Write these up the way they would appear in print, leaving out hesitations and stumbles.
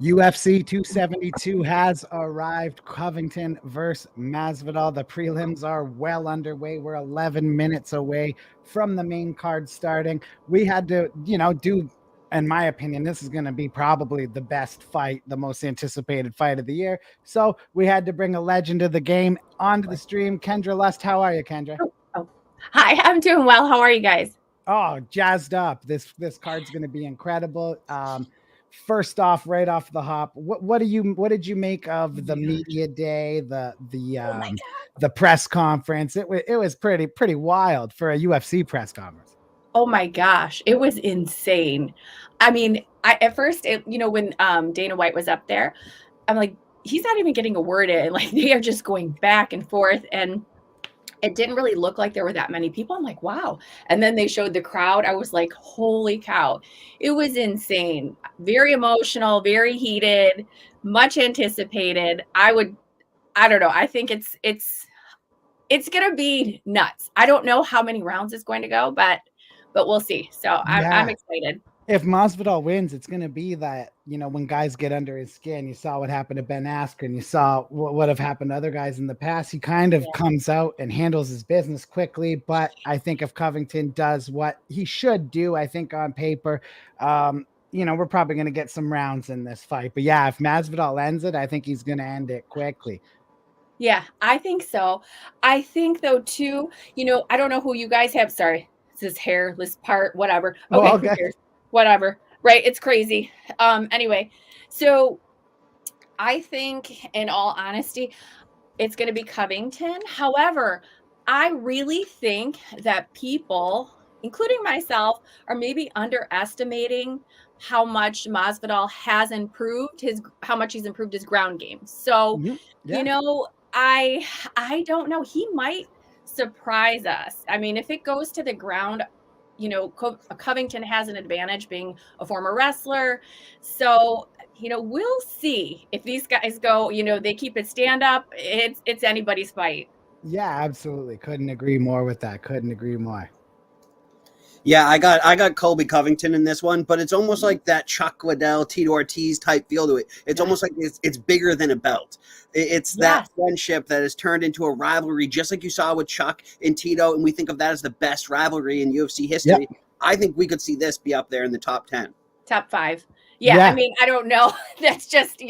UFC 272 has arrived. Covington versus Masvidal. The prelims are well underway. We're 11 minutes away from the main card starting. We had to, do, in my opinion, this is going to be probably the best fight, the most anticipated fight of the year. So we had to bring a legend of the game onto the stream. Kendra Lust, how are you, Kendra? Oh. Hi, I'm doing well. How are you guys? Oh, jazzed up. This card's going to be incredible. First off, right off the hop, what did you make of the media day, the press conference? It was pretty wild for a UFC press conference. Oh my gosh, it was insane. I mean, at first, when Dana White was up there, I'm like, he's not even getting a word in. Like they are just going back and forth, and it didn't really look like there were that many people. I'm like, wow. And then they showed the crowd. I was like, holy cow. It was insane. Very emotional, very heated, much anticipated. I don't know. I think it's going to be nuts. I don't know how many rounds it's going to go, but we'll see. So I'm excited. If Masvidal wins, it's going to be that, when guys get under his skin, you saw what happened to Ben Askren, you saw what have happened to other guys in the past. He kind of comes out and handles his business quickly. But I think if Covington does what he should do, I think on paper, we're probably going to get some rounds in this fight. But yeah, if Masvidal ends it, I think he's going to end it quickly. Yeah, I think so. I think though too, I don't know who you guys have. Sorry, it's this hairless part, whatever. Okay. Whatever. Right. It's crazy. Anyway, so I think in all honesty, it's going to be Covington. However, I really think that people, including myself, are maybe underestimating how much Masvidal has improved how much he's improved his ground game. So, I don't know. He might surprise us. I mean, if it goes to the ground, Covington has an advantage being a former wrestler. So, we'll see if these guys go, they keep it stand up. It's anybody's fight. Yeah, absolutely. Couldn't agree more with that. Couldn't agree more. Yeah, I got Colby Covington in this one, but it's almost like that Chuck Liddell, Tito Ortiz type feel to it. It's almost like it's bigger than a belt. It's that friendship that has turned into a rivalry, just like you saw with Chuck and Tito, and we think of that as the best rivalry in UFC history. Yep. I think we could see this be up there in the top 10. Top 5. Yeah. I mean, I don't know. That's just,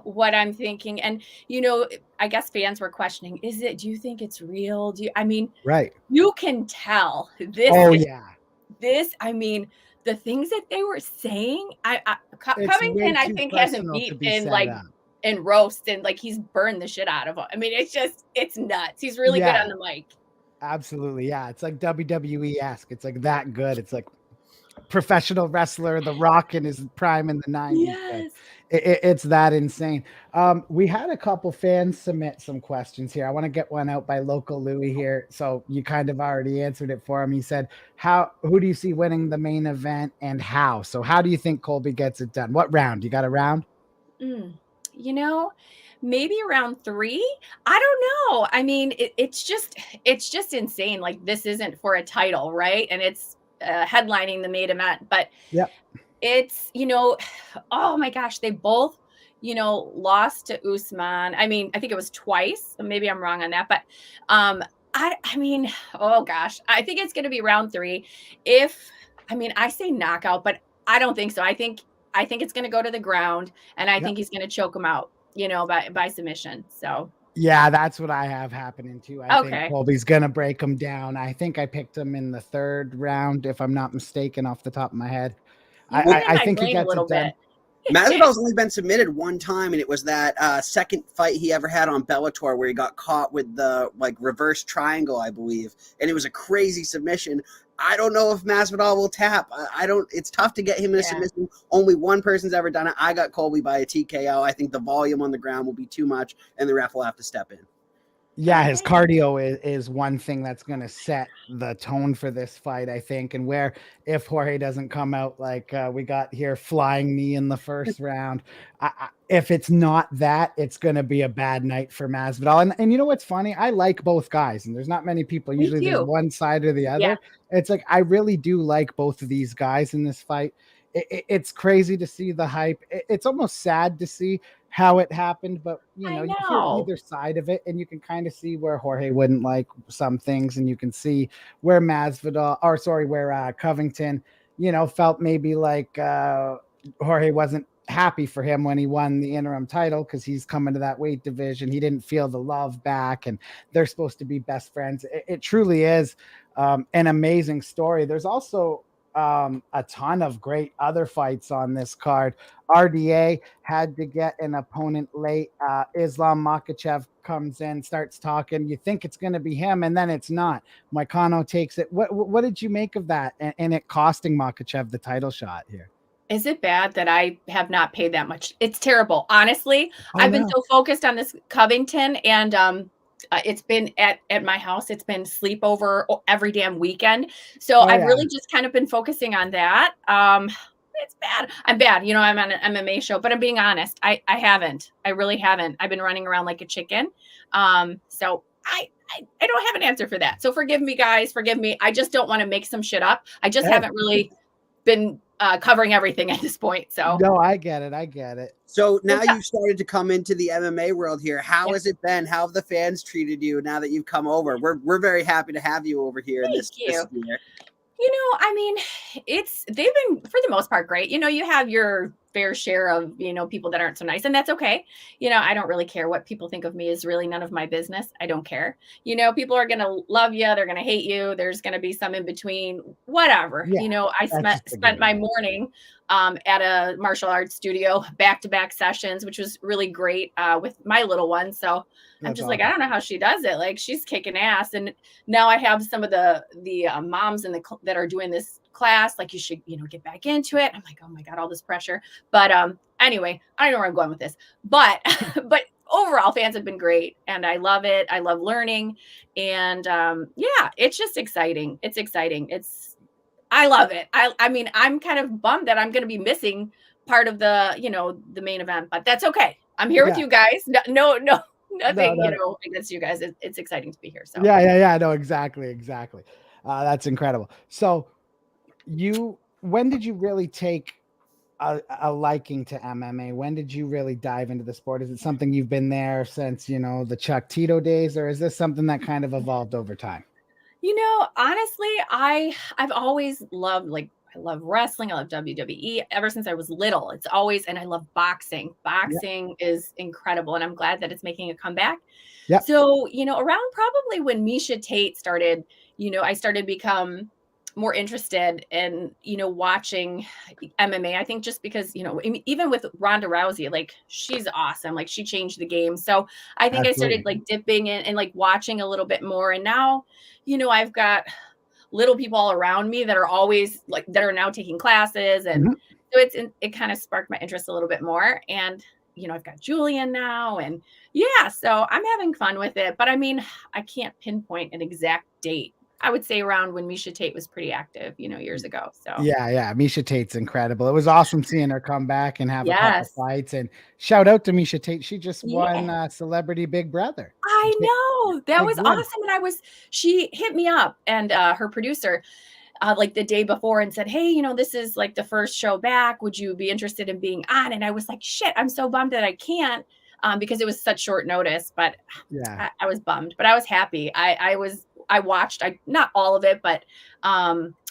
what I'm thinking. And, I guess fans were questioning, do you think it's real? Right. You can tell this. Oh, yeah. I mean, the things that they were saying, Covington, I think, hasn't beaten in roast and he's burned the shit out of him. I mean, it's nuts. He's really good on the mic. Absolutely. Yeah. It's like WWE-esque. It's like that good. It's like professional wrestler, The Rock in his prime in the 90s. Yes. It's that insane. We had a couple fans submit some questions here. I want to get one out by Local Louie here. So you kind of already answered it for him. He said, who do you see winning the main event and how? So how do you think Colby gets it done? What round? You got a round? Maybe round 3. I don't know. I mean, it's just insane. Like, this isn't for a title, right? And it's headlining the main event, but it's, oh my gosh, they both, lost to Usman. I mean, I think it was twice. Maybe I'm wrong on that, but I mean, oh gosh, I think it's going to be round 3. I say knockout, but I don't think so. I think it's going to go to the ground, and I think he's going to choke him out, by submission. So. Yeah, that's what I have happening too. I think Colby's going to break him down. I think I picked him in the 3rd round, if I'm not mistaken, off the top of my head. I think he gets it done. Masvidal's only been submitted one time, and it was that second fight he ever had on Bellator where he got caught with the reverse triangle, I believe, and it was a crazy submission. I don't know if Masvidal will tap. It's tough to get him in a submission. Only one person's ever done it. I got Colby by a TKO. I think the volume on the ground will be too much, and the ref will have to step in. Yeah, his cardio is one thing that's going to set the tone for this fight, I think. And where if Jorge doesn't come out like we got here flying knee in the first round, if it's not that, it's going to be a bad night for Masvidal. And you know what's funny? I like both guys, and there's not many people. Usually there's one side or the other. Yeah. It's like I really do like both of these guys in this fight. it's crazy to see the hype. It's almost sad to see how it happened, but you I know, you hear know. either side of it, and you can kind of see where Jorge wouldn't like some things, and you can see where where Covington, you know, felt maybe like Jorge wasn't happy for him when he won the interim title because he's coming to that weight division. He didn't feel the love back, and they're supposed to be best friends. It truly is an amazing story. There's also a ton of great other fights on this card. RDA had to get an opponent late. Islam Makhachev comes in, starts talking. You think it's going to be him, and then it's not. Moicano takes it. What did you make of that? And it costing Makhachev the title shot here. Is it bad that I have not paid that much? It's terrible. Honestly, I've been so focused on this Covington, and it's been at my house. It's been sleepover every damn weekend. So I've really just kind of been focusing on that. It's bad. I'm bad. You know, I'm on an MMA show, but I'm being honest. I haven't. I really haven't. I've been running around like a chicken. So I don't have an answer for that. So forgive me, guys. Forgive me. I just don't want to make some shit up. I just haven't really been covering everything at this point. So no, I get it. So now you've started to come into the MMA world here. How has it been? How have the fans treated you now that you've come over? We're very happy to have you over here. Thank you. You know, I mean, they've been for the most part great. You know, you have your fair share of, you know, people that aren't so nice, and that's okay. You know, I don't really care what people think of me is really none of my business. I don't care. You know, people are going to love you. They're going to hate you. There's going to be some in between, whatever. Yeah, you know, I spent my morning at a martial arts studio, back-to-back sessions, which was really great with my little one. So I'm just like, I don't know how she does it. Like, she's kicking ass. And now I have some of the moms that are doing this class. Like, you should, you know, get back into it. I'm like, oh my God, all this pressure. But anyway, I don't know where I'm going with this. But overall, fans have been great, and I love it. I love learning, and yeah, it's just exciting. It's exciting. I love it. I mean, I'm kind of bummed that I'm going to be missing part of the, you know, the main event, but that's okay. I'm here with you guys. No, nothing, you know, against you guys. It's exciting to be here. So yeah. No, exactly. That's incredible. So when did you really take a liking to MMA? When did you really dive into the sport? Is it something you've been there since, you know, the Chuck Tito days, or is this something that kind of evolved over time? You know, honestly, I've always loved, like, I love wrestling. I love WWE ever since I was little. It's always, and I love boxing. Boxing is incredible, and I'm glad that it's making a comeback. Yeah. So, you know, around probably when Miesha Tate started, you know, I started to become more interested in, you know, watching MMA. I think just because, you know, even with Ronda Rousey, like, she's awesome. Like, she changed the game. So I think I started like dipping in and like watching a little bit more. And now, you know, I've got little people all around me that are always like, that are now taking classes. And so it kind of sparked my interest a little bit more. And, you know, I've got Julian now, and yeah, so I'm having fun with it. But I mean, I can't pinpoint an exact date. I would say around when Miesha Tate was pretty active, you know, years ago. So yeah, Miesha Tate's incredible. It was awesome seeing her come back and have a couple fights. And shout out to Miesha Tate. She just won Celebrity Big Brother. I know, that was awesome. And she hit me up, and her producer, like the day before, and said, hey, you know, this is like the first show back. Would you be interested in being on? And I was like, shit, I'm so bummed that I can't, because it was such short notice. But yeah, I was bummed, but I was happy. I watched, not all of it, but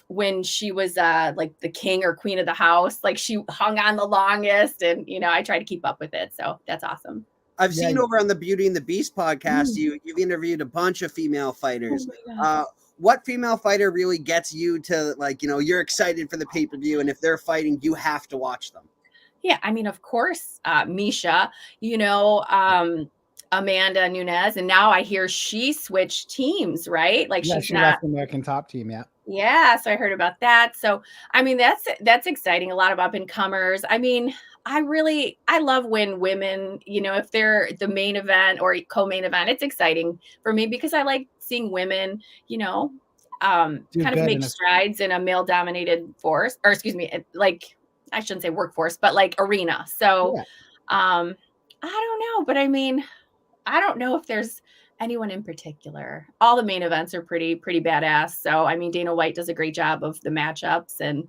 when she was like the king or queen of the house, like, she hung on the longest, and, you know, I try to keep up with it. So that's awesome. I've seen over on the Beauty and the Beast podcast, you've interviewed a bunch of female fighters. What female fighter really gets you to, like, you know, you're excited for the pay-per-view, and if they're fighting, you have to watch them? Yeah, I mean, of course, Miesha, you know, Amanda Nunes, and now I hear she switched teams, right? Like, she left the American Top Team. Yeah, so I heard about that. So I mean, that's exciting. A lot of up and comers. I mean, I love when women, you know, if they're the main event or co-main event, it's exciting for me because I like seeing women, you know, kind of make strides in a male dominated force, or excuse me, like, I shouldn't say workforce, but like arena. So I don't know, but I mean, I don't know if there's anyone in particular. All the main events are pretty badass. So, I mean, Dana White does a great job of the matchups, and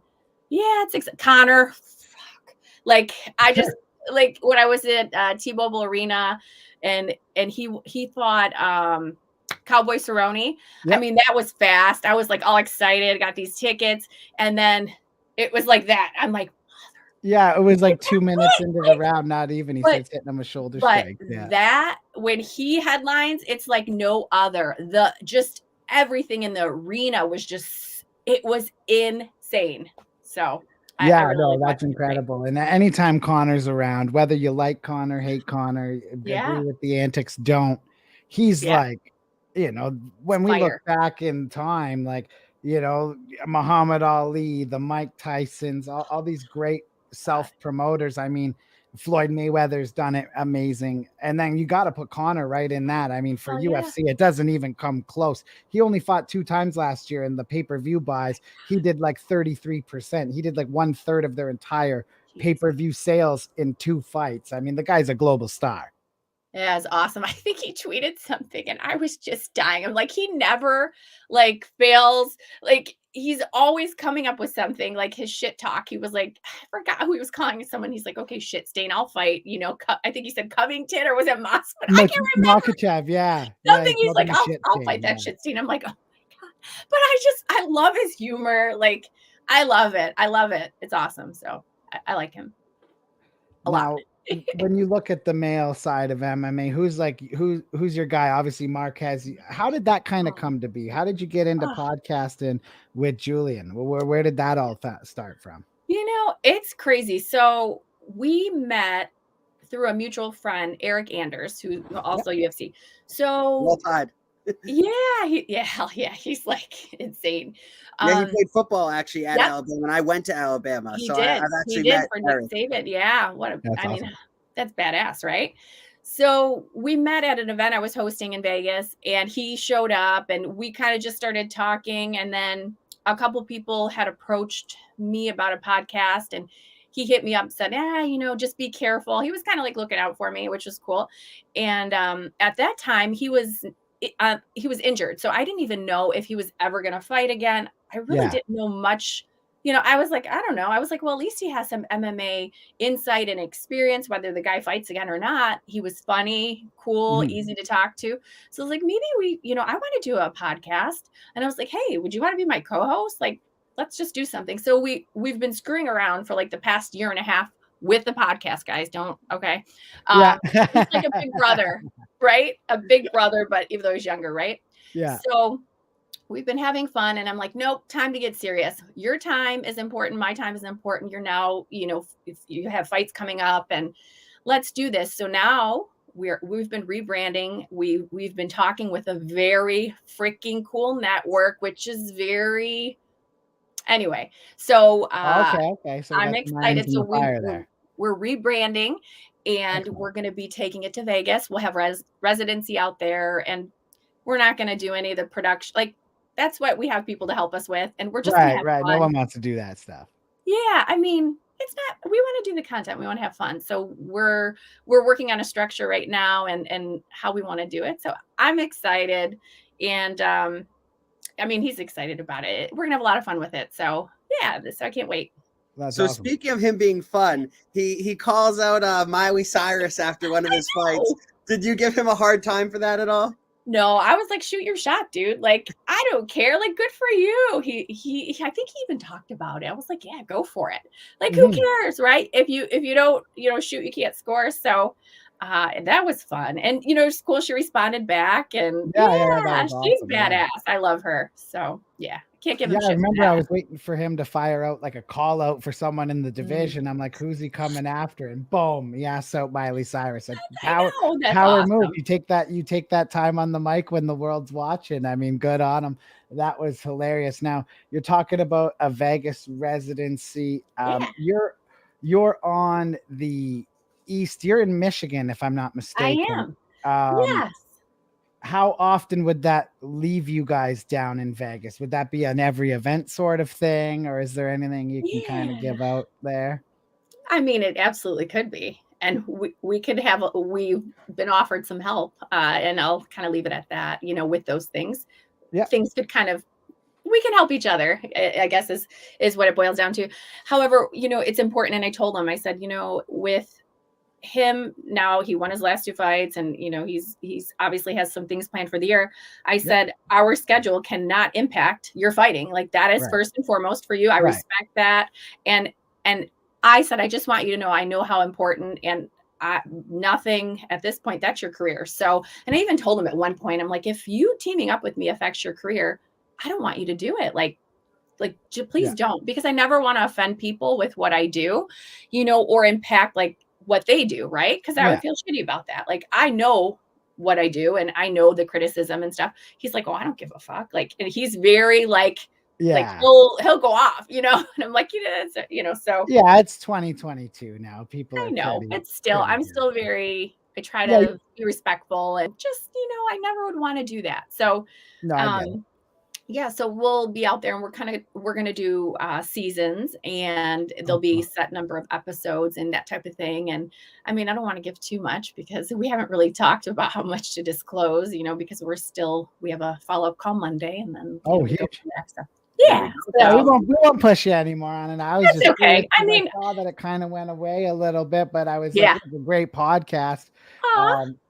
Yeah, it's Connor. Fuck. Like I just like when I was at T-Mobile Arena and he fought Cowboy Cerrone. I Yep. mean, that was fast. I was like all excited, got these tickets, and then it was like that. I'm like, Yeah, it was like 2 minutes into the like, round, not even. He but starts hitting him with shoulder but strikes. Yeah. that when he headlines, it's like no other. The just everything in the arena was just it was insane. So I Yeah, really no, like that's watching him fight. incredible. And anytime Connor's around, whether you like Connor, hate Connor, agree Yeah, with the antics, don't, he's yeah, like, it's when we look fire. back in time, like, Muhammad Ali, the Mike Tysons, all these great God, self promoters. I mean, Floyd Mayweather's done it amazing. And then you got to put Connor right in that. I mean, for oh yeah, UFC, it doesn't even come close. He only fought 2 times last year in the pay-per-view buys. He did like 33%. He did like 1/3 of their entire jeez. pay-per-view sales in 2 fights. I mean, the guy's a global star. Yeah, it's awesome. I think he tweeted something and I was just dying. I'm like, he never like fails. Like he's always coming up with something like his shit talk. He was like, I forgot who he was calling someone. He's like, okay, shit stain, I'll fight. I think he said Covington or was it Moss? But I can't remember Makachev, yeah. Yeah, something. he He's called him like, a I'll shit I'll fight stain, that yeah. shit stain. I'm like, oh my God. But I love his humor. Like I love it. I love it. It's awesome. So I like him a lot. Now, when you look at the male side of MMA, who's your guy? Obviously, Marquez. How did that kind of Oh, come to be? How did you get into oh. podcasting with Julian? Where did that all start from? It's crazy. So we met through a mutual friend, Eric Anders, who Yep. also UFC. Well So tied. hell yeah, he's like insane. Yeah, he Um, played football actually at yep, Alabama, and I went to Alabama, he so did. I've He actually did met for Nick Eric. Saban. Yeah, That's I mean, awesome. that's badass, right? So we met at an event I was hosting in Vegas, and he showed up, and we kind of just started talking, and then a couple people had approached me about a podcast, and he hit me up and said, just be careful. He was kind of like looking out for me, which was cool. And at that time, he was injured, so I didn't even know if he was ever going to fight again. I really Yeah. didn't know much. I was like, I don't know. I was like, well, at least he has some MMA insight and experience, whether the guy fights again or not. He was funny, cool, Mhm. easy to talk to. So I was like, maybe I want to do a podcast. And I was like, hey, would you want to be my co-host? Like, let's just do something. So we've been screwing around for like the past year and a half with the podcast, guys. Don't okay. Yeah. He's like a big brother, right? A big brother, but even though he's younger, right? Yeah. So we've been having fun and I'm like, nope, time to get serious. Your time is important. My time is important. You're now, if you have fights coming up and let's do this. So now we've been rebranding. We've been talking with a very freaking cool network, which is very anyway. So Okay. So we I'm got some irons excited. in So the fire there. we're rebranding and Excellent. we're going to be taking it to Vegas. We'll have residency out there and we're not going to do any of the production. Like that's what we have people to help us with. And we're just going to have Right. No fun. one wants to do that stuff. Yeah. I mean, we want to do the content. We want to have fun. So we're working on a structure right now and how we want to do it. So I'm excited. And, I mean, he's excited about it. We're gonna have a lot of fun with it. So yeah, I can't wait. That's So awesome. speaking of him being fun, he calls out Miley Cyrus after one of his fights. Did you give him a hard time for that at all? No, I was like, shoot your shot, dude. Like, I don't care. Like, good for you. I think he even talked about it. I was like, yeah, go for it. Like, who Mhm. cares, right? If you don't, shoot, you can't score. So, and that was fun. And it's cool. She responded back, and Yeah, that yeah, was she's awesome. Yeah. badass. I love her. So yeah, I can't give Yeah, him I shit for remember I that. was waiting for him to fire out like a call out for someone in the Mm, division. I'm like, who's he coming after? And boom, he asked out Miley Cyrus. Like I know that's power move. awesome. You take that time on the mic when the world's watching. I mean, good on him. That was hilarious. Now you're talking about a Vegas residency. Yeah, You're on the east. You're in Michigan, if I'm not I mistaken. am. Um, Yes. how often would that leave you guys down in Vegas? Would that be an every event sort of thing, or is there anything you can kind of Yeah. give out there? I mean, it absolutely could be. And we could have, we've been offered some help. And I'll kind of leave it at that, with those things. Yeah, Things could kind of, we can help each other, I guess is what it boils down to. However, it's important. And I told him, I said, with him now, he won his last 2 fights, and he's obviously has some things planned for the year. I said, our schedule cannot impact your fighting. Like, that is first and foremost for you. I respect that. And I said, I just want you to know, I know how important, and nothing at this point, that's your career. So, and I even told him at one point, I'm like, if you teaming up with me affects your career, I don't want you to do it. Like please don't, because I never want to offend people with what I do, or impact like what they do. Right. Cause I would feel shitty about that. Like, I know what I do and I know the criticism and stuff. He's like, oh, I don't give a fuck. Like, and he's very like he'll go off, and I'm like, so yeah, it's 2022 now. People I are know pretty, it's still, I'm still very, I try to be respectful and just, I never would want to do that. So, no, I get it. yeah, so we'll be out there, and we're going to do seasons, and there'll be set number of episodes and that type of thing. And I mean, I don't want to give too much because we haven't really talked about how much to disclose, because we have a follow-up call Monday, and then huge. Yeah. So we won't push you anymore on it. I was just okay. I mean, I saw that it kind of went away a little bit, but I was like, it's a great podcast.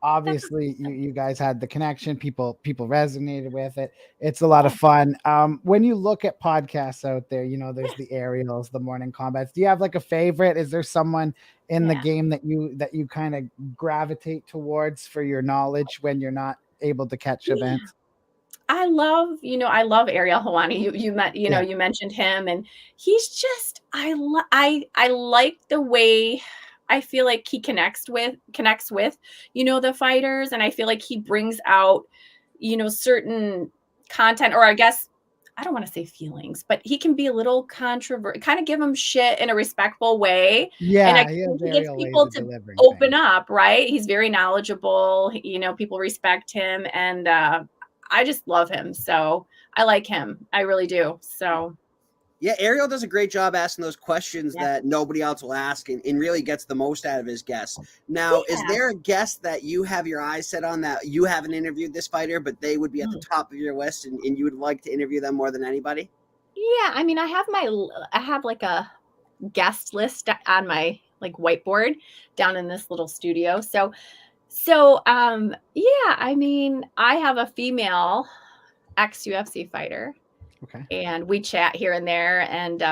Obviously you guys had the connection. People resonated with it. It's a lot of fun. When you look at podcasts out there, there's the Ariels, the morning combats. Do you have like a favorite? Is there someone in the game that you kind of gravitate towards for your knowledge when you're not able to catch events? I love Ariel Helwani. You mentioned him, and he's just, I like the way I feel like he connects with, the fighters. And I feel like he brings out, certain content, or I guess, I don't want to say feelings, but he can be a little controversial, kind of give them shit in a respectful way. Yeah. And he gets people to open up, right? He's very knowledgeable. People respect him, and, I just love him. So I like him. I really do. So yeah, Ariel does a great job asking those questions that nobody else will ask, and really gets the most out of his guests. Now, is there a guest that you have your eyes set on that you haven't interviewed this fighter, but they would be at the top of your list, and you would like to interview them more than anybody? Yeah. I mean, I have like a guest list on my like whiteboard down in this little studio. So, yeah, I mean, I have a female ex-UFC fighter. Okay. And we chat here and there, and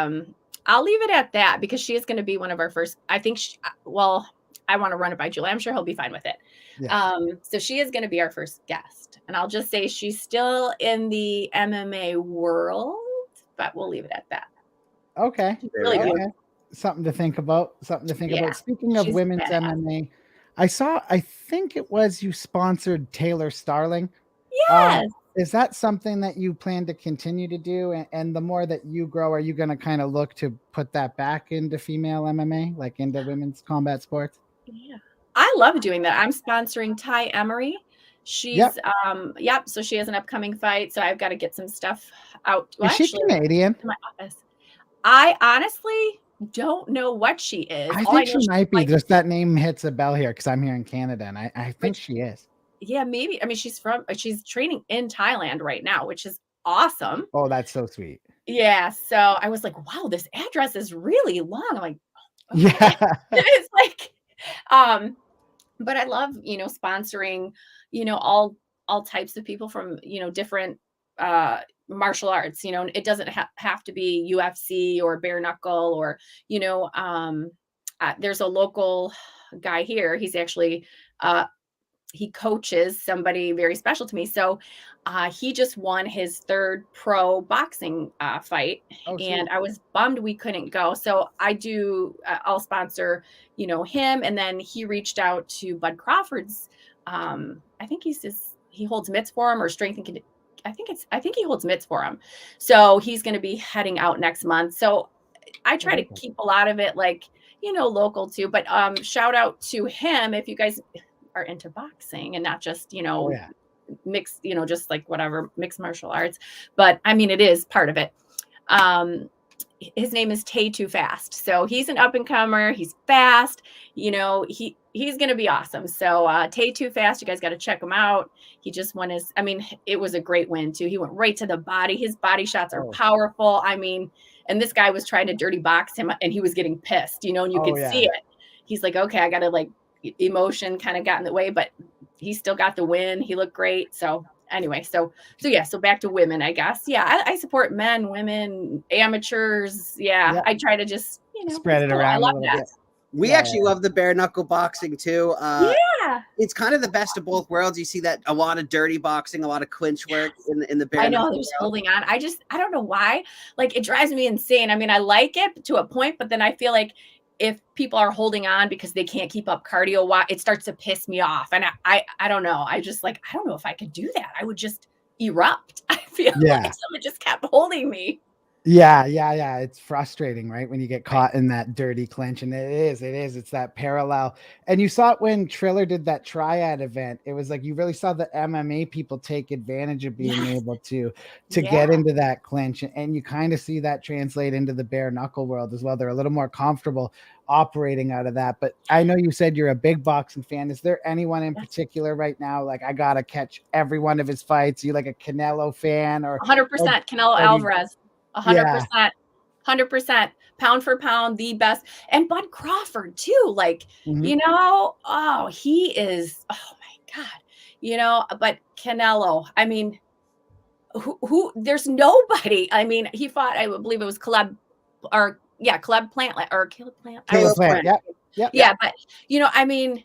I'll leave it at that because she is going to be one of our first, I think, I want to run it by Julie. I'm sure he'll be fine with it. Yeah. So she is going to be our first guest, and I'll just say she's still in the MMA world, but we'll leave it at that. Okay. Really good. Something to think about. Speaking of women's MMA, I think it was you sponsored Taylor Starling. Yes. Is that something that you plan to continue to do? And the more that you grow, are you going to kind of look to put that back into female MMA, like into women's combat sports? Yeah. I love doing that. I'm sponsoring Ty Emery. She's, so she has an upcoming fight. So I've got to get some stuff out. Is she Canadian? In my office. I honestly don't know what she is. I think she might be. Just that name hits a bell here because I'm here in Canada, and I think she is. Yeah, maybe. I mean, she's training in Thailand right now, which is awesome. Oh, that's so sweet. Yeah. So I was like, wow, this address is really long. I'm like, okay. Yeah. It's like, but I love, sponsoring, all types of people from, different, martial arts. It doesn't have to be UFC or bare knuckle or, there's a local guy here. He's actually, he coaches somebody very special to me. So he just won his 3rd pro boxing fight. And I was bummed we couldn't go. So I'll sponsor, him. And then he reached out to Bud Crawford's. I think he holds mitts for him or strength and I think he holds mitts for him. So he's going to be heading out next month. So I try to keep a lot of it like, local too, but shout out to him if you guys are into boxing and not just, mixed, just like whatever, mixed martial arts. But I mean, it is part of it. his name is Tay Too Fast. So he's an up and comer. He's fast. You know, he's going to be awesome. So Tay Too Fast, you guys got to check him out. He just won his, I mean, it was a great win too. He went right to the body. His body shots are powerful. I mean, and this guy was trying to dirty box him and he was getting pissed, you know, and you could see it. He's like, okay, I got to like, emotion kind of got in the way, but he still got the win. He looked great. So anyway, so back to women, I guess. Yeah, I support men, women, amateurs. Yeah, I try to just, you know, spread it around. I love that. We actually love the bare knuckle boxing too. It's kind of the best of both worlds. You see that a lot of dirty boxing, a lot of clinch work in the bare I know knuckle they're just holding on. I don't know why. Like, it drives me insane. I mean, I like it to a point, but then I feel like if people are holding on because they can't keep up cardio, it starts to piss me off. And I don't know. I just like, I don't know if I could do that. I would just erupt. I feel like someone just kept holding me. Yeah. It's frustrating, right? When you get caught in that dirty clinch, and it is. It's that parallel. And you saw it when Triller did that triad event. It was like, you really saw the MMA people take advantage of being able to get into that clinch. And you kind of see that translate into the bare knuckle world as well. They're a little more comfortable operating out of that. But I know you said you're a big boxing fan. Is there anyone in particular right now? Like, I got to catch every one of his fights. Are you like a Canelo fan or 100% Canelo Alvarez? 100%, 100%, pound for pound, the best. And Bud Crawford too. Like, you know, he is, oh my God, you know, but Canelo, I mean, who there's nobody. I mean, he fought, I believe it was Caleb Plant. Yeah. But you know, I mean,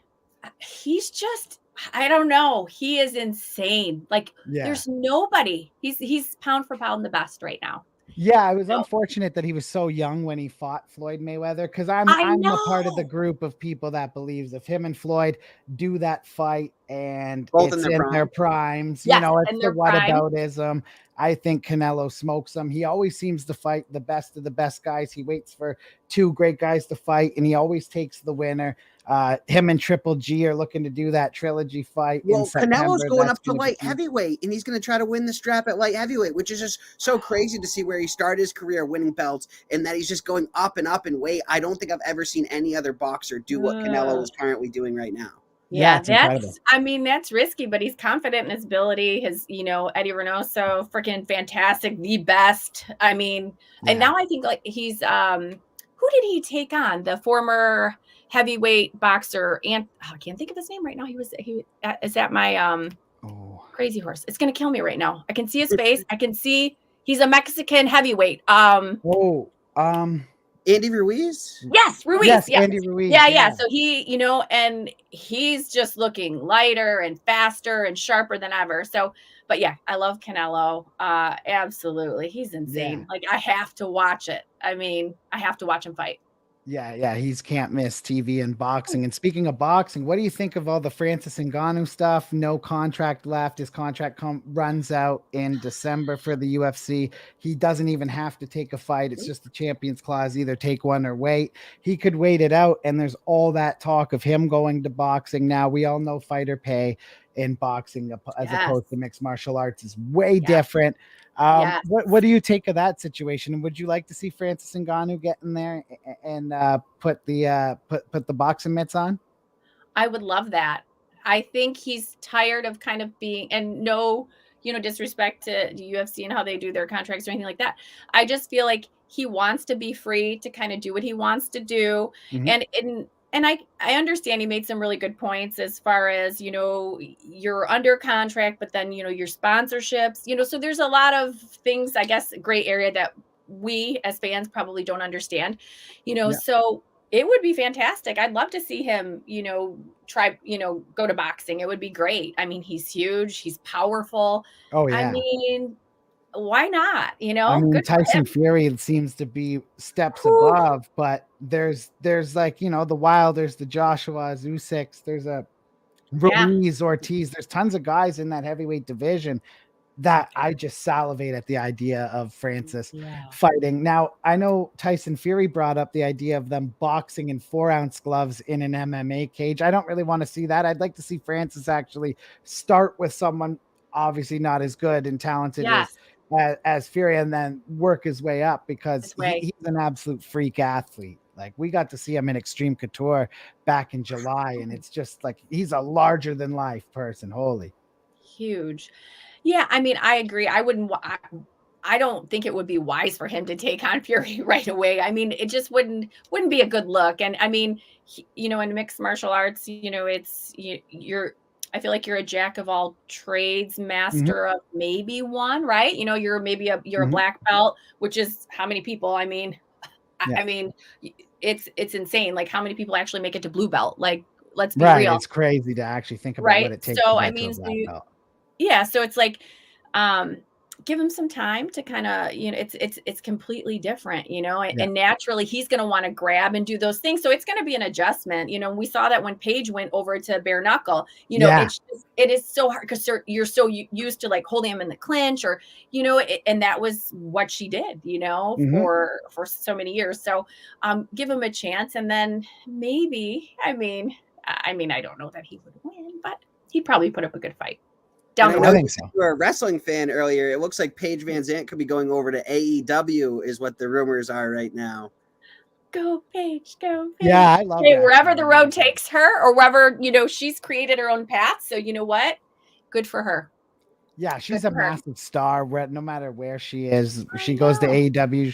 he's just, I don't know. He is insane. Like, there's nobody. He's pound for pound the best right now. Yeah, it was unfortunate that he was so young when he fought Floyd Mayweather, because I'm a part of the group of people that believes if him and Floyd do that fight and both it's in their primes, you know, it's the whataboutism. I think Canelo smokes him. He always seems to fight the best of the best guys. He waits for two great guys to fight, and he always takes the winner. Him and Triple G are looking to do that trilogy fight. Well, Canelo's going up to light heavyweight, and he's going to try to win the strap at light heavyweight, which is just so crazy to see where he started his career winning belts and that he's just going up and up in weight. I don't think I've ever seen any other boxer do what Canelo is currently doing right now. Yeah, I mean, that's risky, but he's confident in his ability. His, you know, Eddie Reynoso, freaking fantastic, the best. I mean, and now I think like he's, who did he take on? The former heavyweight boxer, and I can't think of his name right now. He is at my crazy horse. It's gonna kill me right now. I can see his face. I can see he's a Mexican heavyweight. Andy Ruiz? Yes, Ruiz. Yes, yes. Andy Ruiz. Yeah. So he, you know, and he's just looking lighter and faster and sharper than ever. So, but yeah, I love Canelo. Absolutely. He's insane. Like, I have to watch it. I mean, I have to watch him fight. Yeah, he's can't miss TV and boxing. And speaking of boxing, what do you think of all the Francis Ngannou stuff? No contract left. His contract runs out in December for the UFC. He doesn't even have to take a fight. It's just a champion's clause, either take one or wait. He could wait it out. And there's all that talk of him going to boxing. Now, we all know fighter pay in boxing as opposed to mixed martial arts is way different. What do you take of that situation? And would you like to see Francis Ngannou get in there and put the boxing mitts on? I would love that. I think he's tired of kind of being, and no, you know, disrespect to the UFC and how they do their contracts or anything like that. I just feel like he wants to be free to kind of do what he wants to do. And I understand he made some really good points as far as, you know, you're under contract, but then, you know, your sponsorships, you know, so there's a lot of things, I guess, gray area that we as fans probably don't understand, you know, so it would be fantastic. I'd love to see him, you know, go to boxing. It would be great. I mean, he's huge. He's powerful. Oh, yeah. I mean, why not? You know, I mean, Tyson Fury seems to be steps above, but there's like, you know, the Wilders, the Joshua's, Usyks, there's a Ruiz, Ortiz. There's tons of guys in that heavyweight division that I just salivate at the idea of Francis fighting. Now, I know Tyson Fury brought up the idea of them boxing in 4-ounce gloves in an MMA cage. I don't really want to see that. I'd like to see Francis actually start with someone obviously not as good and talented as Fury and then work his way up because he's an absolute freak athlete. Like we got to see him in Extreme Couture back in July, and it's just like he's a larger than life person. Holy. Huge. Yeah, I mean, I agree. I don't think it would be wise for him to take on Fury right away. I mean, it just wouldn't be a good look. And I mean, in mixed martial arts, you're I feel like you're a jack of all trades, master of maybe one, right? You're maybe you're a black belt, which is how many people? I mean, I mean, it's insane. Like how many people actually make it to blue belt? Like, let's be real. It's crazy to actually think about right. what it takes. So to I mean, yeah. So it's like, give him some time to kind of, it's completely different, and naturally he's going to want to grab and do those things. So it's going to be an adjustment. We saw that when Paige went over to bare knuckle, it is so hard because you're so used to like holding him in the clinch or, and that was what she did, for so many years. So give him a chance. And then maybe, I mean, I don't know that he would win, but he'd probably put up a good fight. I think so. You were a wrestling fan earlier. It looks like Paige Vanzant could be going over to AEW, is what the rumors are right now. Go Paige, go Paige. Yeah, I love that. Wherever the road takes her, or wherever she's created her own path. So you know what? Good for her. Yeah, she's a massive star. No matter where she is, she goes to AEW.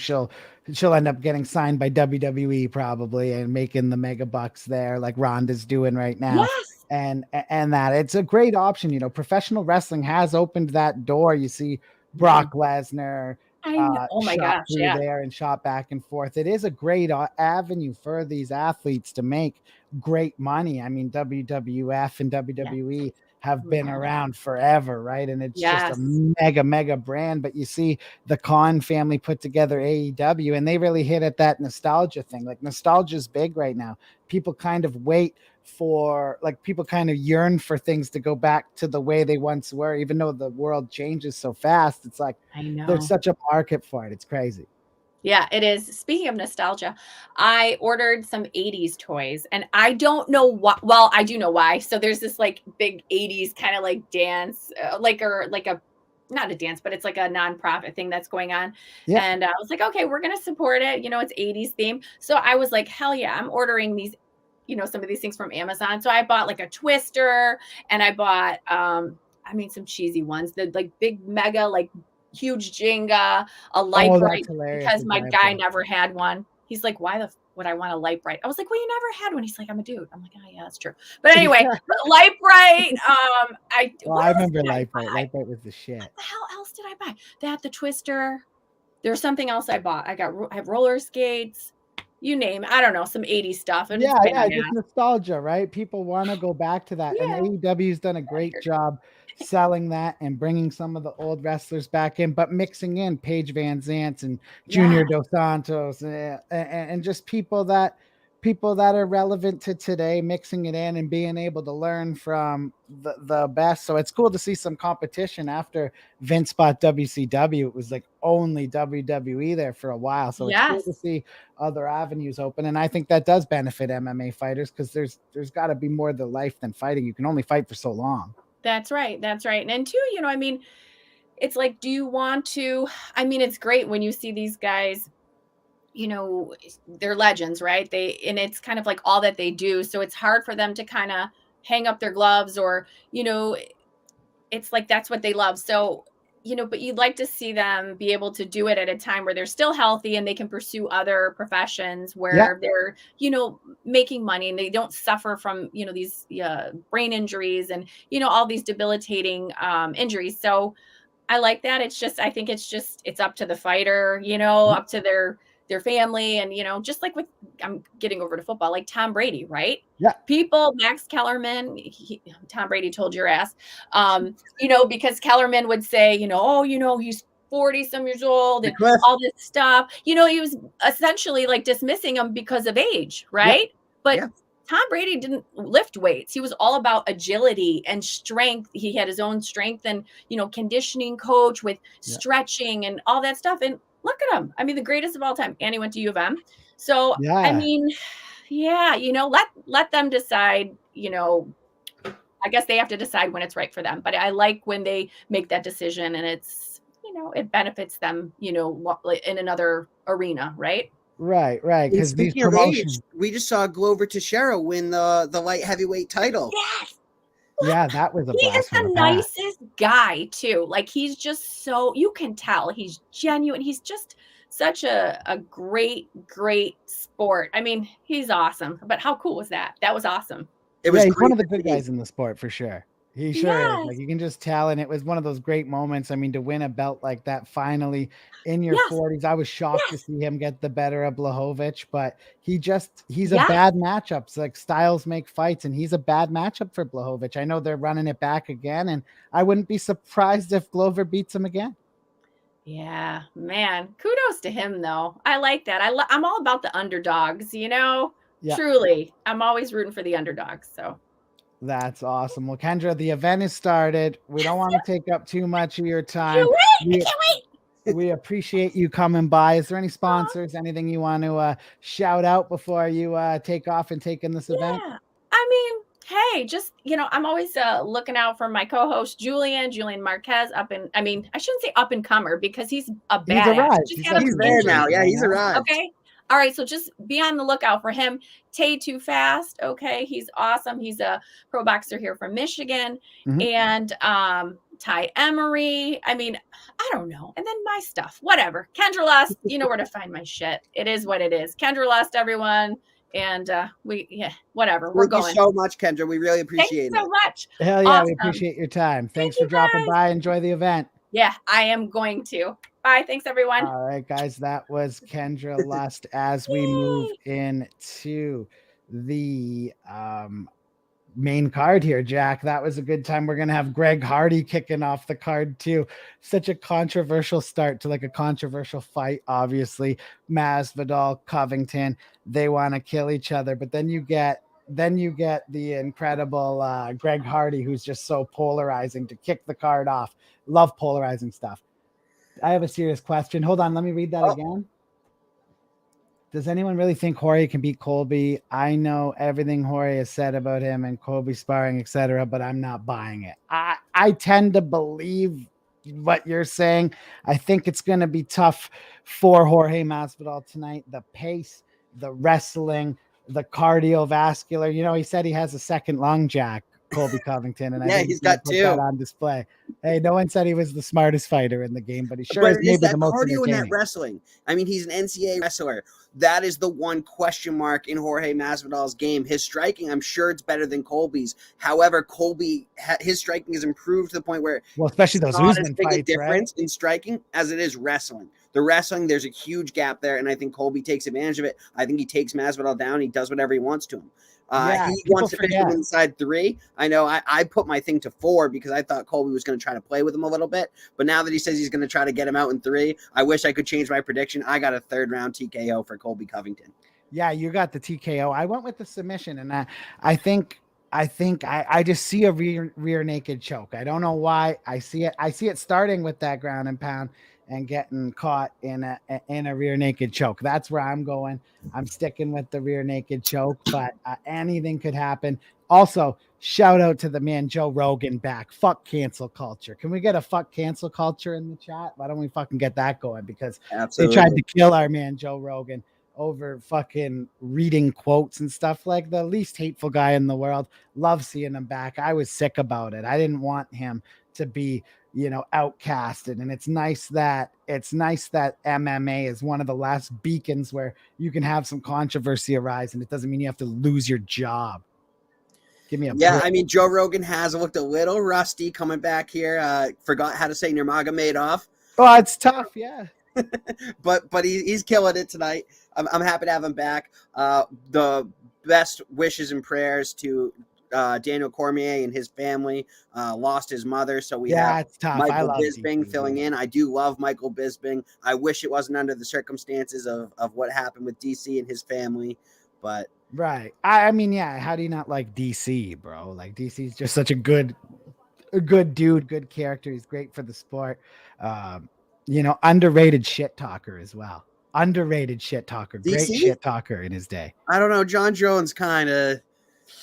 She'll end up getting signed by WWE probably and making the mega bucks there, like Ronda's doing right now. Yes. And that it's a great option. Professional wrestling has opened that door. You see Brock Lesnar oh my gosh, there and shot back and forth. It is a great avenue for these athletes to make great money. I mean, WWF and WWE have been around forever, right? And it's just a mega brand. But you see the Khan family put together AEW, and they really hit at that nostalgia thing. Like nostalgia is big right now. People kind of people kind of yearn for things to go back to the way they once were, even though the world changes so fast. It's like there's such a market for it. It's crazy. Yeah, it is. Speaking of nostalgia, I ordered some 80s toys and I don't know why. Well, I do know why. So there's this like big 80s kind of like dance, not a dance, but it's like a nonprofit thing that's going on. Yep. And I was like, okay, we're going to support it. It's 80s theme. So I was like, hell yeah, I'm ordering these, some of these things from Amazon. So I bought like a twister and I bought, some cheesy ones, the like big mega, like huge Jenga, a light bright, because my guy never had one. He's like, why would I want a light bright? I was like, well, you never had one. He's like, I'm a dude. I'm like, oh yeah, that's true. But anyway, light bright. I remember light bright. Light bright was the shit. What the hell else did I buy? The twister. There's something else I bought. I have roller skates. You name it. I don't know, some 80s stuff. And just nostalgia, right? People want to go back to that. Yeah. And AEW's done a great job selling that and bringing some of the old wrestlers back in, but mixing in Paige Vanzant and Junior Dos Santos and just people that are relevant to today, mixing it in and being able to learn from the best. So it's cool to see some competition after Vince bought WCW. It was like only WWE there for a while. So it's cool to see other avenues open. And I think that does benefit MMA fighters because there's got to be more to life than fighting. You can only fight for so long. That's right. And two, it's like, do you want to, it's great when you see these guys, they're legends, right? And it's kind of like all that they do. So it's hard for them to kind of hang up their gloves or, it's like, that's what they love. So, but you'd like to see them be able to do it at a time where they're still healthy and they can pursue other professions where they're, making money and they don't suffer from, these brain injuries and, all these debilitating injuries. So I like that. I think it's up to the fighter, up to their family. And, just like I'm getting over to football, like Tom Brady, right? Yeah. Max Kellerman, Tom Brady told your ass, because Kellerman would say, he's 40 some years old and all this stuff, he was essentially like dismissing him because of age. Right. Yeah. But Tom Brady didn't lift weights. He was all about agility and strength. He had his own strength and, conditioning coach with stretching and all that stuff. And look at him. The greatest of all time. And he went to U of M. So, let them decide, I guess they have to decide when it's right for them. But I like when they make that decision and it's it benefits them, in another arena, right? Right. And Because these speaking of age, promotions, we just saw Glover Teixeira win the light heavyweight title. Yes. yeah, that was a He is blast from the the past. nicest guy too. Like he's just you can tell he's genuine. He's just such a great sport. I mean, he's awesome. But how cool was that? That was awesome. It was He's one great of the to good see. guys in the sport for sure. He sure is. Yes. Like you can just tell, and it was one of those great moments. I mean, to win a belt like that finally in your Yes. 40s, I was shocked to Yes. see him get the better of Blachowicz, but he's a Yes. bad matchup. It's like styles make fights, and he's a bad matchup for Blachowicz. I know they're running it back again, and I wouldn't be surprised if Glover beats him again. Yeah, man. Kudos to him though. I like that. I'm all about the underdogs, Yeah. Truly. I'm always rooting for the underdogs. So That's awesome. Well, Kendra, the event is started. We don't want to take up too much of your time. I can't wait. We appreciate you coming by. Is there any sponsors, anything you want to shout out before you take off and take in this event? Yeah. I mean, hey, just, I'm always looking out for my co-host, Julian Marquez I shouldn't say up and comer because he's a badass. He's arrived. Just He's got He's a there injury. now. Yeah, he's arrived. Okay. All right. So just be on the lookout for him. Tay Too Fast. Okay. He's awesome. He's a pro boxer here from Michigan. Mhm. And Ty Emery. I mean, I don't know. And then my stuff, whatever. Kendra Lust, you know where to find my shit. It is what it is. Kendra Lust, everyone. And whatever. We're Thank going. you so much, Kendra. We really appreciate Thanks so much. Hell yeah, Awesome. we appreciate your time. Thanks Thank for you, dropping guys. by. Enjoy the event. Yeah, I am going to. Bye. Thanks, everyone. All right, guys, that was Kendra Lust as we move into the main card here, Jack. That was a good time. We're going to have Greg Hardy kicking off the card too. Such a controversial start to like a controversial fight. Obviously, Masvidal, Covington, they want to kill each other, but then you get the incredible Greg Hardy, who's just so polarizing to kick the card off. Love polarizing stuff. I have a serious question. Hold on, let me read that again. Does anyone really think Jorge can beat Colby? I know everything Jorge has said about him and Colby sparring, etc., but I'm not buying it. I tend to believe what you're saying. I think it's going to be tough for Jorge Masvidal tonight. The pace, the wrestling, the cardiovascular. He said he has a second lung, Jack, Colby Covington, and I think he's got two on display. Hey, no one said he was the smartest fighter in the game, but he sure but is maybe the most cardio in that entertaining. wrestling. I mean, he's an NCAA wrestler. That is the one question mark in Jorge Masvidal's game. His striking, I'm sure it's better than Colby's. However, Colby, his striking has improved to the point where, especially those not as Usman big a fights, difference in striking as it is wrestling. The wrestling, there's a huge gap there, and I think Colby takes advantage of it. I think he takes Masvidal down. He does whatever he wants to him. He wants to finish him inside 3. I know I put my thing to 4 because I thought Colby was going to try to play with him a little bit. But now that he says he's going to try to get him out in 3, I wish I could change my prediction. I got a 3rd round TKO for Colby Covington. Yeah, you got the TKO. I went with the submission, and I think I just see a rear naked choke. I don't know why. I see it starting with that ground and pound and getting caught in a rear naked choke. That's where I'm going. I'm sticking with the rear naked choke, but anything could happen. Also, shout out to the man Joe Rogan back. Fuck cancel culture. Can we get a fuck cancel culture in the chat? Why don't we fucking get that going? Because Absolutely. They tried to kill our man Joe Rogan over fucking reading quotes and stuff. Like the least hateful guy in the world. Love seeing him back. I was sick about it. I didn't want him to be outcasted, and it's nice that MMA is one of the last beacons where you can have some controversy arise, and it doesn't mean you have to lose your job. Give me a break. I mean, Joe Rogan has looked a little rusty coming back here. Forgot how to say Nurmagomedov. Oh, it's tough, yeah. but he's killing it tonight. I'm happy to have him back. The best wishes and prayers to Daniel Cormier and his family. Lost his mother, so we have Michael Bisping filling in. I do love Michael Bisping. I wish it wasn't under the circumstances of what happened with DC and his family, but right. I mean, yeah, how do you not like DC, bro? Like DC's just such a good dude, good character. He's great for the sport. Underrated shit talker as well. Underrated shit talker. DC? Great shit talker in his day. I don't know. John Jones kind of.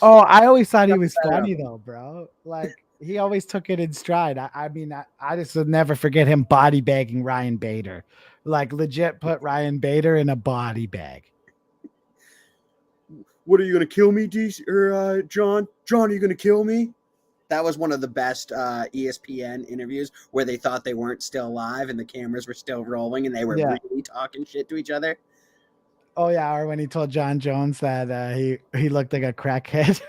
Oh, I always thought he was funny though, bro. Like He always took it in stride. I mean, I just will never forget him body bagging Ryan Bader. Like legit put Ryan Bader in a body bag. What are you gonna kill me, John? John, are you gonna kill me? That was one of the best ESPN interviews where they thought they weren't still live and the cameras were still rolling and they were really talking shit to each other. Oh yeah, or when he told John Jones that he looked like a crackhead.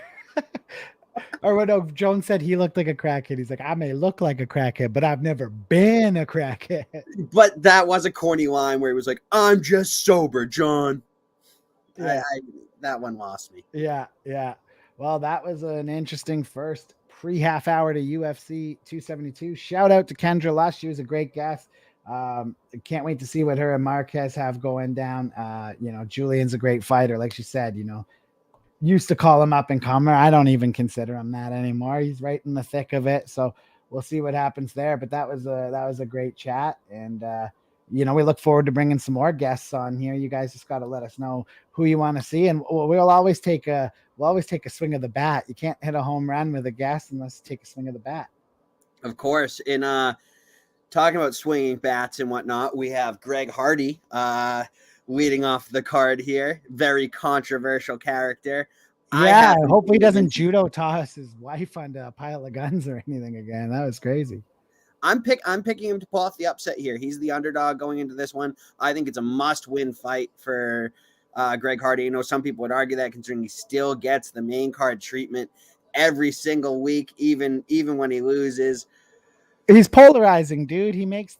Or when Jones said he looked like a crackhead, he's like, I may look like a crackhead, but I've never been a crackhead. But that was a corny line where he was like, I'm just sober, John. Yeah. That one lost me. Yeah. Well, that was an interesting first pre-half hour to UFC 272. Shout out to Kendra Lush. She was a great guest. Can't wait to see what her and Marquez have going down. Julian's a great fighter. Like she said, used to call him up and comer. I don't even consider him that anymore. He's right in the thick of it. So we'll see what happens there. But that was a great chat. And, we look forward to bringing some more guests on here. You guys just got to let us know who you want to see. And we'll always take a swing of the bat. You can't hit a home run with a guest unless you take a swing of the bat. Of course. In talking about swinging bats and whatnot, we have Greg Hardy, leading off the card here. Very controversial character. Yeah, I hope he doesn't judo toss his wife onto a pile of guns or anything again. That was crazy. I'm picking him to pull off the upset here. He's the underdog going into this one. I think it's a must-win fight for Greg Hardy. Some people would argue that considering he still gets the main card treatment every single week, even when he loses. He's polarizing, dude. He makes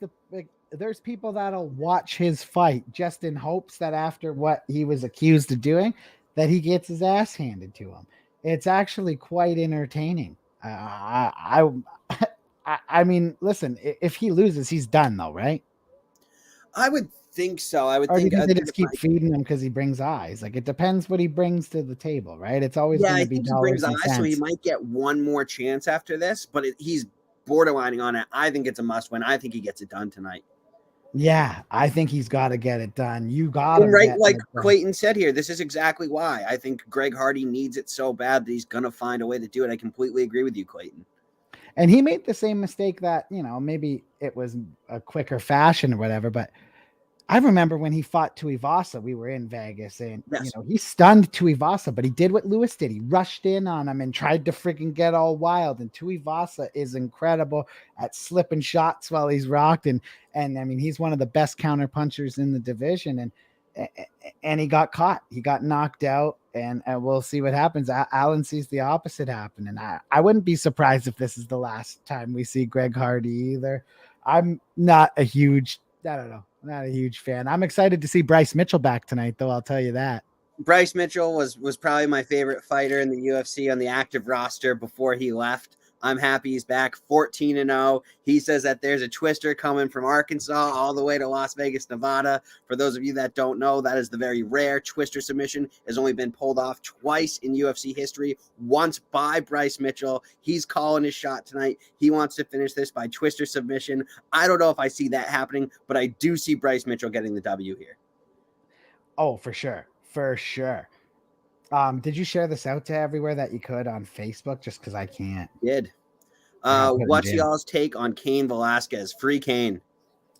there's people that'll watch his fight just in hopes that after what he was accused of doing, that he gets his ass handed to him. It's actually quite entertaining. I mean, listen, if he loses, he's done though, right? I would think so. I would or think they just keep feeding him because he brings eyes. Like it depends what he brings to the table, right? It's always going to be dollars and cents. So he might get one more chance after this, but he's borderlining on it. I think it's a must win. I think he gets it done tonight. Yeah, I think he's got to get it done. You got to right, like Clayton said here. This is exactly why I think Greg Hardy needs it so bad that he's gonna find a way to do it. I completely agree with you, Clayton. And he made the same mistake that maybe it was a quicker fashion or whatever, but I remember when he fought Tuivasa, we were in Vegas and, he stunned Tuivasa, but he did what Lewis did. He rushed in on him and tried to freaking get all wild. And Tuivasa is incredible at slipping shots while he's rocked. And I mean, he's one of the best counter punchers in the division. And he got caught. He got knocked out. And we'll see what happens. Alan sees the opposite happen. And I wouldn't be surprised if this is the last time we see Greg Hardy either. I'm not a huge fan. I'm excited to see Bryce Mitchell back tonight, though. I'll tell you that. Bryce Mitchell was probably my favorite fighter in the UFC on the active roster before he left. I'm happy he's back, 14-0. He says that there's a twister coming from Arkansas all the way to Las Vegas, Nevada. For those of you that don't know, that is the very rare twister submission. Has only been pulled off twice in UFC history, once by Bryce Mitchell. He's calling his shot tonight. He wants to finish this by twister submission. I don't know if I see that happening, but I do see Bryce Mitchell getting the W here. Oh, for sure. For sure. Did you share this out to everywhere that you could on Facebook? Just because I can't. Did. What's y'all's take on Cain Velasquez? Free Cain.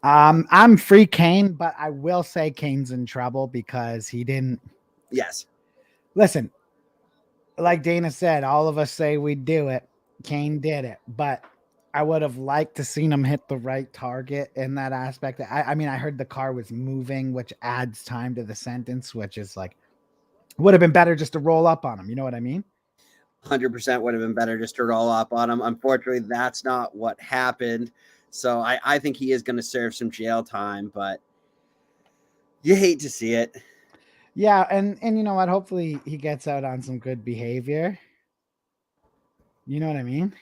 I'm free Cain, but I will say Cain's in trouble because he didn't. Yes. Listen, like Dana said, all of us say we'd do it. Cain did it, but I would have liked to seen him hit the right target in that aspect. I mean, I heard the car was moving, which adds time to the sentence, which is like, would have been better just to roll up on him. You know what I mean? 100% would have been better just to roll up on him. Unfortunately, that's not what happened. So I think he is going to serve some jail time, but you hate to see it. Yeah, and you know what? Hopefully he gets out on some good behavior. You know what I mean?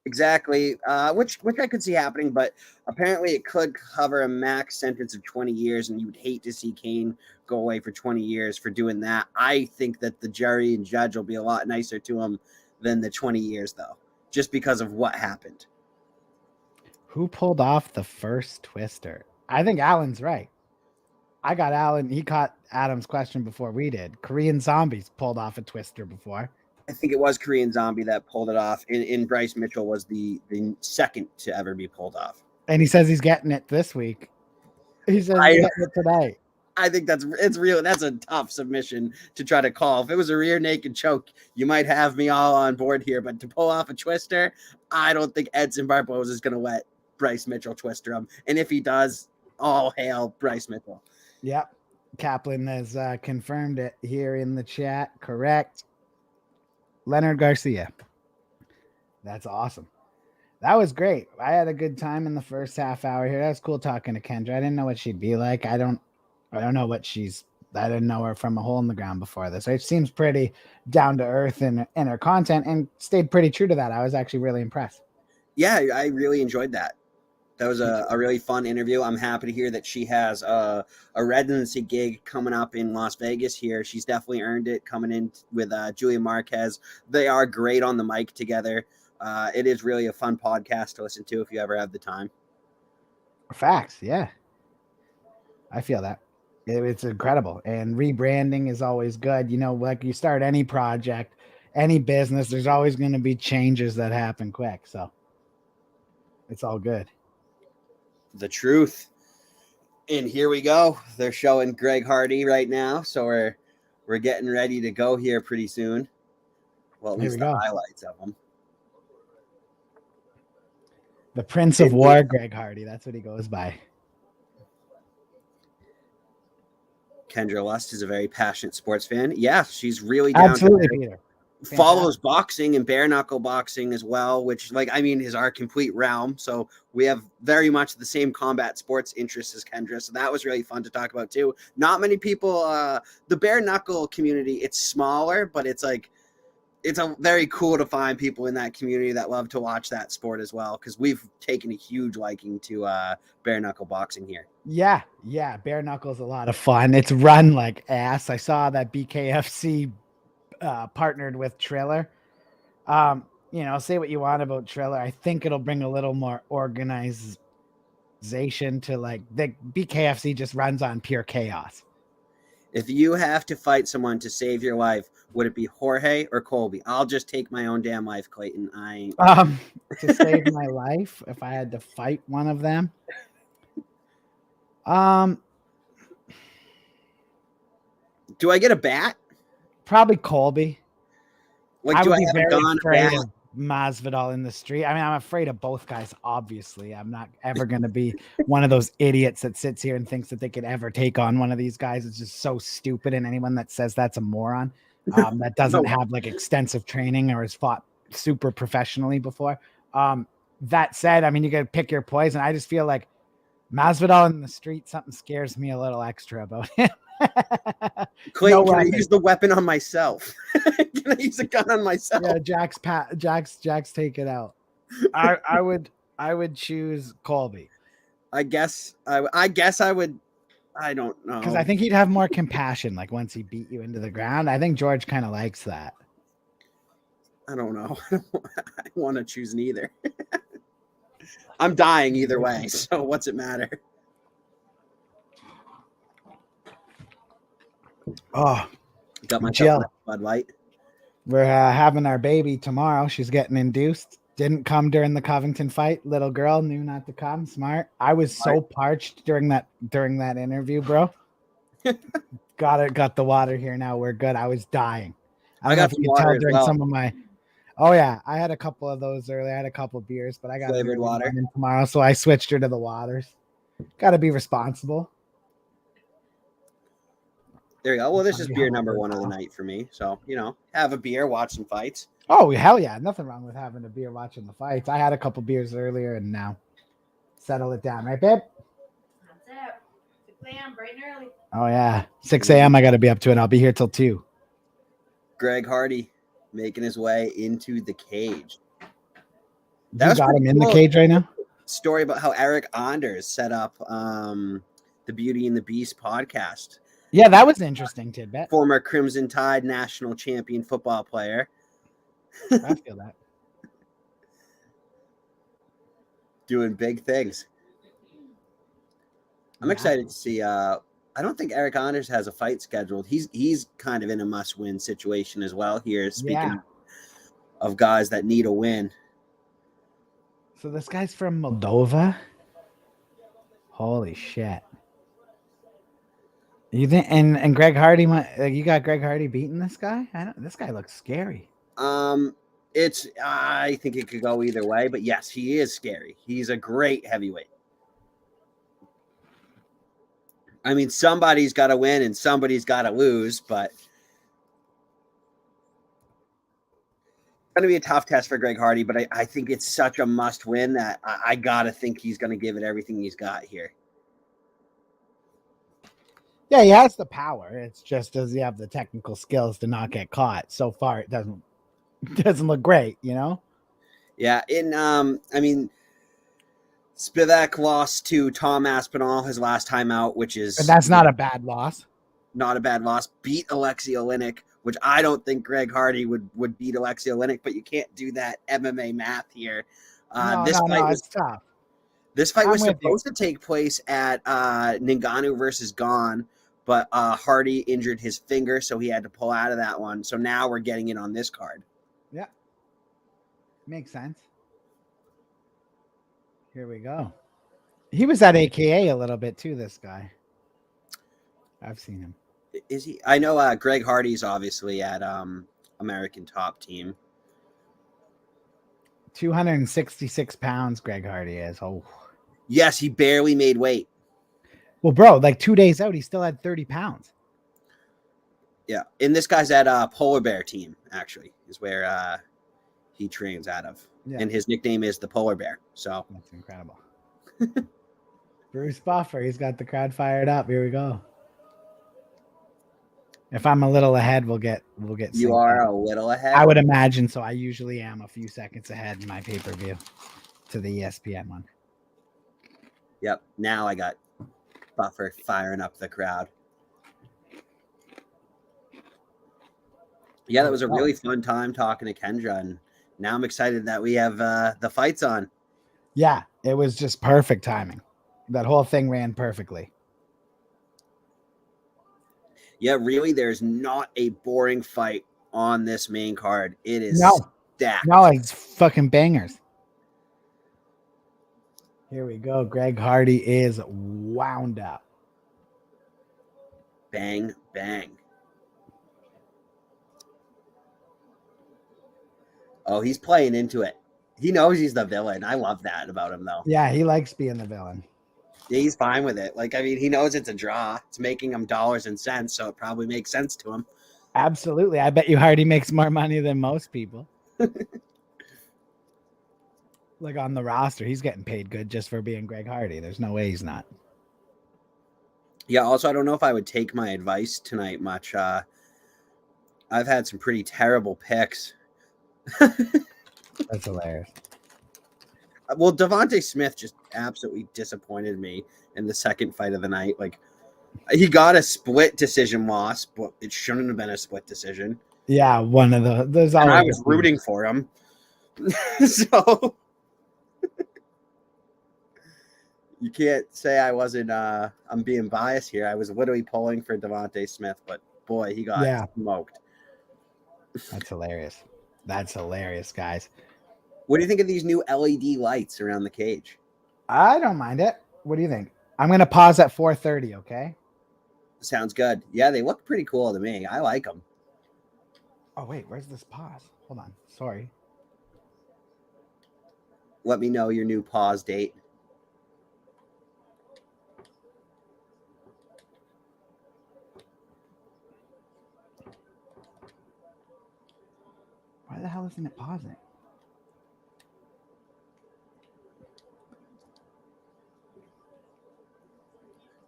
Exactly, which I could see happening, but apparently it could cover a max sentence of 20 years, and you would hate to see Cain go away for 20 years for doing that. I think that the jury and judge will be a lot nicer to him than the 20 years, though, just because of what happened. Who pulled off the first twister? I think Alan's right. I got Alan. He caught Adam's question before we did. Korean Zombies pulled off a twister before. I think it was Korean Zombie that pulled it off. And Bryce Mitchell was the second to ever be pulled off. And he says he's getting it this week. He says he's getting it tonight. I think it's real. That's a tough submission to try to call. If it was a rear naked choke, you might have me all on board here. But to pull off a twister, I don't think Edson Barboza is going to let Bryce Mitchell twister him. And if he does, all hail Bryce Mitchell. Yep. Kaplan has confirmed it here in the chat. Correct. Leonard Garcia. That's awesome. That was great. I had a good time in the first half hour here. That was cool talking to Kendra. I didn't know what she'd be like. I don't know what I didn't know her from a hole in the ground before this. It seems pretty down to earth in her content and stayed pretty true to that. I was actually really impressed. Yeah, I really enjoyed that. That was a really fun interview. I'm happy to hear that she has a residency gig coming up in Las Vegas here. She's definitely earned it coming in with Julia Marquez. They are great on the mic together. It is really a fun podcast to listen to if you ever have the time. Facts, yeah. I feel that. It's incredible. And rebranding is always good. You know, like you start any project, any business, there's always going to be changes that happen quick. So it's all good. The truth. And here we go. They're showing Greg Hardy right now. So we're getting ready to go here pretty soon. Well, at least the highlights of them. The Prince of War, Greg Hardy. That's what he goes by. Kendra Lust is a very passionate sports fan. Yeah, she's really down Absolutely, Peter. Follows boxing and bare knuckle boxing as well, which is our complete realm. So we have very much the same combat sports interests as Kendra. So that was really fun to talk about too. Not many people, the bare knuckle community, it's smaller, but it's a very cool to find people in that community that love to watch that sport as well. Cause we've taken a huge liking to bare knuckle boxing here. Yeah. Bare knuckle's a lot of fun. It's run like ass. I saw that BKFC partnered with Triller. Say what you want about Triller. I think it'll bring a little more organization to the BKFC just runs on pure chaos. If you have to fight someone to save your life, would it be Jorge or Colby? I'll just take my own damn life, Clayton. To save my life, if I had to fight one of them. Do I get a bat? Probably Colby. I would be very afraid of Masvidal in the street. I mean, I'm afraid of both guys, obviously. I'm not ever going to be one of those idiots that sits here and thinks that they could ever take on one of these guys. It's just so stupid. And anyone that says that's a moron, that doesn't have extensive training or has fought super professionally before. That said, I mean, you got to pick your poison. I just feel like Masvidal in the street, something scares me a little extra about him. Clayton, can I use the weapon on myself? Can I use a gun on myself? Yeah, Jack's take it out. I would choose Colby. I guess I would. I don't know, because I think he'd have more compassion. Once he beat you into the ground, I think George kind of likes that. I don't know. I want to choose neither. I'm dying either way, so what's it matter? Oh, got myself Bud Light. We're having our baby tomorrow. She's getting induced. Didn't come during the Covington fight. Little girl knew not to come. Smart. I was so parched during that interview, bro. Got the water here now. We're good. I was dying. I got some water during some of my. Oh yeah, I had a couple of those earlier. I had a couple of beers, but I got flavored water tomorrow, so I switched her to the waters. Got to be responsible. There you go. Well, this is beer number 1 of the night for me. So, have a beer, watch some fights. Oh, hell yeah. Nothing wrong with having a beer watching the fights. I had a couple beers earlier and now settle it down. Right, babe? That's it. 6 a.m. bright and early. Oh, yeah. 6 a.m. I got to be up to it. I'll be here till 2. Greg Hardy making his way into the cage. You got him in the cage right now? Story about how Eric Anders set up the Beauty and the Beast podcast. Yeah, that was an interesting tidbit. Former Crimson Tide national champion football player. I feel that. Doing big things. I'm excited to see. I don't think Eric Anders has a fight scheduled. He's kind of in a must-win situation as well here. Speaking of guys that need a win. So this guy's from Moldova. Holy shit! You think and Greg Hardy? You got Greg Hardy beating this guy? This guy looks scary. I think it could go either way, but yes, he is scary. He's a great heavyweight. I mean, somebody's got to win and somebody's got to lose, but it's going to be a tough test for Greg Hardy, but I think it's such a must win that I got to think he's going to give it everything he's got here. Yeah, he has the power. It's just, does he have the technical skills to not get caught? So far, it doesn't look great, you know? Yeah, I mean, Spivak lost to Tom Aspinall his last time out, which is... And that's not a bad loss. Not a bad loss. Beat Alexei Oleinik, which I don't think Greg Hardy would beat Alexei Oleinik, but you can't do that MMA math here. It's tough. This fight was supposed to take place at Ngannou versus Gon, but Hardy injured his finger, so he had to pull out of that one. So now we're getting it on this card. Yeah. Makes sense. Here we go. He was at AKA a little bit too, this guy. I've seen him. Is he? I know Greg Hardy's obviously at American Top Team. 266 pounds Greg Hardy is. Oh. Yes, he barely made weight. Well, bro, like 2 days out, he still had 30 pounds. Yeah, and this guy's at Polar Bear Team, actually, is where he trains out of. Yeah. And his nickname is the Polar Bear. So that's incredible. Bruce Buffer, he's got the crowd fired up. Here we go. If I'm a little ahead, we'll get. You are a little ahead. I would imagine so. I usually am a few seconds ahead in my pay-per-view to the ESPN one. Yep. Now I got Buffer firing up the crowd. Yeah, that was a really fun time talking to Kendra, and now I'm excited that we have the fights on. Yeah, it was just perfect timing. That whole thing ran perfectly. Yeah, really, there's not a boring fight on this main card. It is stacked. No, it's fucking bangers. Here we go. Greg Hardy is wound up. Bang, bang. Oh, he's playing into it. He knows he's the villain. I love that about him, though. Yeah, he likes being the villain. Yeah, he's fine with it. Like, I mean, he knows it's a draw. It's making him dollars and cents, so it probably makes sense to him. Absolutely. I bet you Hardy makes more money than most people. Like on the roster, he's getting paid good just for being Greg Hardy. There's no way he's not. Yeah, also, I don't know if I would take my advice tonight much. I've had some pretty terrible picks. That's hilarious. Well, Devontae Smith just absolutely disappointed me in the second fight of the night. Like, he got a split decision loss, but it shouldn't have been a split decision. Yeah, one of those. And I was rooting for him. So you can't say I wasn't. I'm being biased here. I was literally pulling for Devontae Smith, but boy, he got smoked. That's hilarious. That's hilarious, guys. What do you think of these new LED lights around the cage? I don't mind it. What do you think? I'm going to pause at 4:30, okay? Sounds good. Yeah, they look pretty cool to me. I like them. Oh, wait. Where's this pause? Hold on. Sorry. Let me know your new pause date. Why the hell isn't it pausing?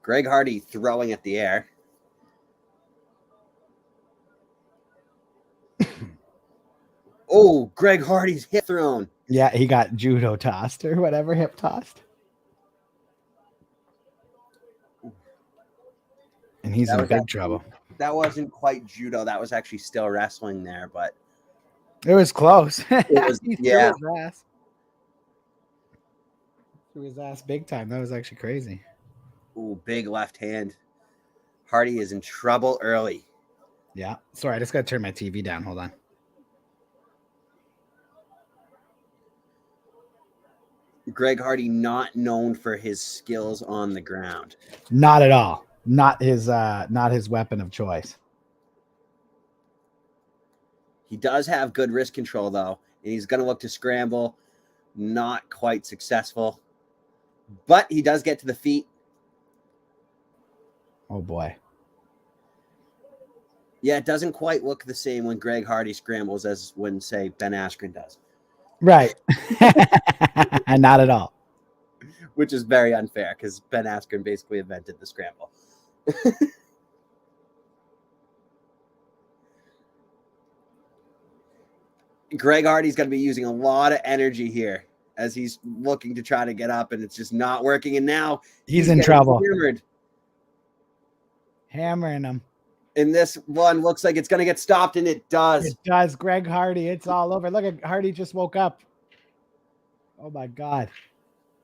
Greg Hardy throwing at the air. Oh, Greg Hardy's hip thrown. Yeah, he got judo tossed or whatever, hip tossed. And he's in big trouble. That wasn't quite judo. That was actually still wrestling there, but it was close. It was, yeah. Threw his ass big time. That was actually crazy. Ooh, big left hand. Hardy is in trouble early. Yeah. Sorry, I just got to turn my TV down. Hold on. Greg Hardy not known for his skills on the ground. Not at all. Not his weapon of choice. He does have good wrist control though, and he's going to look to scramble. Not quite successful, but he does get to the feet. Oh boy. Yeah, it doesn't quite look the same when Greg Hardy scrambles as when, say, Ben Askren does. Right. Not at all. Which is very unfair because Ben Askren basically invented the scramble. Greg Hardy's going to be using a lot of energy here as he's looking to try to get up, and it's just not working. And now he's in trouble. Hammering him. And this one looks like it's going to get stopped, and it does. It does. Greg Hardy, it's all over. Look at Hardy just woke up. Oh, my God.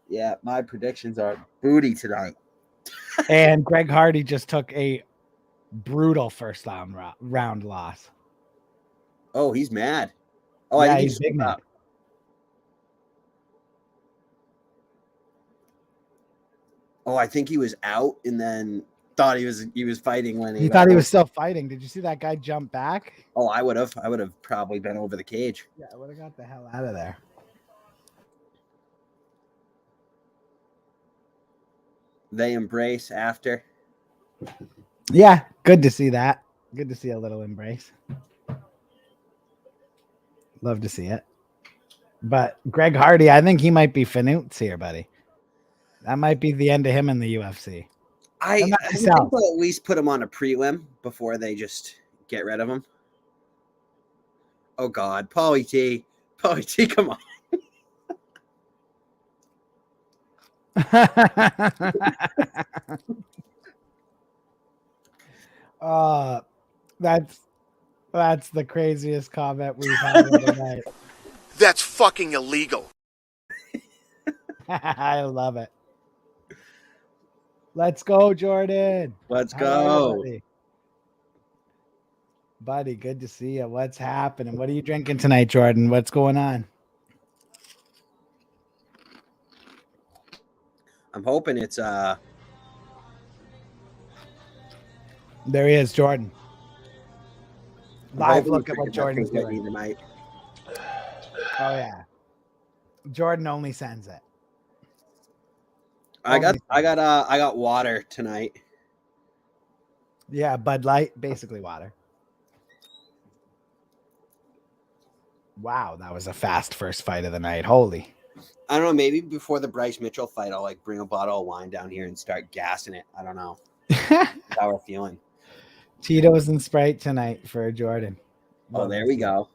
Yeah, my predictions are booty tonight. And Greg Hardy just took a brutal first round loss. Oh, he's mad. Oh, yeah, I think he's big mad. Oh, I think he was out and then thought he was fighting when he thought he was still fighting. Did you see that guy jump back? Oh, I would have probably been over the cage. Yeah, I would have got the hell out of there. They embrace after. Yeah, good to see that. Good to see a little embrace. Love to see it. But Greg Hardy, I think he might be finutes here, buddy. That might be the end of him in the UFC. I think they'll at least put him on a prelim before they just get rid of him. Oh, God. Paulie T, come on. That's the craziest comment we've had tonight. That's fucking illegal. I love it. Let's go, Jordan. Let's go. Buddy, good to see you. What's happening? What are you drinking tonight, Jordan? What's going on? I'm hoping it's There he is, Jordan. Live look at what Jordan's doing tonight. Oh yeah. Jordan only sends it. I got water tonight. Yeah, Bud Light, basically water. Wow, that was a fast first fight of the night. Holy. I don't know, maybe before the Bryce Mitchell fight, I'll like bring a bottle of wine down here and start gassing it. I don't know. That's how we're feeling. Cheetos and Sprite tonight for Jordan. Oh, there we go.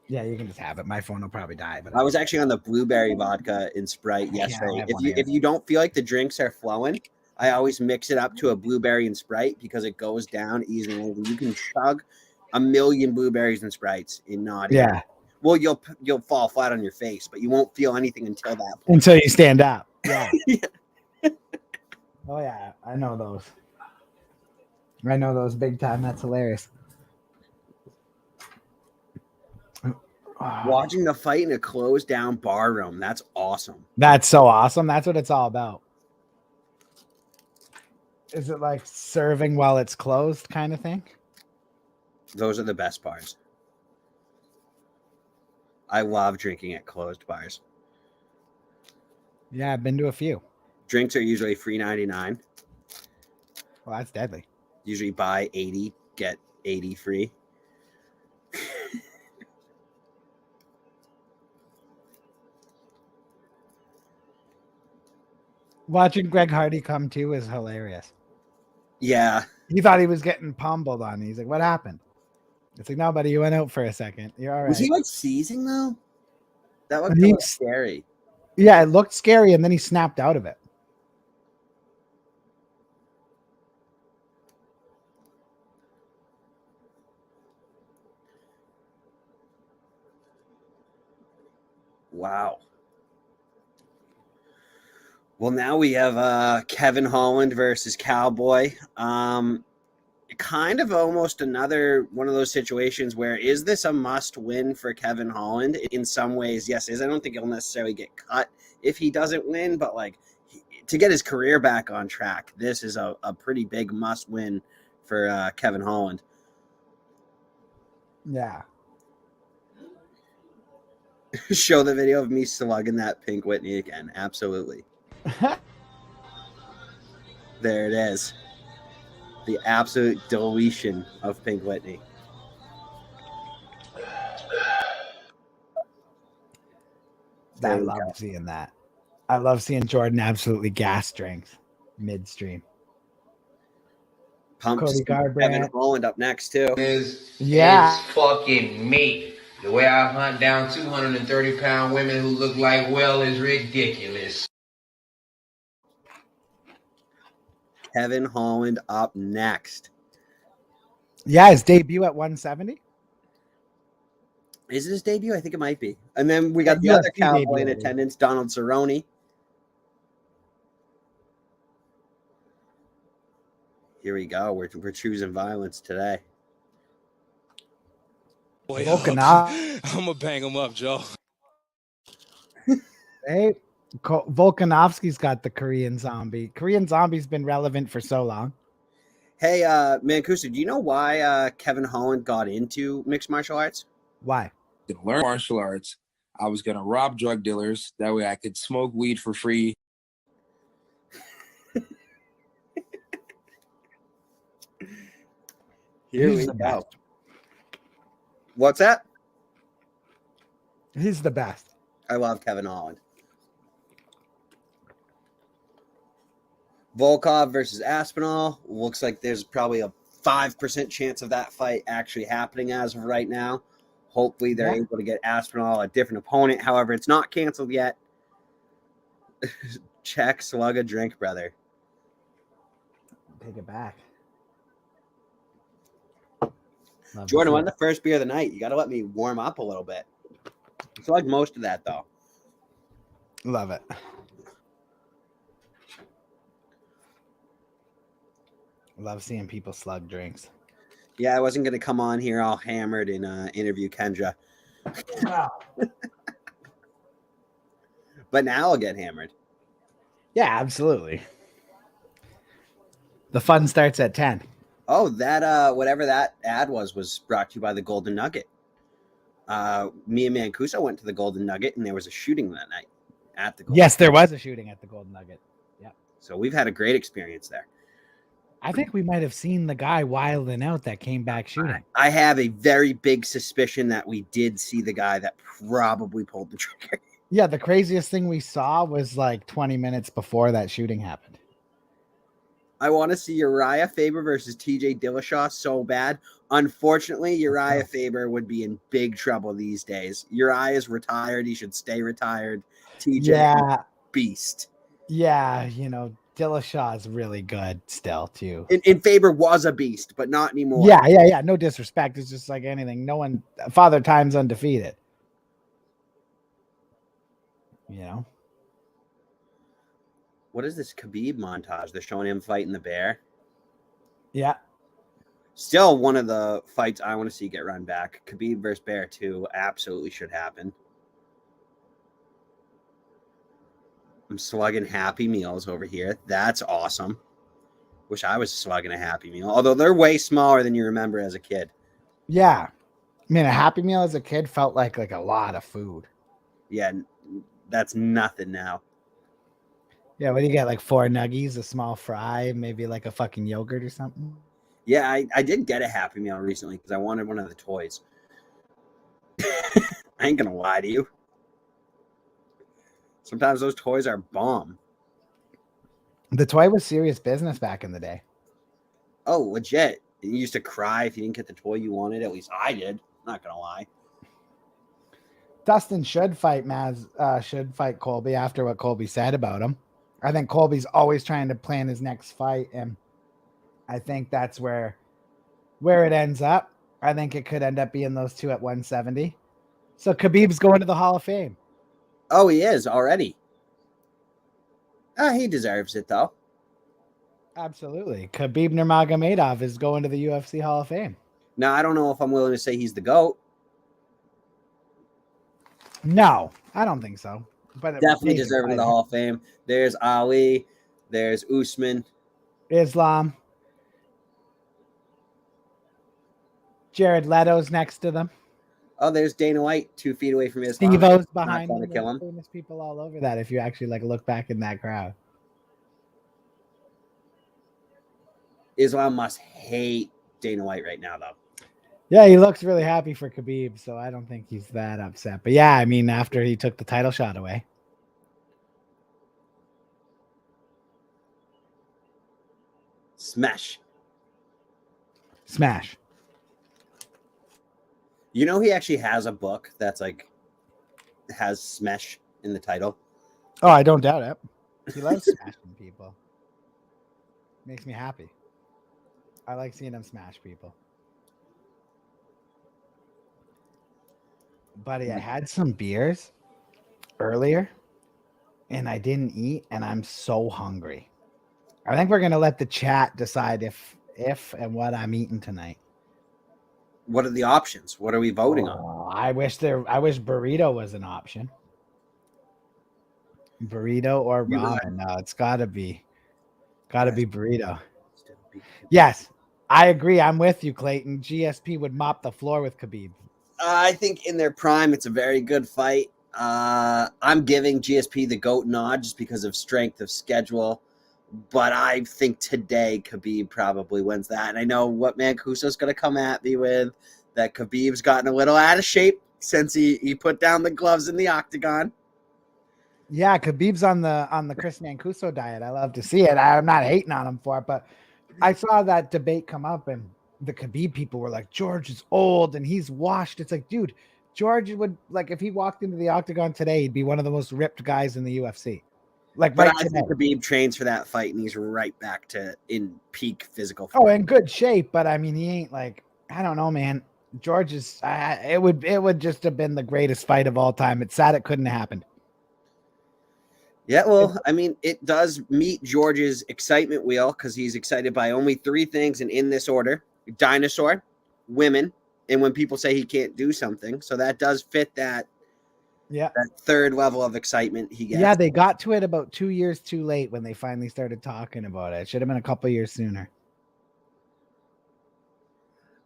Yeah, you can just have it. My phone will probably die. But I was actually on the blueberry vodka and Sprite yesterday. If you don't feel like the drinks are flowing, I always mix it up to a blueberry and Sprite because it goes down easily. You can chug a million blueberries and Sprites and not. Yeah. Well, you'll fall flat on your face, but you won't feel anything until that point. Until you stand up. Yeah. Yeah. Oh yeah, I know those. I know those big time. That's hilarious. Watching the fight in a closed down bar room, that's awesome. That's so awesome. That's what it's all about. Is it like serving while it's closed kind of thing? Those are the best bars. I love drinking at closed bars. Yeah, I've been to a few. Drinks are usually $3.99. Well, that's deadly. Usually buy 80, get 80 free. Watching Greg Hardy come to is hilarious. Yeah. He thought he was getting pummeled on. He's like, what happened? It's like, no, buddy, you went out for a second. You're all right. Was he like seizing though? That looked scary. Yeah, it looked scary, and then he snapped out of it. Wow. Well, now we have Kevin Holland versus Cowboy. kind of almost another one of those situations where is this a must win for Kevin Holland? In some ways, yes, is. I don't think he'll necessarily get cut if he doesn't win, but like to get his career back on track, this is a pretty big must win for Kevin Holland. Yeah. Show the video of me slugging that Pink Whitney again. Absolutely. There it is. The absolute deletion of Pink Whitney. I love seeing that. I love seeing Jordan absolutely gas drinks midstream. Pumped to Cody see Kevin Holland up next too. It's fucking me. The way I hunt down 230-pound women who look like well is ridiculous. Kevin Holland up next. Yeah, his debut at 170. Is it his debut? I think it might be. And then we got the other Cowboy in attendance, Donald Cerrone. Here we go. We're choosing violence today. Boy, I'm gonna bang him up, Joe. Hey, Volkanovski's got the Korean Zombie. Korean Zombie's been relevant for so long. Hey, Mancuso, do you know why Kevin Holland got into mixed martial arts? Why? To learn martial arts, I was gonna rob drug dealers. That way I could smoke weed for free. Here we go. What's that? He's the best. I love Kevin Holland. Volkov versus Aspinall. Looks like there's probably a 5% chance of that fight actually happening as of right now. Hopefully they're able to get Aspinall a different opponent. However, it's not canceled yet. Check, slug a drink, brother. Take it back. Jordan, won the first beer of the night. You got to let me warm up a little bit. I like most of that, though. Love it. Love seeing people slug drinks. Yeah, I wasn't going to come on here all hammered and interview Kendra. But now I'll get hammered. Yeah, absolutely. The fun starts at 10. Oh, that whatever that ad was brought to you by the Golden Nugget. Me and Mancuso went to the Golden Nugget, and there was a shooting that night at the Golden Yes, there was a shooting at the Golden Nugget. Yeah. So we've had a great experience there. I think we might have seen the guy wilding out that came back shooting. I have a very big suspicion that we did see the guy that probably pulled the trigger. Yeah, the craziest thing we saw was like 20 minutes before that shooting happened. I want to see Uriah Faber versus TJ Dillashaw so bad. Unfortunately, Uriah Faber would be in big trouble these days. Uriah is retired. He should stay retired. TJ, beast. Yeah, you know, Dillashaw is really good still, too. And Faber was a beast, but not anymore. Yeah. No disrespect. It's just like anything. No one, Father Time's undefeated. You know? What is this Khabib montage? They're showing him fighting the bear. Yeah. Still one of the fights I want to see get run back. Khabib versus Bear 2 absolutely should happen. I'm slugging Happy Meals over here. That's awesome. Wish I was slugging a Happy Meal. Although they're way smaller than you remember as a kid. Yeah. I mean, a Happy Meal as a kid felt like a lot of food. Yeah, that's nothing now. Yeah, what do you get? Like 4 nuggies, a small fry, maybe like a fucking yogurt or something? Yeah, I did get a Happy Meal recently because I wanted one of the toys. I ain't going to lie to you. Sometimes those toys are bomb. The toy was serious business back in the day. Oh, legit. You used to cry if you didn't get the toy you wanted. At least I did. Not going to lie. Dustin should fight Colby after what Colby said about him. I think Colby's always trying to plan his next fight, and I think that's where it ends up. I think it could end up being those two at 170. So Khabib's going to the Hall of Fame. Oh, he is already. He deserves it, though. Absolutely. Khabib Nurmagomedov is going to the UFC Hall of Fame. Now, I don't know if I'm willing to say he's the GOAT. No, I don't think so. But Definitely deserving of the Hall of Fame. There's Ali. There's Usman. Islam. Jared Leto's next to them. Oh, there's Dana White 2 feet away from Islam. Steve-O's behind trying him. to kill him. Famous people all over that if you actually look back in that crowd. Islam must hate Dana White right now, though. Yeah, he looks really happy for Khabib, so I don't think he's that upset. But yeah, I mean, after he took the title shot away. Smash. You know, he actually has a book that's has Smash in the title. Oh, I don't doubt it. He loves smashing people. Makes me happy. I like seeing him smash people. Buddy, I had some beers earlier and I didn't eat and I'm so hungry. I think we're going to let the chat decide if and what I'm eating tonight. What are the options? What are we voting on? I wish burrito was an option. Burrito or ramen. No, it's gotta be burrito. Yes, I agree. I'm with you, Clayton. GSP would mop the floor with Khabib. I think in their prime, it's a very good fight. I'm giving GSP the GOAT nod just because of strength of schedule. But I think today Khabib probably wins that. And I know what Mancuso's going to come at me with, that Khabib's gotten a little out of shape since he put down the gloves in the octagon. Yeah, Khabib's on the Chris Mancuso diet. I love to see it. I'm not hating on him for it, but I saw that debate come up and the Khabib people were like, George is old and he's washed. It's like, dude, George would, like, if he walked into the octagon today, he'd be one of the most ripped guys in the UFC. Like, but right I today. think Khabib trains for that fight and he's right back to in peak physical form. Oh, in good shape, but I mean, he ain't like, I don't know, man. George is, it would just have been the greatest fight of all time. It's sad it couldn't have happened. Yeah, well, I mean, it does meet George's excitement wheel because he's excited by only 3 things, and in this order: dinosaur, women, and when people say he can't do something. So that does fit that. Yeah, that third level of excitement he gets. Yeah, they got to it about 2 years too late when they finally started talking about it. It should have been a couple years sooner.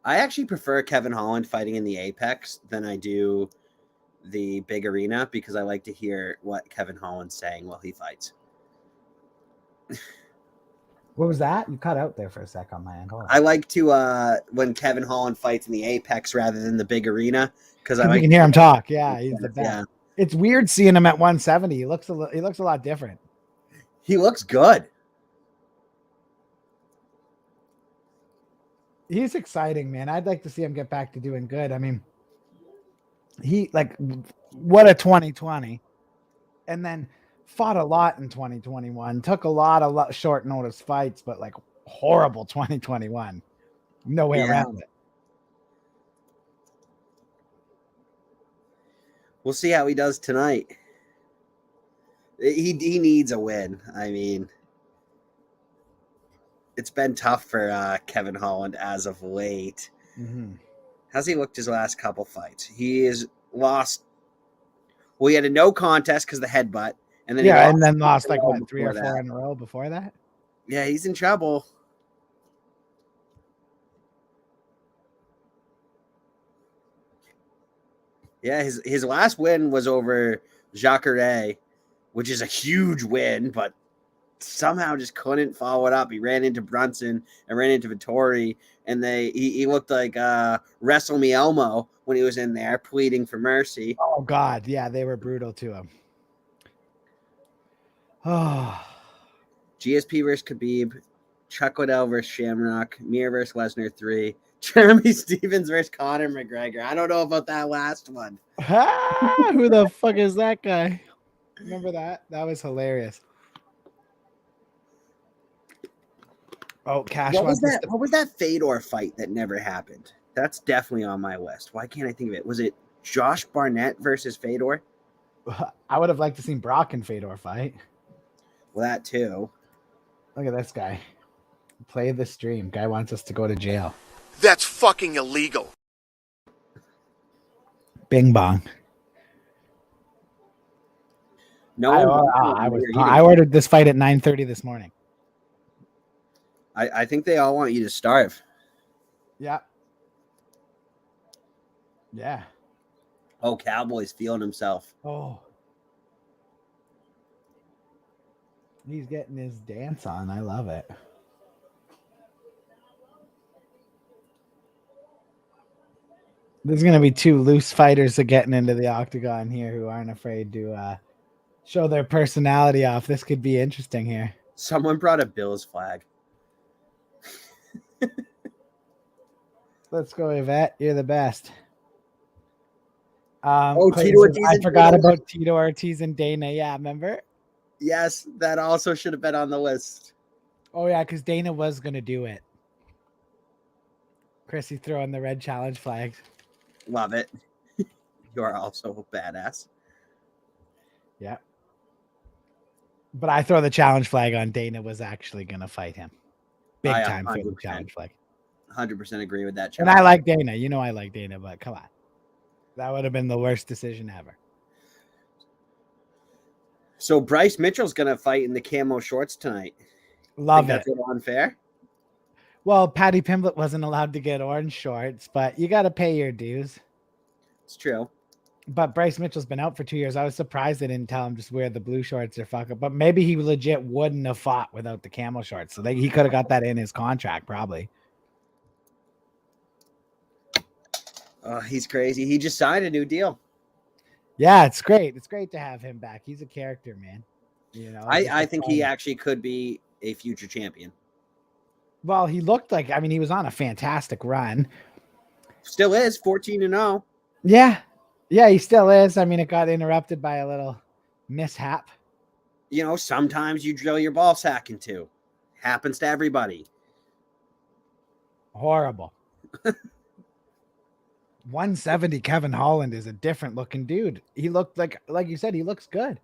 I actually prefer Kevin Holland fighting in the Apex than I do the big arena because I like to hear what Kevin Holland's saying while he fights. What was that? You cut out there for a sec on my end. I like to when Kevin Holland fights in the Apex rather than the big arena because I can hear him talk. Yeah, he's the best. Yeah. It's weird seeing him at 170. He looks a lot different. He looks good. He's exciting, man. I'd like to see him get back to doing good. I mean, what a 2020, and then fought a lot in 2021. Took a lot of short notice fights, but like horrible 2021. No way around it. We'll see how he does tonight. He needs a win. I mean, it's been tough for Kevin Holland as of late. Mm-hmm. How's he looked his last couple fights? He has lost. Well, he had a no contest because of the headbutt, and then lost like what 3 or 4 in a row before that. Yeah, he's in trouble. Yeah, his last win was over Jacare, which is a huge win, but somehow just couldn't follow it up. He ran into Brunson and ran into Vittori, and he looked like Wrestle Me Elmo when he was in there pleading for mercy. Oh God, yeah, they were brutal to him. Oh, GSP versus Khabib, Chuck Liddell versus Shamrock, Mir versus Lesnar 3, Jeremy Stevens versus Conor McGregor. I don't know about that last one. Who the fuck is that guy? Remember that? That was hilarious. Oh, Cash. What was that Fedor fight that never happened? That's definitely on my list. Why can't I think of it? Was it Josh Barnett versus Fedor? I would have liked to see Brock and Fedor fight. Well, that too. Look at this guy. Play the stream. Guy wants us to go to jail. That's fucking illegal. Bing bong. No I ordered this fight at 9:30 this morning. I think they all want you to starve. Yeah. Yeah. Oh, Cowboy's feeling himself. Oh. He's getting his dance on. I love it. There's going to be two loose fighters that getting into the octagon here who aren't afraid to show their personality off. This could be interesting here. Someone brought a Bills flag. Let's go, Yvette. You're the best. Tito Ortiz. I forgot about Tito Ortiz and Dana. Yeah, remember? Yes, that also should have been on the list. Oh, yeah, because Dana was going to do it. Chrissy throwing the red challenge flags. Love it. You are also a badass. Yeah. But I throw the challenge flag on Dana was actually going to fight him. Big time for the challenge flag. 100% agree with that. And I like Dana. You know I like Dana, but come on. That would have been the worst decision ever. So Bryce Mitchell's going to fight in the camo shorts tonight. Love it. That's a little unfair. Well, Patty Pimblett wasn't allowed to get orange shorts, but you got to pay your dues. It's true. But Bryce Mitchell's been out for 2 years. I was surprised they didn't tell him just wear the blue shorts or fuck it. But maybe he legit wouldn't have fought without the camo shorts. So he could have got that in his contract, probably. Oh, he's crazy. He just signed a new deal. Yeah, it's great. It's great to have him back. He's a character, man. You know, I think he actually could be a future champion. Well, he looked like, I mean, he was on a fantastic run. Still is 14-0. Yeah. Yeah, he still is. I mean, it got interrupted by a little mishap. You know, sometimes you drill your ball sack in two. Happens to everybody. Horrible. 170 Kevin Holland is a different looking dude. He looked like you said, he looks good.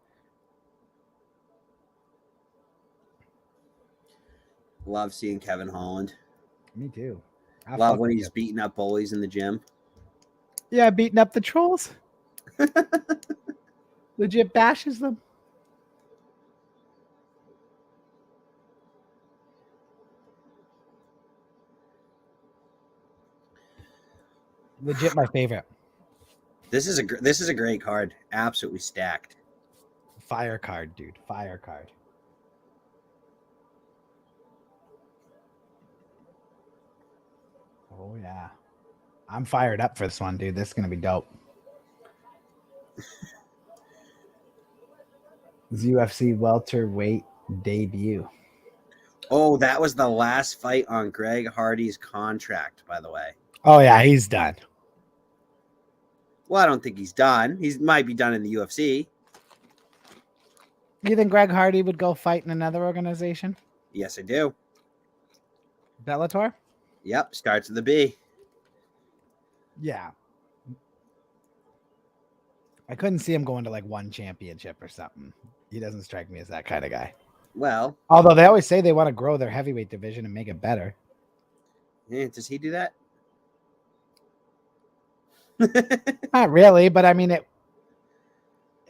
Love seeing Kevin Holland. Me too. Love when he's beating up bullies in the gym. Yeah, beating up the trolls. Legit bashes them. Legit my favorite. This is a great card. Absolutely stacked. Fire card, dude. Fire card. Oh yeah. I'm fired up for this one, dude. This is gonna be dope. His UFC welterweight debut. Oh, that was the last fight on Greg Hardy's contract, by the way. Oh yeah, he's done. Well, I don't think he's done. He might be done in the UFC. You think Greg Hardy would go fight in another organization? Yes, I do. Bellator? Yep, starts with the B. Yeah. I couldn't see him going to like one championship or something. He doesn't strike me as that kind of guy. Well, although they always say they want to grow their heavyweight division and make it better. Yeah, does he do that? Not really, but I mean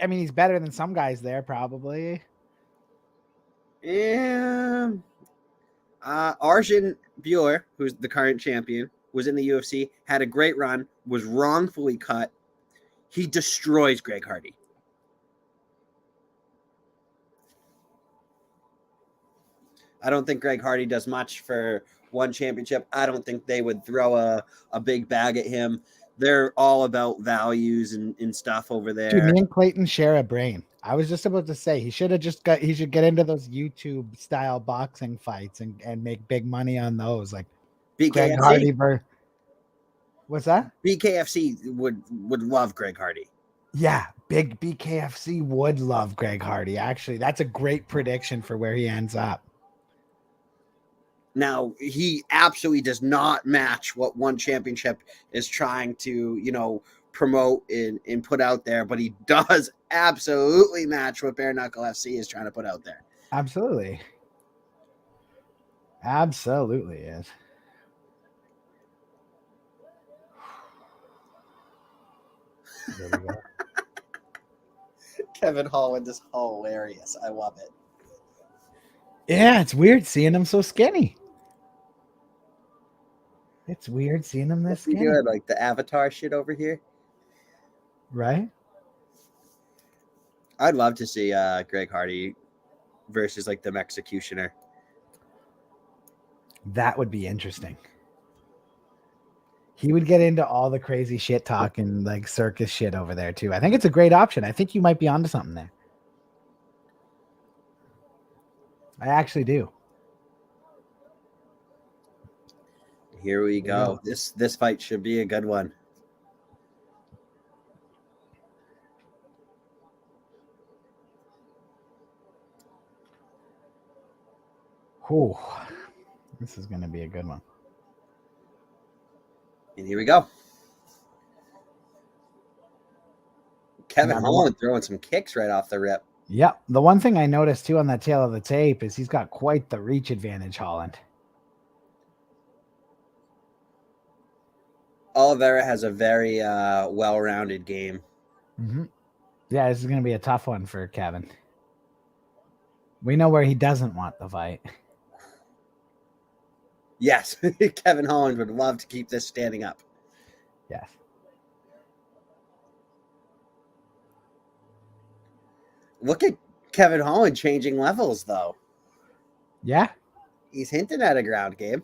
he's better than some guys there, probably. Yeah. Arjun Bueller, who's the current champion, was in the UFC, had a great run, was wrongfully cut. He destroys Greg Hardy. I don't think Greg Hardy does much for one championship. I don't think they would throw a big bag at him. They're all about values and stuff over there. Dude, me and Clayton share a brain. I was just about to say he should get into those YouTube style boxing fights and make big money on those. Like BKFC. Greg Hardy what's that? BKFC would love Greg Hardy. Yeah, big BKFC would love Greg Hardy. Actually, that's a great prediction for where he ends up. Now, he absolutely does not match what one championship is trying to, promote and put out there, but he does absolutely match what Bare Knuckle FC is trying to put out there. Absolutely. Absolutely is. There we go. Kevin Holland is hilarious. I love it. Yeah, it's weird seeing him so skinny. It's weird seeing him this What's he skinny. doing? Like the Avatar shit over here? Right? I'd love to see Greg Hardy versus like the Executioner. That would be interesting. He would get into all the crazy shit talk and like circus shit over there too. I think it's a great option. I think you might be onto something there. I actually do. Here we go. This fight should be a good one. Ooh, this is going to be a good one. And here we go. Kevin Holland throwing some kicks right off the rip. Yep. The one thing I noticed too on that tail of the tape is he's got quite the reach advantage, Holland. Oliveira has a very well-rounded game. Mm-hmm. Yeah, this is going to be a tough one for Kevin. We know where he doesn't want the fight. Yes, Kevin Holland would love to keep this standing up. Yes. Look at Kevin Holland changing levels, though. Yeah. He's hinting at a ground game.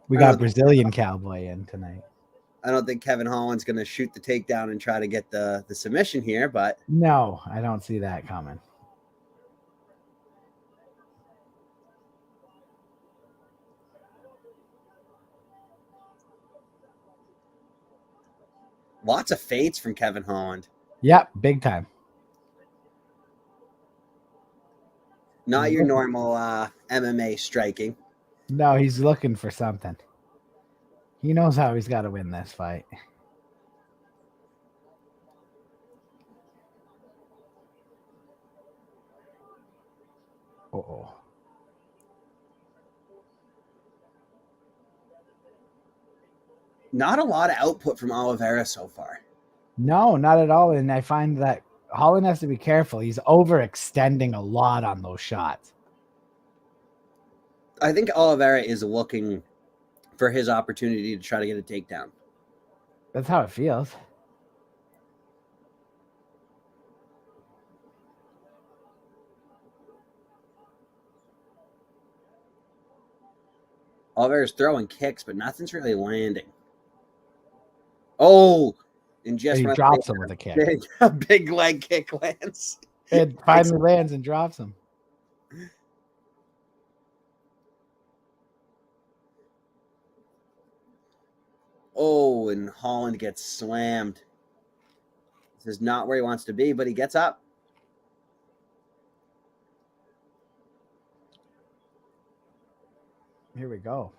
We got Brazilian Cowboy in tonight. I don't think Kevin Holland's going to shoot the takedown and try to get the submission here, but... No, I don't see that coming. Lots of fades from Kevin Holland. Yep, big time. Not your normal MMA striking. No, he's looking for something. He knows how he's got to win this fight. Uh-oh. Not a lot of output from Oliveira so far. No, not at all. And I find that Holland has to be careful. He's overextending a lot on those shots. I think Oliveira is looking for his opportunity to try to get a takedown. That's how it feels. Oliveira's throwing kicks, but nothing's really landing. Oh, and just He drops him with a kick. Big leg kick lands. It finally lands and drops him. Oh, and Holland gets slammed. This is not where he wants to be, but he gets up. Here we go.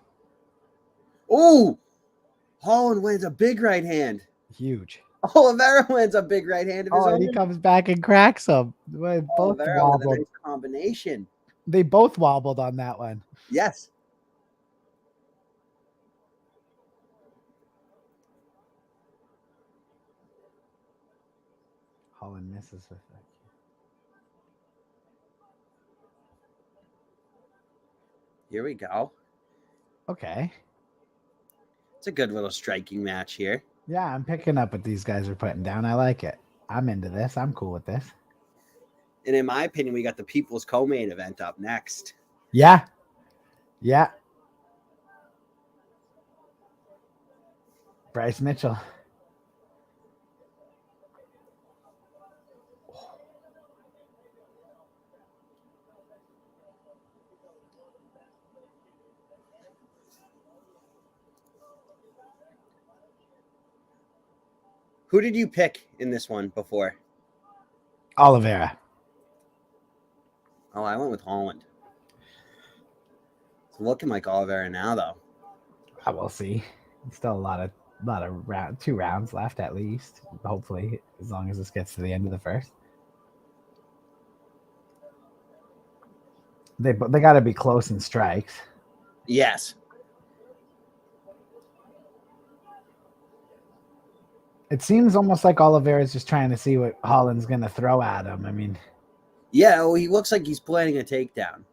Oh, Holland wins a big right hand. Huge. Oliveira wins a big right hand of his own. And he comes back and cracks him. Both wobbled. With a nice combination. They both wobbled on that one. Yes. Holland misses with that. Here we go. Okay. It's a good little striking match here. Yeah, I'm picking up what these guys are putting down. I like it. I'm into this. I'm cool with this. And in my opinion, we got the People's Co-Main event up next. Yeah. Yeah. Bryce Mitchell. Who did you pick in this one before? Oliveira. Oh, I went with Holland. It's looking like Oliveira now, though. I will see. Still a lot of two rounds left at least. Hopefully, as long as this gets to the end of the first. They got to be close in strikes. Yes. It seems almost like Oliveira is just trying to see what Holland's going to throw at him. I mean, yeah, well, he looks like he's planning a takedown.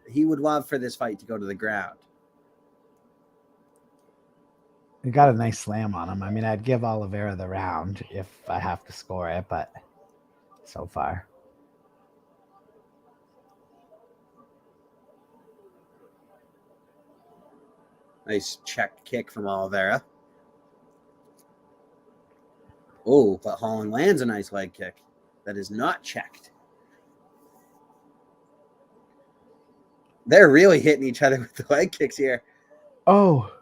He would love for this fight to go to the ground. he got a nice slam on him. I mean, I'd give Oliveira the round if I have to score it, but so far. Nice check kick from Oliveira. Oh, but Holland lands a nice leg kick. That is not checked. They're really hitting each other with the leg kicks here. Oh.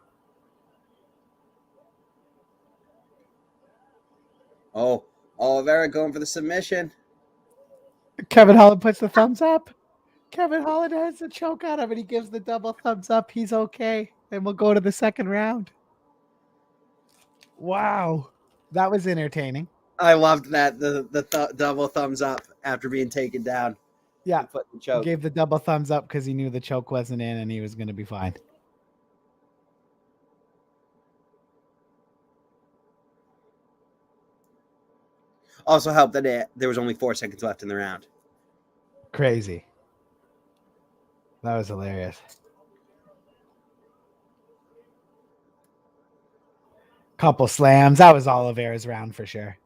Oh, Oliveira going for the submission. Kevin Holland puts the thumbs up. Kevin Holland has a choke on him, and he gives the double thumbs up. He's okay. And we'll go to the second round. Wow. That was entertaining. I loved that, the double thumbs up after being taken down. Yeah. The choke. He gave the double thumbs up because he knew the choke wasn't in and he was going to be fine. Also helped that there was only 4 seconds left in the round. Crazy. That was hilarious. Couple slams. That was Oliveira's round for sure.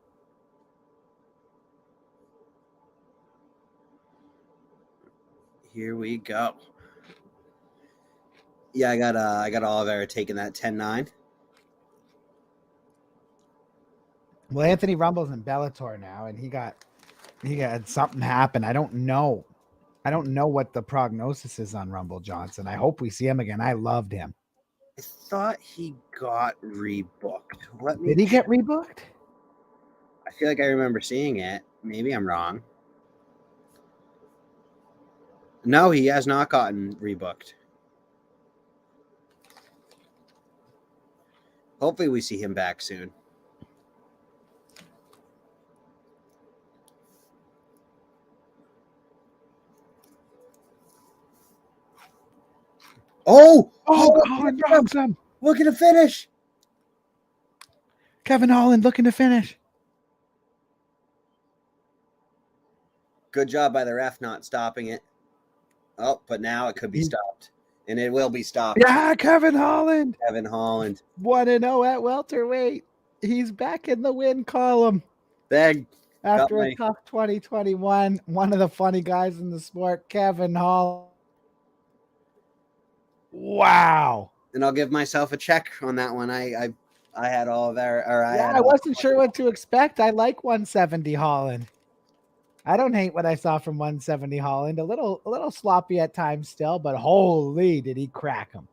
Here we go. Yeah, I got Oliveira taking that 10-9. Well, Anthony Rumble's in Bellator now, and he had something happen. I don't know what the prognosis is on Rumble Johnson. I hope we see him again. I loved him. I thought he got rebooked. Did he get rebooked? I feel like I remember seeing it. Maybe I'm wrong. No, he has not gotten rebooked. Hopefully we see him back soon. Oh, Holland rocks him. Looking to finish. Kevin Holland looking to finish. Good job by the ref not stopping it. Oh, but now it could be stopped. And it will be stopped. Yeah, Kevin Holland. 1-0 at welterweight. He's back in the win column. Big. After a tough 2021, one of the funny guys in the sport, Kevin Holland. Wow. And I'll give myself a check on that one. I had all of that. I wasn't sure what to expect. I like 170 Holland. I don't hate what I saw from 170 Holland. A little sloppy at times still, but holy, did he crack him.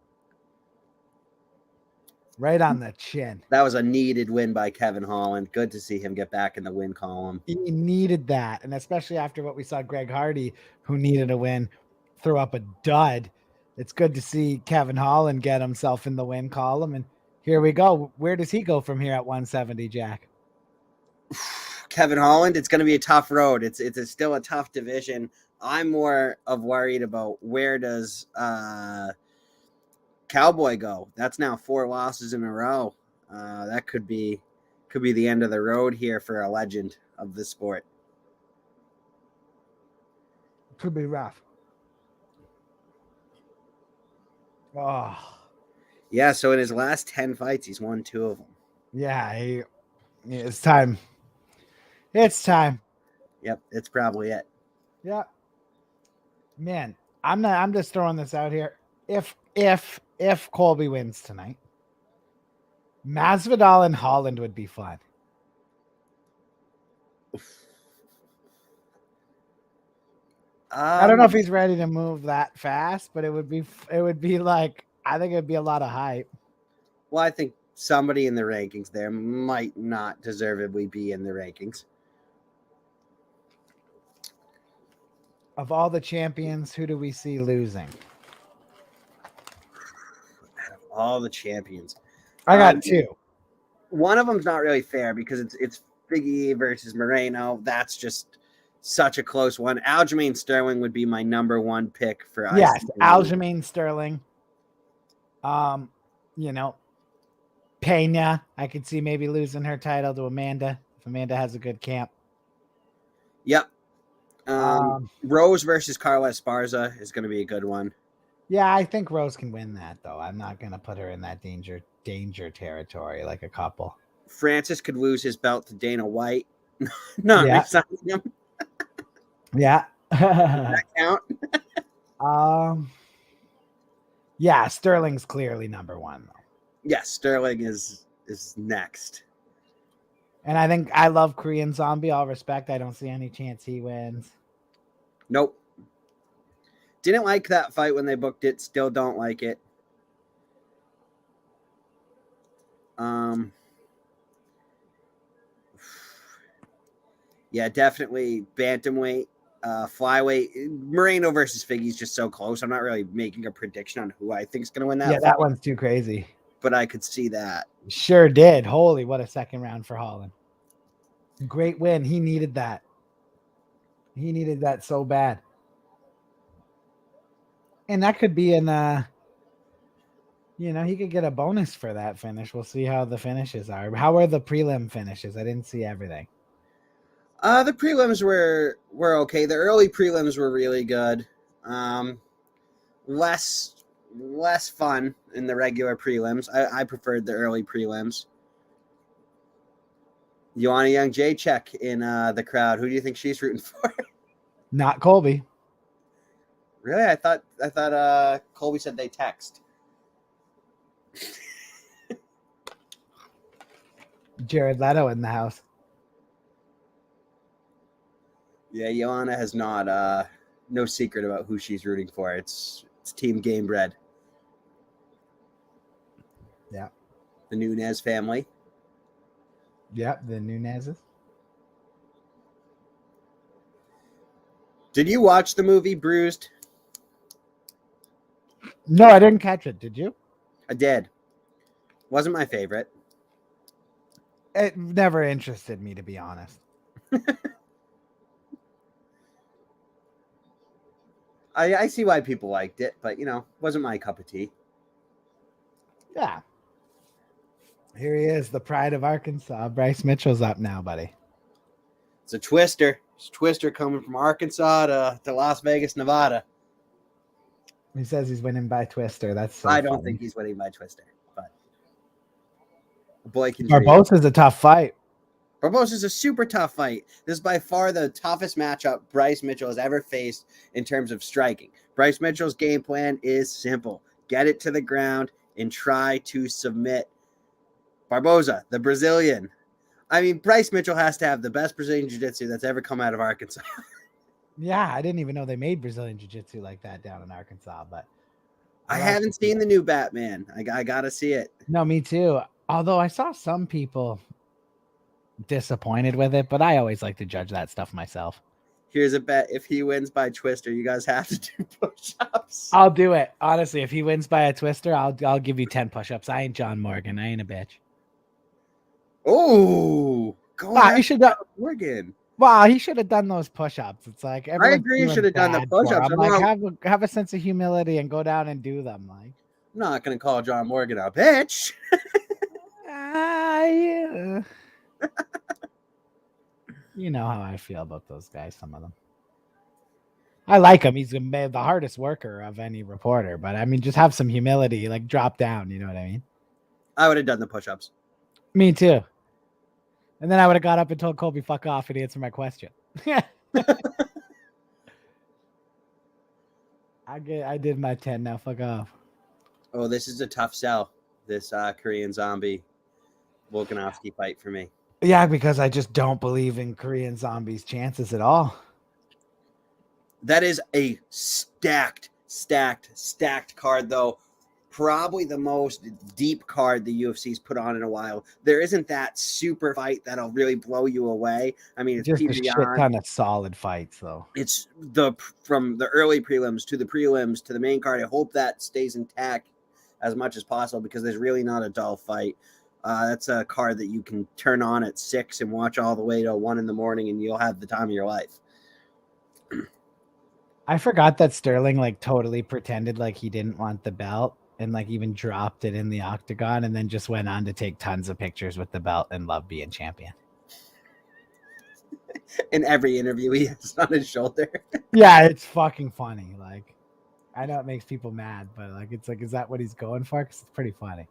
Right on the chin. That was a needed win by Kevin Holland. Good to see him get back in the win column. He needed that, and especially after what we saw Greg Hardy, who needed a win, throw up a dud. It's good to see Kevin Holland get himself in the win column, and here we go. Where does he go from here at 170, Jack? Kevin Holland, it's going to be a tough road. It's still a tough division. I'm more of worried about where does Cowboy go. That's now 4 losses in a row. That could be the end of the road here for a legend of the sport. Could be rough. Oh. Yeah, so in his last 10 fights, he's won 2 of them. Yeah, it's time. It's time. Yep, it's probably it. Yeah. Man, I'm just throwing this out here. If Colby wins tonight, Masvidal and Holland would be fun. I don't know if he's ready to move that fast, but it would be like, I think it'd be a lot of hype. Well, I think somebody in the rankings there might not deservedly be in the rankings. Of all the champions, who do we see losing? All the champions. I got 2. One of them's not really fair because it's Big E versus Moreno. That's just such a close one. Aljamain Sterling would be my number one pick for Yes, IC. Aljamain Sterling. Pena, I could see maybe losing her title to Amanda if Amanda has a good camp. Yep. Rose versus Carla Esparza is going to be a good one. Yeah, I think Rose can win that, though. I'm not going to put her in that danger territory like a couple. Francis could lose his belt to Dana White. Not resigning him. Yeah. Does that count? Yeah, Sterling's clearly number one, though. Yes, Sterling is next. And I think I love Korean Zombie. All respect. I don't see any chance he wins. Nope. Didn't like that fight when they booked it. Still don't like it. Yeah, definitely bantamweight, flyweight. Moreno versus Figgy's just so close. I'm not really making a prediction on who I think is going to win that. Yeah, that one's too crazy. But I could see that. Sure did. Holy, what a second round for Holland. Great win. He needed that. He needed that so bad. And that could be he could get a bonus for that finish. We'll see how the finishes are. How are the prelim finishes? I didn't see everything. The prelims were okay. The early prelims were really good. Less fun in the regular prelims. I preferred the early prelims. Joanna Young Jacek in the crowd. Who do you think she's rooting for? Not Colby. Really? I thought Colby said they text. Jared Leto in the house. Yeah, Joanna has not no secret about who she's rooting for. It's Team Game Bread. Yeah. The Nunez family. Yep, the Nunezes. Did you watch the movie Bruised? No, I didn't catch it. Did you? I did. Wasn't my favorite. It never interested me, to be honest. I see why people liked it, but, wasn't my cup of tea. Yeah. Here he is, the pride of Arkansas. Bryce Mitchell's up now, buddy. It's a twister. It's a twister coming from Arkansas to Las Vegas, Nevada. He says he's winning by twister. That's so I don't funny. think he's winning by twister, but a boy can Barbosa's a tough fight. Barbosa's a super tough fight. This is by far the toughest matchup Bryce Mitchell has ever faced in terms of striking. Bryce Mitchell's game plan is simple. Get it to the ground and try to submit Barbosa, the Brazilian. I mean, Bryce Mitchell has to have the best Brazilian jiu-jitsu that's ever come out of Arkansas. Yeah, I didn't even know they made Brazilian jiu-jitsu like that down in Arkansas, but I haven't seen the new Batman. I got to see it. No, me too. Although I saw some people disappointed with it, but I always like to judge that stuff myself. Here's a bet. If he wins by twister, you guys have to do push-ups. I'll do it. Honestly, if he wins by a twister, I'll give you 10 push-ups. I ain't John Morgan. I ain't a bitch. Oh, he should have Morgan. Wow, he should have done those push-ups. It's like I agree. You should have done the push-ups. I'm like, have a sense of humility and go down and do them. Like, I'm not gonna call John Morgan a bitch. Yeah. You know how I feel about those guys. Some of them. I like him. He's the hardest worker of any reporter. But I mean, just have some humility. Like, drop down. You know what I mean? I would have done the push-ups. Me too. And then I would have got up and told Colby, fuck off, and answer my question. I did my 10, now fuck off. Oh, this is a tough sell, this Korean Zombie Volkanovski fight for me. Yeah, because I just don't believe in Korean Zombie's chances at all. That is a stacked card, though. Probably the most deep card the UFC's put on in a while. There isn't that super fight that'll really blow you away. I mean, it's just a shit ton of solid fights, though. It's from the early prelims to the prelims to the main card. I hope that stays intact as much as possible because there's really not a dull fight. That's a card that you can turn on at 6 and watch all the way to 1 a.m, and you'll have the time of your life. I forgot that Sterling like totally pretended like he didn't want the belt and like even dropped it in the octagon and then just went on to take tons of pictures with the belt and love being champion. In every interview he has on his shoulder. Yeah, it's fucking funny. Like, I know it makes people mad, but like, it's like, is that what he's going for? Because it's pretty funny.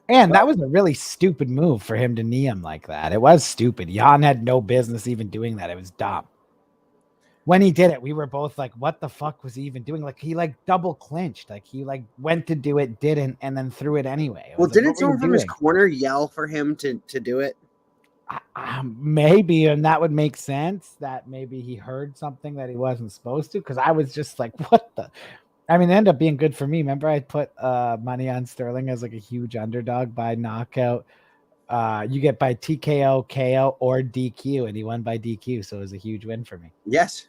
And that was a really stupid move for him to knee him like that. It was stupid. Jan had no business even doing that. It was dumb. When he did it, we were both like, what the fuck was he even doing? Like, he like double clinched. Like, he like went to do it, didn't, and then threw it anyway. Well, like, didn't someone from his corner yell for him to do it? Maybe, and that would make sense that maybe he heard something that he wasn't supposed to. Because I was just like, what the? I mean, it ended up being good for me. Remember, I put money on Sterling as like a huge underdog by knockout. You get by TKO, KO, or DQ, and he won by DQ, so it was a huge win for me. Yes.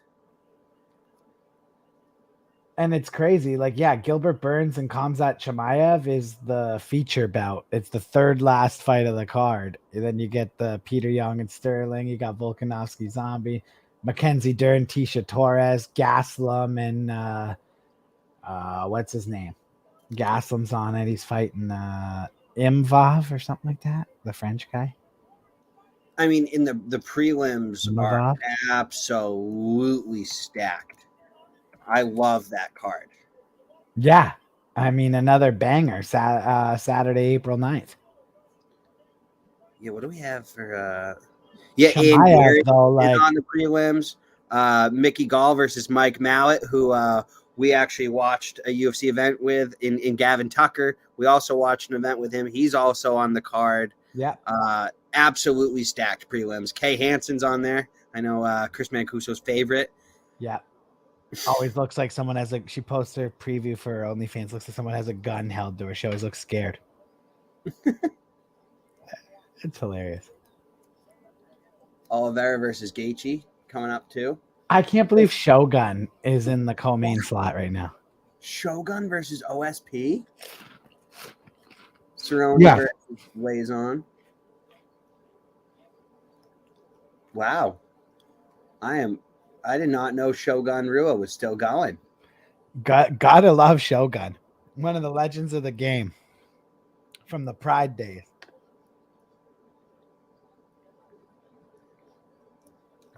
And it's crazy. Like, yeah, Gilbert Burns and Khamzat Chimaev is the feature bout. It's the third last fight of the card. And then you get the Peter Young and Sterling. You got Volkanovski Zombie, Mackenzie Dern, Tisha Torres, Gaslam, and what's his name? Gaslam's on it. He's fighting Imvov or something like that. The French guy. I mean, in the prelims Imavov are absolutely stacked. I love that card. Yeah. I mean, another banger. Saturday, April 9th. Yeah, what do we have for Ian Chimaev, Gary though, like, on the prelims. Mickey Gall versus Mike Mallet, who we actually watched a UFC event with in Gavin Tucker. We also watched an event with him. He's also on the card. Yeah. Absolutely stacked prelims. Kay Hansen's on there. I know Chris Mancuso's favorite. Yeah. Always looks like someone has like, she posts her preview for her OnlyFans. Looks like someone has a gun held to her. She always looks scared. It's hilarious. Oliveira versus Gaethje coming up too. I can't believe Shogun is in the co-main slot right now. Shogun versus OSP. Cerrone versus weighs on. Wow. I did not know Shogun Rua was still going. Gotta love Shogun. One of the legends of the game from the Pride days.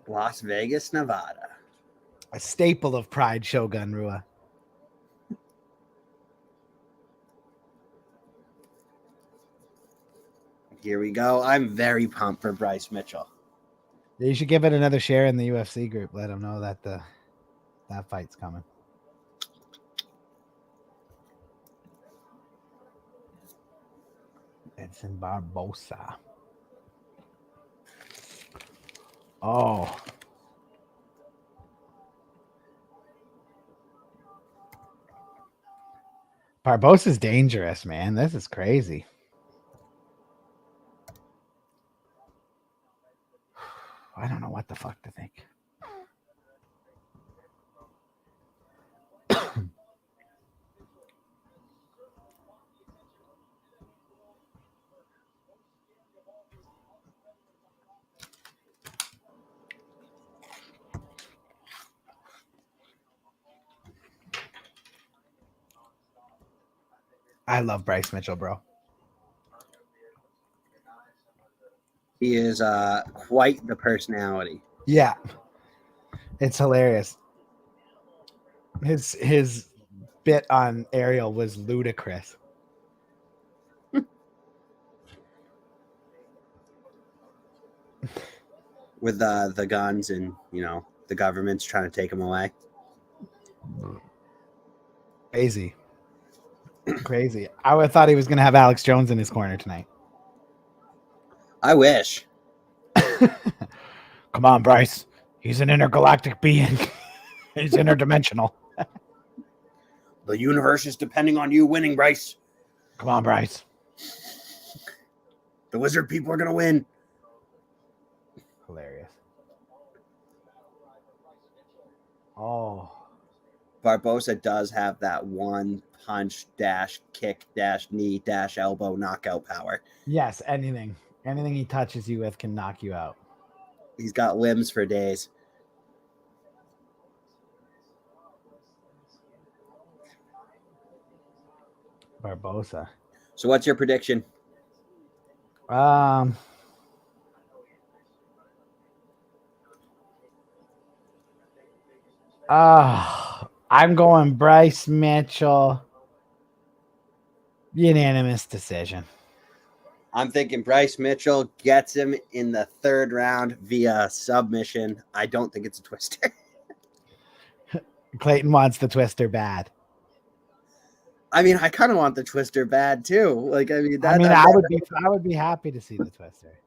Las Vegas, Nevada. A staple of Pride, Shogun Rua. Here we go. I'm very pumped for Bryce Mitchell. You should give it another share in the UFC group. Let them know that that fight's coming. It's in Barbosa. Oh. Barbosa's dangerous, man. This is crazy. I don't know what the fuck to think. I love Bryce Mitchell, bro. He is quite the personality. Yeah. It's hilarious. His bit on Ariel was ludicrous. With the guns and, the government's trying to take him away. Crazy. Crazy. I would have thought he was going to have Alex Jones in his corner tonight. I wish. Come on, Bryce. He's an intergalactic being. He's interdimensional. The universe is depending on you winning, Bryce. Come on, Bryce. The lizard people are going to win. Hilarious. Oh. Barbosa does have that one punch dash kick dash knee dash elbow knockout power. Yes, anything he touches you with can knock you out. He's got limbs for days. Barbosa. So what's your prediction? I'm going Bryce Mitchell. Unanimous decision. I'm thinking Bryce Mitchell gets him in the third round via submission. I don't think it's a twister. Clayton wants the twister bad. I mean, I kind of want the twister bad too. Like, I mean, I would be happy to see the twister.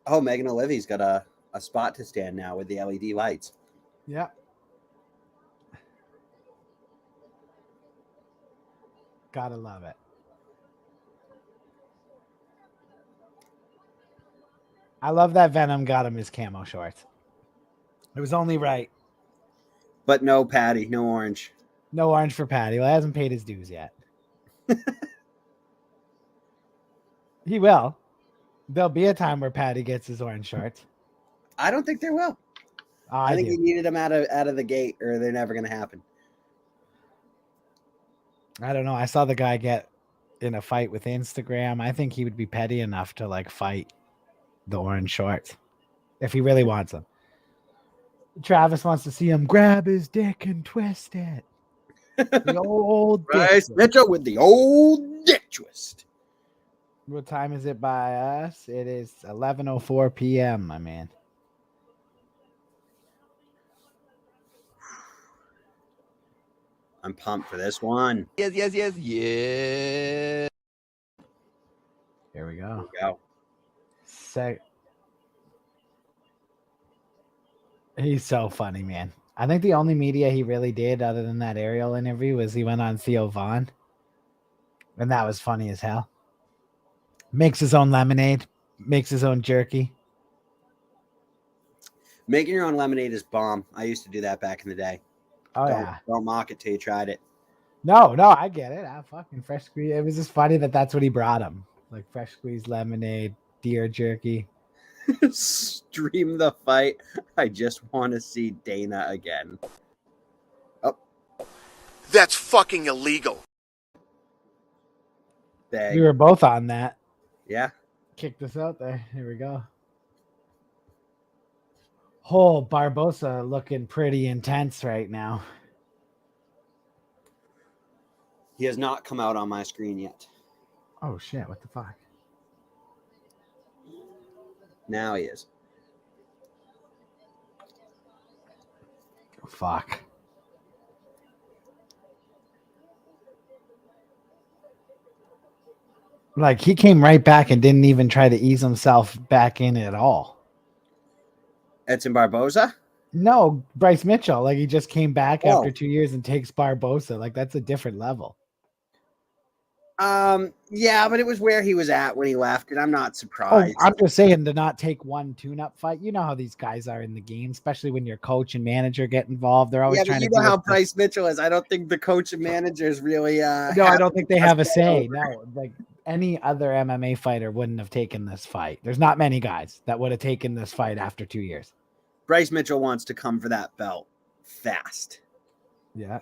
Oh, Megan Olivia's got a spot to stand now with the LED lights. Yeah. Gotta love it. I love that Venom got him his camo shorts. It was only right. But no Patty, no orange. No orange for Patty. Well, he hasn't paid his dues yet. He will. There'll be a time where Patty gets his orange shorts. I don't think there will. I think he needed them out of the gate, or they're never going to happen. I don't know. I saw the guy get in a fight with Instagram. I think he would be petty enough to like fight the orange shorts if he really wants them. Travis wants to see him grab his dick and twist it. The old Bryce Mitchell with the old dick twist. What time is it by us? It is 11:04 p.m., my man. I'm pumped for this one. Yes. Here we go. Here we go. He's so funny, man. I think the only media he really did other than that Ariel interview was he went on Theo Vaughn. And that was funny as hell. Makes his own lemonade. Makes his own jerky. Making your own lemonade is bomb. I used to do that back in the day. Oh, Don't mock it till you tried it. No, I get it. Fucking fresh squeeze. It was just funny that's what he brought him. Like fresh squeezed lemonade, deer jerky. Stream the fight. I just want to see Dana again. Oh. That's fucking illegal. Dang. We were both on that. Yeah. Kicked us out there. Here we go. Oh, Barbosa looking pretty intense right now. He has not come out on my screen yet. Oh, shit. What the fuck? Now he is. Oh, fuck. Like, he came right back and didn't even try to ease himself back in at all. Edson Barboza? No, Bryce Mitchell. Like, he just came back after 2 years and takes Barbosa. Like, that's a different level. Yeah, but it was where he was at when he left, and I'm not surprised. I'm just saying to not take one tune-up fight. You know how these guys are in the game, especially when your coach and manager get involved. They're always trying to. You know how Bryce Mitchell is. I don't think the coach and managers really. No, I don't think they have a say. No, like any other MMA fighter wouldn't have taken this fight. There's not many guys that would have taken this fight after 2 years. Bryce Mitchell wants to come for that belt fast. Yeah.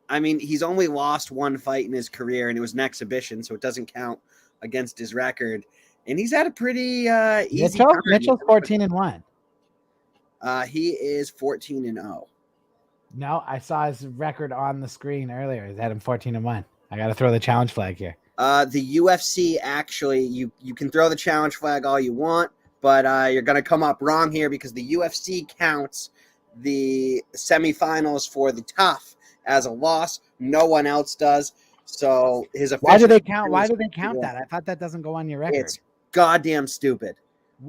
I mean, he's only lost one fight in his career, and it was an exhibition, so it doesn't count against his record. And he's had a pretty easy. Mitchell's 14-1. He is 14-0. No, I saw his record on the screen earlier. He's had him 14-1. I got to throw the challenge flag here. The UFC actually, you can throw the challenge flag all you want, but you're going to come up wrong here because the UFC counts the semifinals for the tough as a loss. No one else does. So his official. Why do they count that? I thought that doesn't go on your record. It's goddamn stupid.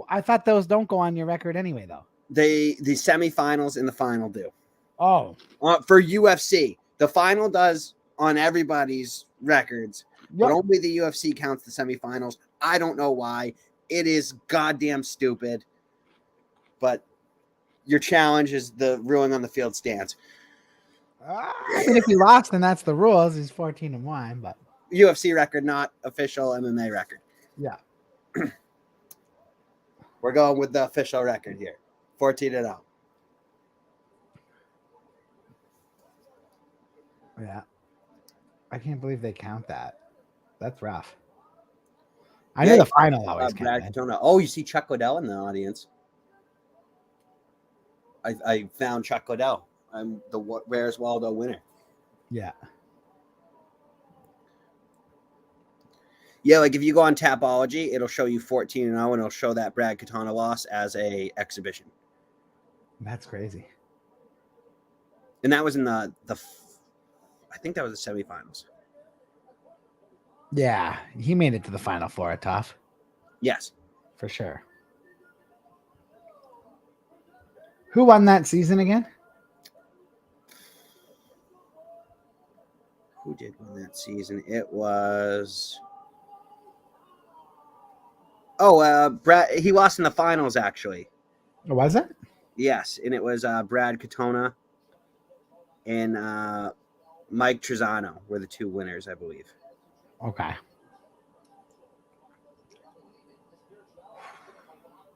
I thought those don't go on your record anyway, though. The semifinals and the final do. Oh. For UFC, the final does on everybody's records, but only the UFC counts the semifinals. I don't know why. It is goddamn stupid. But your challenge is the ruling on the field stance. I mean, if he lost, then that's the rules. He's 14-1, but UFC record, not official MMA record. Yeah. We're going with the official record here. 14-0. Yeah. I can't believe they count that. That's rough. I knew the final always Brad counted. Katona. Oh, you see Chuck Liddell in the audience. I found Chuck Liddell. I'm the Where's Waldo winner. Yeah. Yeah, like if you go on Tapology, it'll show you 14-0, and it'll show that Brad Katona loss as a exhibition. That's crazy. And that was in the I think that was the semifinals. Yeah, he made it to the final four at Tough. Yes. For sure. Who won that season again? Who did win that season? It was... Brad. He lost in the finals, actually. Was it? Yes, and it was Brad Katona and Mike Trezano were the two winners, I believe. Okay.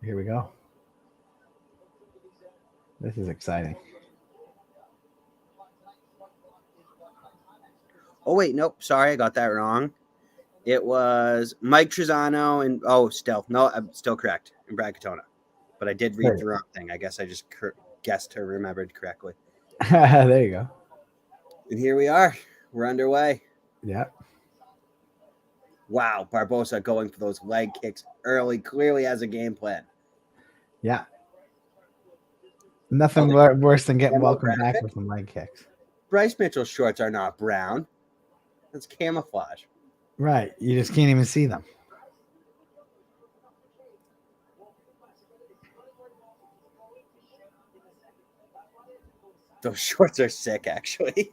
Here we go. This is exciting. Oh, wait, nope. Sorry, I got that wrong. It was Mike Trezano and... Oh, still. No, I'm still correct. And Brad Katona. But I did read the wrong thing. I guess I just guessed or remembered correctly. There you go. And here we are. We're underway. Yep. Wow, Barbosa going for those leg kicks early, clearly has a game plan. Yeah. Nothing worse than getting welcomed back with some leg kicks. Bryce Mitchell's shorts are not brown. That's camouflage. Right. You just can't even see them. Those shorts are sick, actually.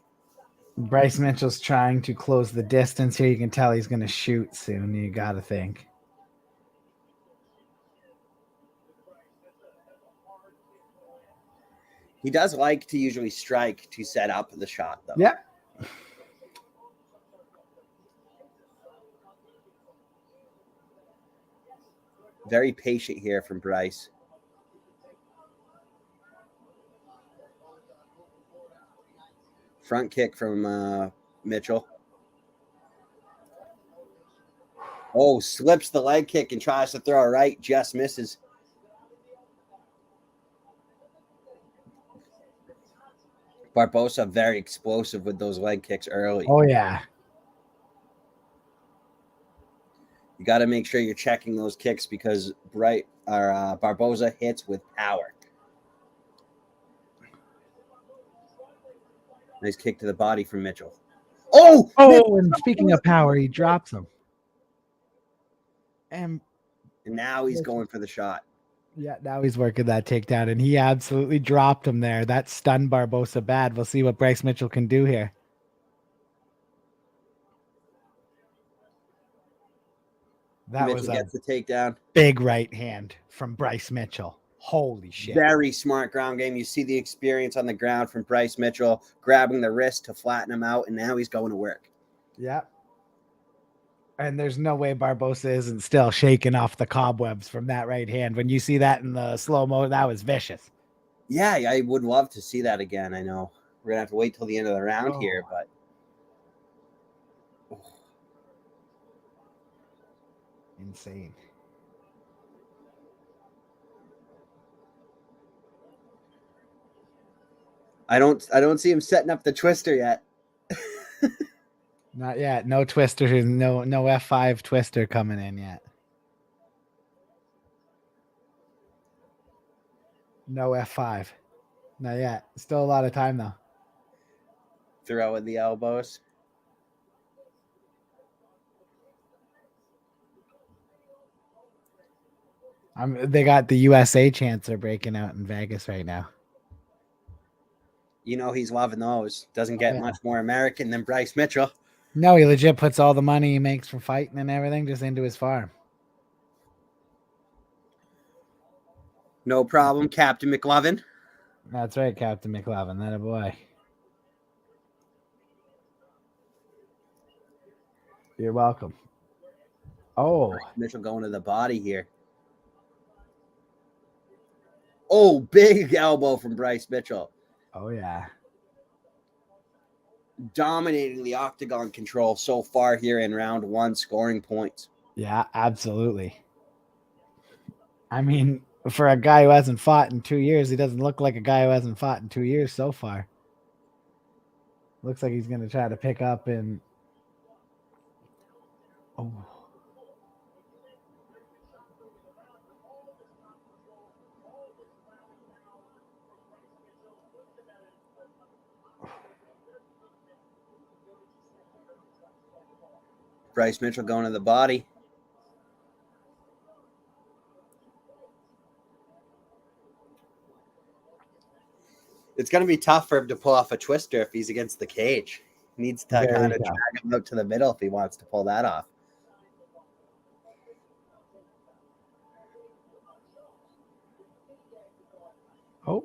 Bryce Mitchell's trying to close the distance here. You can tell he's going to shoot soon. You got to think. He does like to usually strike to set up the shot, though. Yeah. Very patient here from Bryce. Front kick from Mitchell. Oh, slips the leg kick and tries to throw it right. Just misses. Barbosa very explosive with those leg kicks early. Oh, yeah. You got to make sure you're checking those kicks because Barbosa hits with power. Nice kick to the body from Mitchell. Oh! And speaking of power, he drops him. And now he's going for the shot. Yeah, now he's working that takedown, and he absolutely dropped him there. That stunned Barbosa bad. We'll see what Bryce Mitchell can do here. That Mitchell was a gets the takedown. big right hand from Bryce Mitchell. Holy shit. Very smart ground game. You see the experience on the ground from Bryce Mitchell, grabbing the wrist to flatten him out, and now he's going to work. Yeah. And there's no way Barbosa isn't still shaking off the cobwebs from that right hand. When you see that in the slow-mo, that was vicious. Yeah, I would love to see that again. I know we're going to have to wait till the end of the round here, but... Insane. I don't see him setting up the twister yet. Not yet. No twister. No F5 twister coming in yet. No F5. Not yet. Still a lot of time though. Throw in the elbows. They got the USA chants are breaking out in Vegas right now. You know he's loving those. Doesn't get much more American than Bryce Mitchell. No, he legit puts all the money he makes from fighting and everything just into his farm. No problem, Captain McLovin. That's right, Captain McLovin. That a boy. You're welcome. Oh. Mitchell going to the body here. Oh, big elbow from Bryce Mitchell. Oh, yeah. dominating the octagon control so far here in round 1, scoring points. Yeah, absolutely. I mean, for a guy who hasn't fought in 2 years, he doesn't look like a guy who hasn't fought in 2 years so far. Looks like he's going to try to pick up in. Oh. Bryce Mitchell going to the body. It's going to be tough for him to pull off a twister if he's against the cage. He needs to kind of drag him out to the middle if he wants to pull that off. Oh.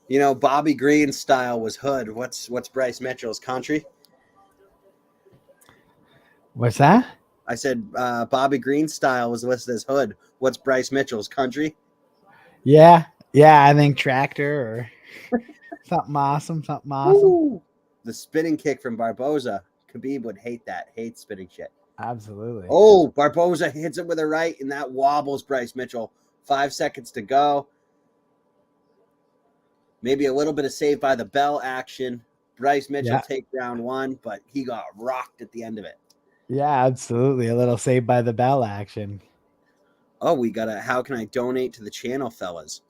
You know, Bobby Green's style was hood. What's Bryce Mitchell's country? What's that? I said Bobby Green's style was listed as hood. What's Bryce Mitchell's country? Yeah, I think tractor or something awesome. Ooh, the spinning kick from Barboza. Khabib would hate that. Hates spinning shit. Absolutely. Oh, Barboza hits it with a right, and that wobbles Bryce Mitchell. 5 seconds to go. Maybe a little bit of save by the bell action. Bryce Mitchell take round 1, but he got rocked at the end of it. Yeah, absolutely. A little saved by the bell action. Oh, we got a how can I donate to the channel, fellas?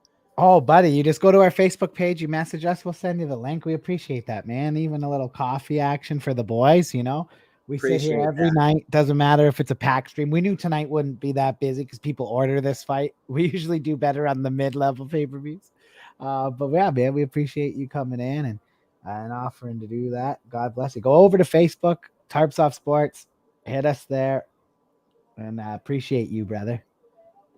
Oh, buddy, you just go to our Facebook page, you message us, we'll send you the link. We appreciate that, man. Even a little coffee action for the boys, you know. We sit here every night. Doesn't matter if it's a pack stream. We knew tonight wouldn't be that busy because people order this fight. We usually do better on the mid-level pay-per-views. But yeah, man, we appreciate you coming in and offering to do that. God bless you. Go over to Facebook, Tarps Off Sports. Hit us there. And appreciate you, brother.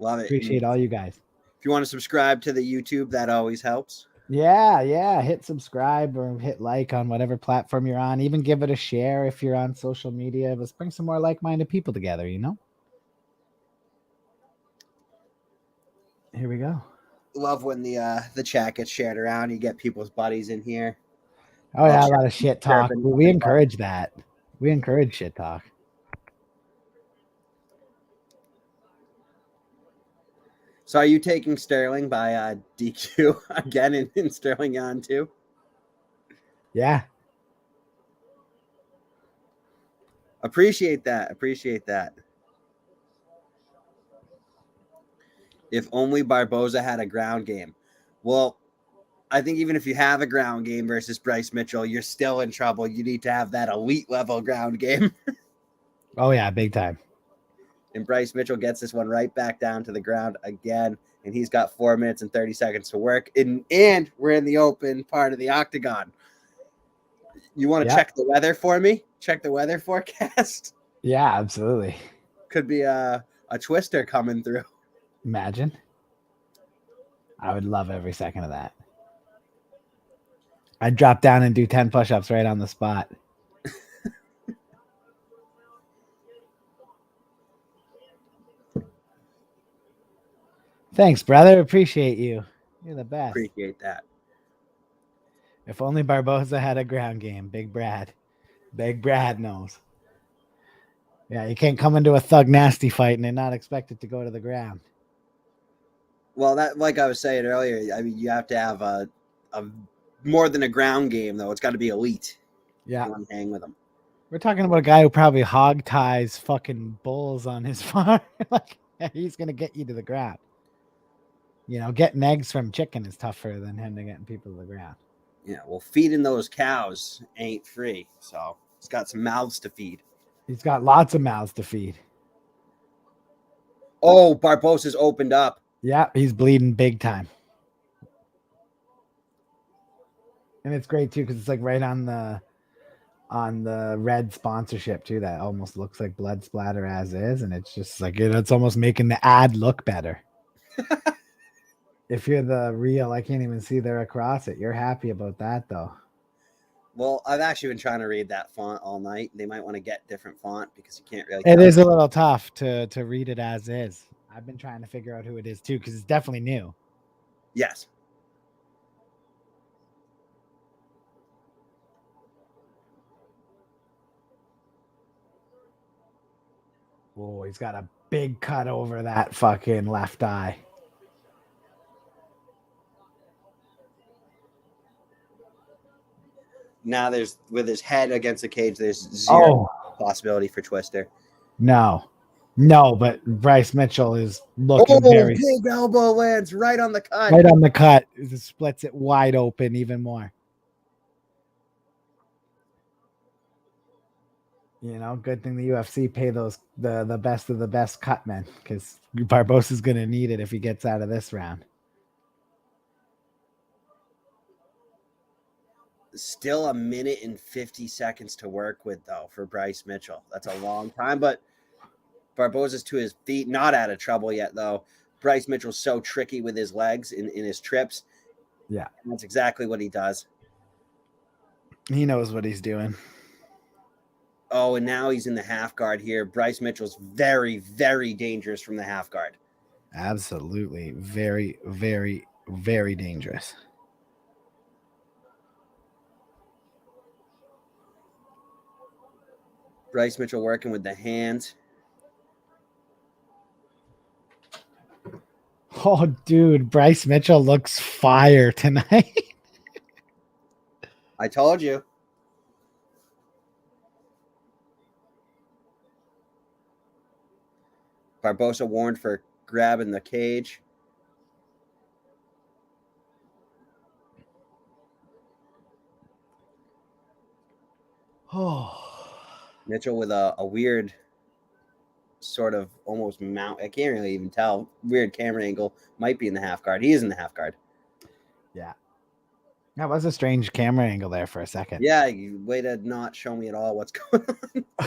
Love it. Appreciate all you guys. If you want to subscribe to the YouTube, that always helps. Yeah. Hit subscribe or hit like on whatever platform you're on. Even give it a share if you're on social media. Let's bring some more like-minded people together, you know? Here we go. Love when the chat gets shared around. You get people's buddies in here. Oh, yeah, a lot of shit talk. We encourage that. We encourage shit talk. So are you taking Sterling by DQ again in Sterling on too? Yeah. Appreciate that. If only Barboza had a ground game. Well, I think even if you have a ground game versus Bryce Mitchell, you're still in trouble. You need to have that elite level ground game. Oh, yeah, big time. And Bryce Mitchell gets this one right back down to the ground again. And he's got 4 minutes and 30 seconds to work. And we're in the open part of the octagon. You want to check the weather for me? Check the weather forecast? Yeah, absolutely. Could be a twister coming through. Imagine. I would love every second of that. I'd drop down and do 10 push-ups right on the spot. Thanks, brother. Appreciate you. You're the best. Appreciate that. If only Barboza had a ground game. Big Brad. Big Brad knows. Yeah, you can't come into a Thug Nasty fight and not expect it to go to the ground. Well, that, like I was saying earlier, I mean, you have to have a more than a ground game, though. It's got to be elite. Yeah. You want to hang with them. We're talking about a guy who probably hog ties fucking bulls on his farm. Like, he's going to get you to the ground. You know, getting eggs from chicken is tougher than him to getting people to the ground. Yeah, well, feeding those cows ain't free. So he's got some mouths to feed. He's got lots of mouths to feed. Oh, Barbosa's opened up. Yeah, he's bleeding big time. And it's great, too, because it's like right on the red sponsorship, too. That almost looks like blood splatter as is. And it's just like, it's almost making the ad look better. If you're the real, I can't even see there across it. You're happy about that, though. Well, I've actually been trying to read that font all night. They might want to get different font because you can't really. It is a little tough to read it as is. I've been trying to figure out who it is, too, because it's definitely new. Yes. Oh, he's got a big cut over that fucking left eye. Now there's with his head against the cage, there's zero possibility for Twister. No, but Bryce Mitchell is looking very big elbow lands right on the cut. right on the cut. It splits it wide open even more. You know, good thing the UFC pay those the best of the best cut men, because Barbosa's gonna need it if he gets out of this round. Still a minute and 50 seconds to work with, though, for Bryce Mitchell. That's a long time, but Barbosa's to his feet, not out of trouble yet, though. Bryce Mitchell's so tricky with his legs in his trips. Yeah. And that's exactly what he does. He knows what he's doing. Oh, and now he's in the half guard here. Bryce Mitchell's very, very dangerous from the half guard. Absolutely. Very, very, very dangerous. Bryce Mitchell working with the hands. Oh, dude, Bryce Mitchell looks fire tonight. I told you. Barbosa warned for grabbing the cage. Oh. Mitchell with a weird sort of almost mount. I can't really even tell. Weird camera angle. Might be in the half guard. He is in the half guard. Yeah. That was a strange camera angle there for a second. Yeah, way to not show me at all what's going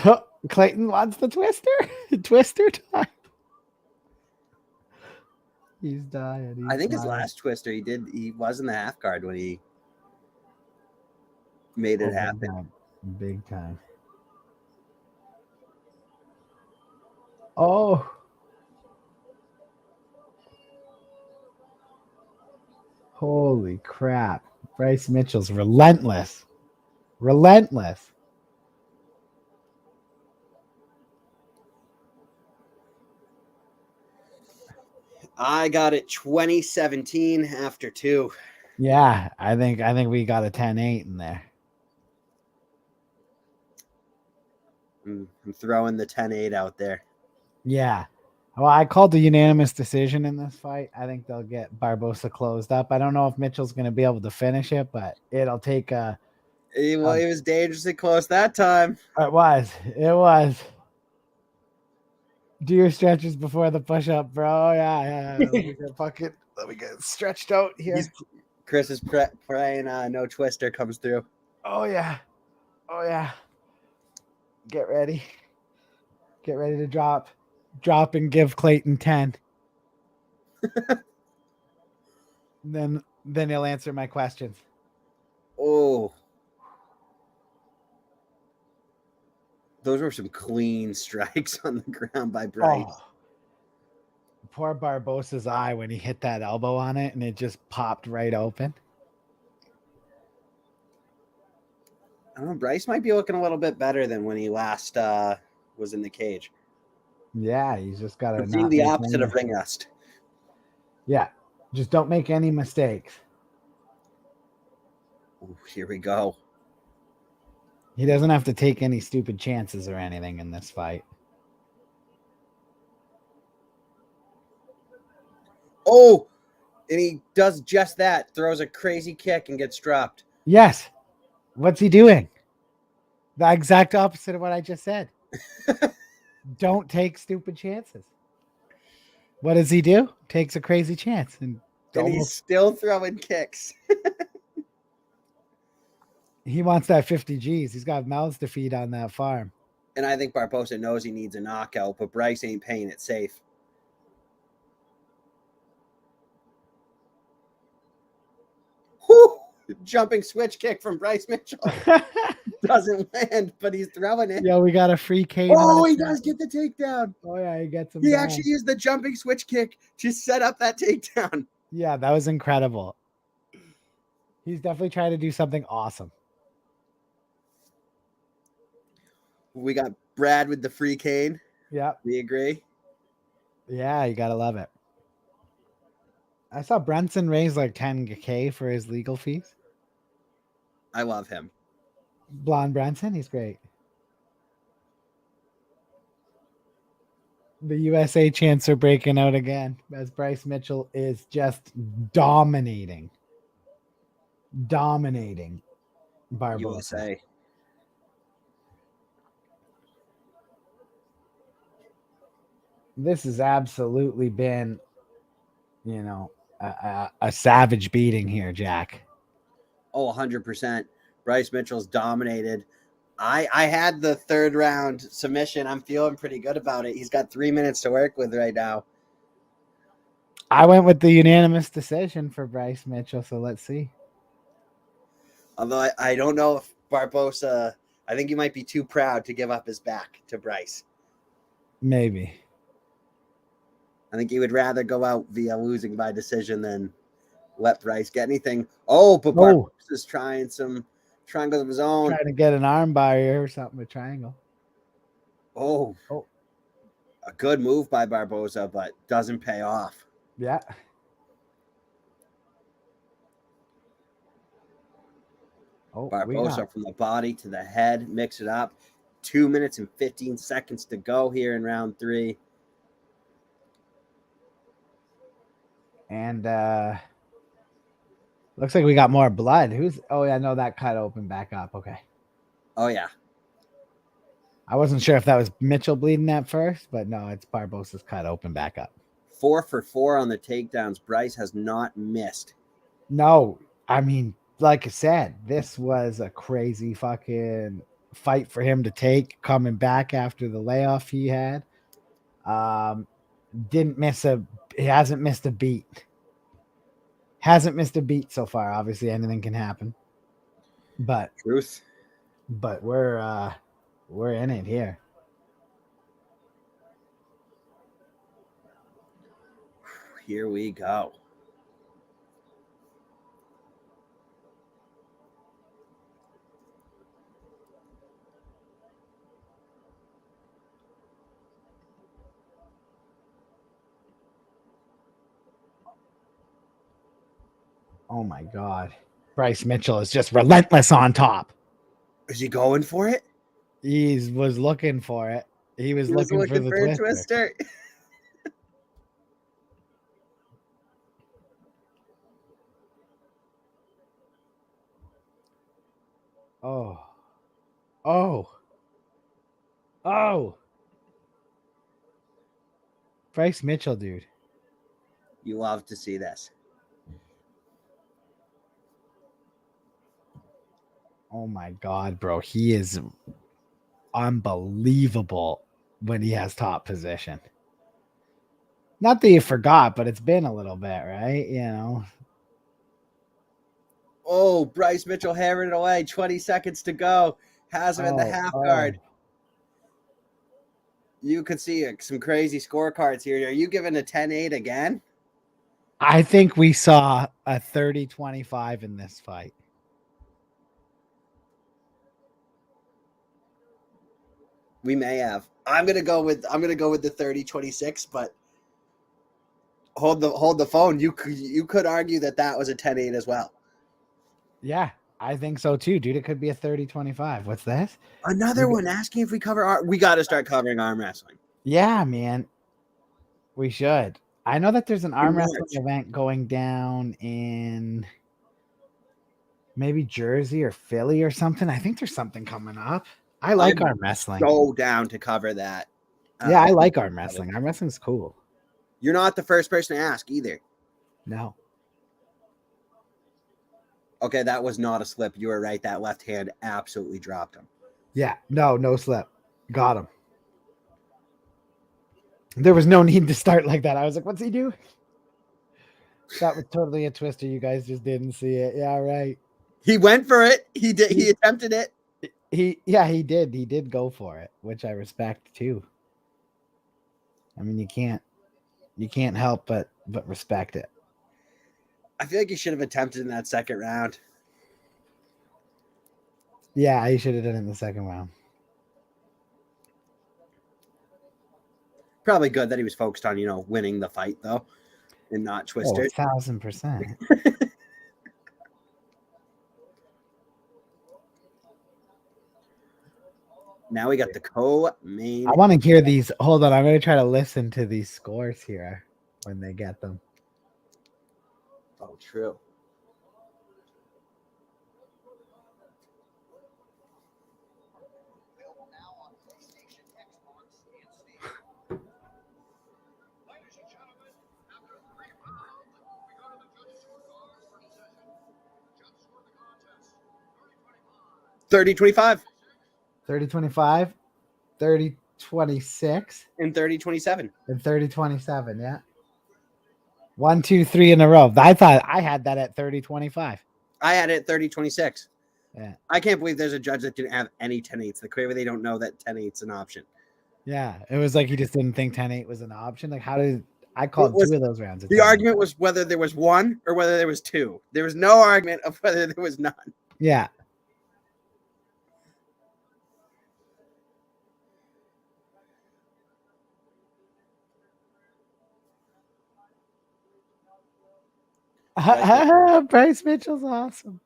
on. Clayton wants the twister. Twister time. He's dying. I think his last twister he was in the half guard when he made it happen. Big time. Oh. Holy crap. Bryce Mitchell's relentless. Relentless. I got it 2017 after 2. Yeah, I think we got a 10-8 in there. I'm throwing the 10-8 out there. Yeah. Well, I called the unanimous decision in this fight. I think they'll get Barbosa closed up. I don't know if Mitchell's going to be able to finish it, but it'll take a... He was dangerously close that time. It was. Do your stretches before the push-up, bro. Yeah. Let me get stretched out here. Chris is praying no twister comes through. Oh, yeah. Get ready. Get ready to drop and give Clayton 10. then he'll answer my questions. Oh. Those were some clean strikes on the ground by Bryce. Oh. Poor Barbosa's eye when he hit that elbow on it and it just popped right open. I don't know. Bryce might be looking a little bit better than when he last was in the cage. Yeah, he's just got to. Seeing the opposite of ring rust. Yeah, just don't make any mistakes. Ooh, here we go. He doesn't have to take any stupid chances or anything in this fight. Oh, and he does just that. Throws a crazy kick and gets dropped. Yes. What's he doing? The exact opposite of what I just said. Don't take stupid chances. What does he do? Takes a crazy chance. And he's still throwing kicks. He wants that 50 G's. He's got mouths to feed on that farm. And I think Barbosa knows he needs a knockout, but Bryce ain't paying it safe. Whew! Jumping switch kick from Bryce Mitchell. Doesn't land, but he's throwing it. Yo, we got a free cane. Oh, he does get the takedown. Oh, yeah, he gets him. He actually used the jumping switch kick to set up that takedown. Yeah, that was incredible. He's definitely trying to do something awesome. We got Brad with the free cane. Yep. We agree? Yeah, you gotta love it. I saw Brunson raise like 10K for his legal fees. I love him. Blonde Brunson, he's great. The USA chants are breaking out again as Bryce Mitchell is just dominating Barbosa. USA. This has absolutely been, a savage beating here, Jack. Oh, 100%. Bryce Mitchell's dominated. I had the third round submission. I'm feeling pretty good about it. He's got 3 minutes to work with right now. I went with the unanimous decision for Bryce Mitchell, so let's see. Although I don't know if Barbosa, I think he might be too proud to give up his back to Bryce. Maybe. I think he would rather go out via losing by decision than let Bryce get anything. Oh, but Barbosa's trying some triangles of his own. Trying to get an arm bar here or something, a triangle. Oh. A good move by Barbosa, but doesn't pay off. Yeah. Oh, Barbosa from the body to the head, mix it up. 2 minutes and 15 seconds to go here in round 3. And looks like we got more blood. Oh yeah, no, that cut open back up. Okay. Oh yeah. I wasn't sure if that was Mitchell bleeding at first, but no, it's Barbosa's cut open back up. 4 for 4 on the takedowns. Bryce has not missed. No, I mean, like I said, this was a crazy fucking fight for him to take coming back after the layoff he had. He hasn't missed a beat. Hasn't missed a beat so far. Obviously, anything can happen. But we're in it here. Here we go. Oh my God. Bryce Mitchell is just relentless on top. Is he going for it? He was looking for it. He was looking for the twister. Oh. Bryce Mitchell, dude. You love to see this. Oh my God, bro. He is unbelievable when he has top position. Not that you forgot, but it's been a little bit, right? Oh, Bryce Mitchell hammering it away. 20 seconds to go. Has him in the half guard. You could see some crazy scorecards here. Are you giving a 10-8 again? I think we saw a 30-25 in this fight. We may have. I'm gonna go with the 30-26, but hold the phone. You could argue that was a 10-8 as well. Yeah, I think so too, dude. It could be a 30-25. What's that? Another one asking if we cover we got to start covering arm wrestling. Yeah, man. We should. I know that there's an arm wrestling event going down in maybe Jersey or Philly or something. I think there's something coming up. I like arm wrestling. Go down to cover that. Yeah, I like arm wrestling. Arm wrestling's cool. You're not the first person to ask either. No. Okay, that was not a slip. You were right. That left hand absolutely dropped him. Yeah, no slip. Got him. There was no need to start like that. I was like, what's he do? That was totally a twister. You guys just didn't see it. Yeah, right. He went for it. He did. He attempted it. He did. He did go for it, which I respect too. I mean, you can't help but respect it. I feel like he should have attempted in that second round. Yeah, he should have done it in the second round. Probably good that he was focused on, winning the fight, though, and not twisted. 1,000%. Now we got the co-main. I want to hear these. Hold on. I'm going to try to listen to these scores here when they get them. Oh, true. $30-25. 30-25, 30-26, and 30-27. and 30-27. Yeah. 1, 2, 3 in a row. I thought I had that at 30-25. I had it at 30-26. Yeah. I can't believe there's a judge that didn't have any 10-8s. The crazy they don't know that 10-8's an option. Yeah. It was like he just didn't think 10-8 was an option. Like, how did I called 2 of those rounds? The argument was whether there was 1 or whether there was 2. There was no argument of whether there was none. Yeah. Bryce Mitchell's awesome.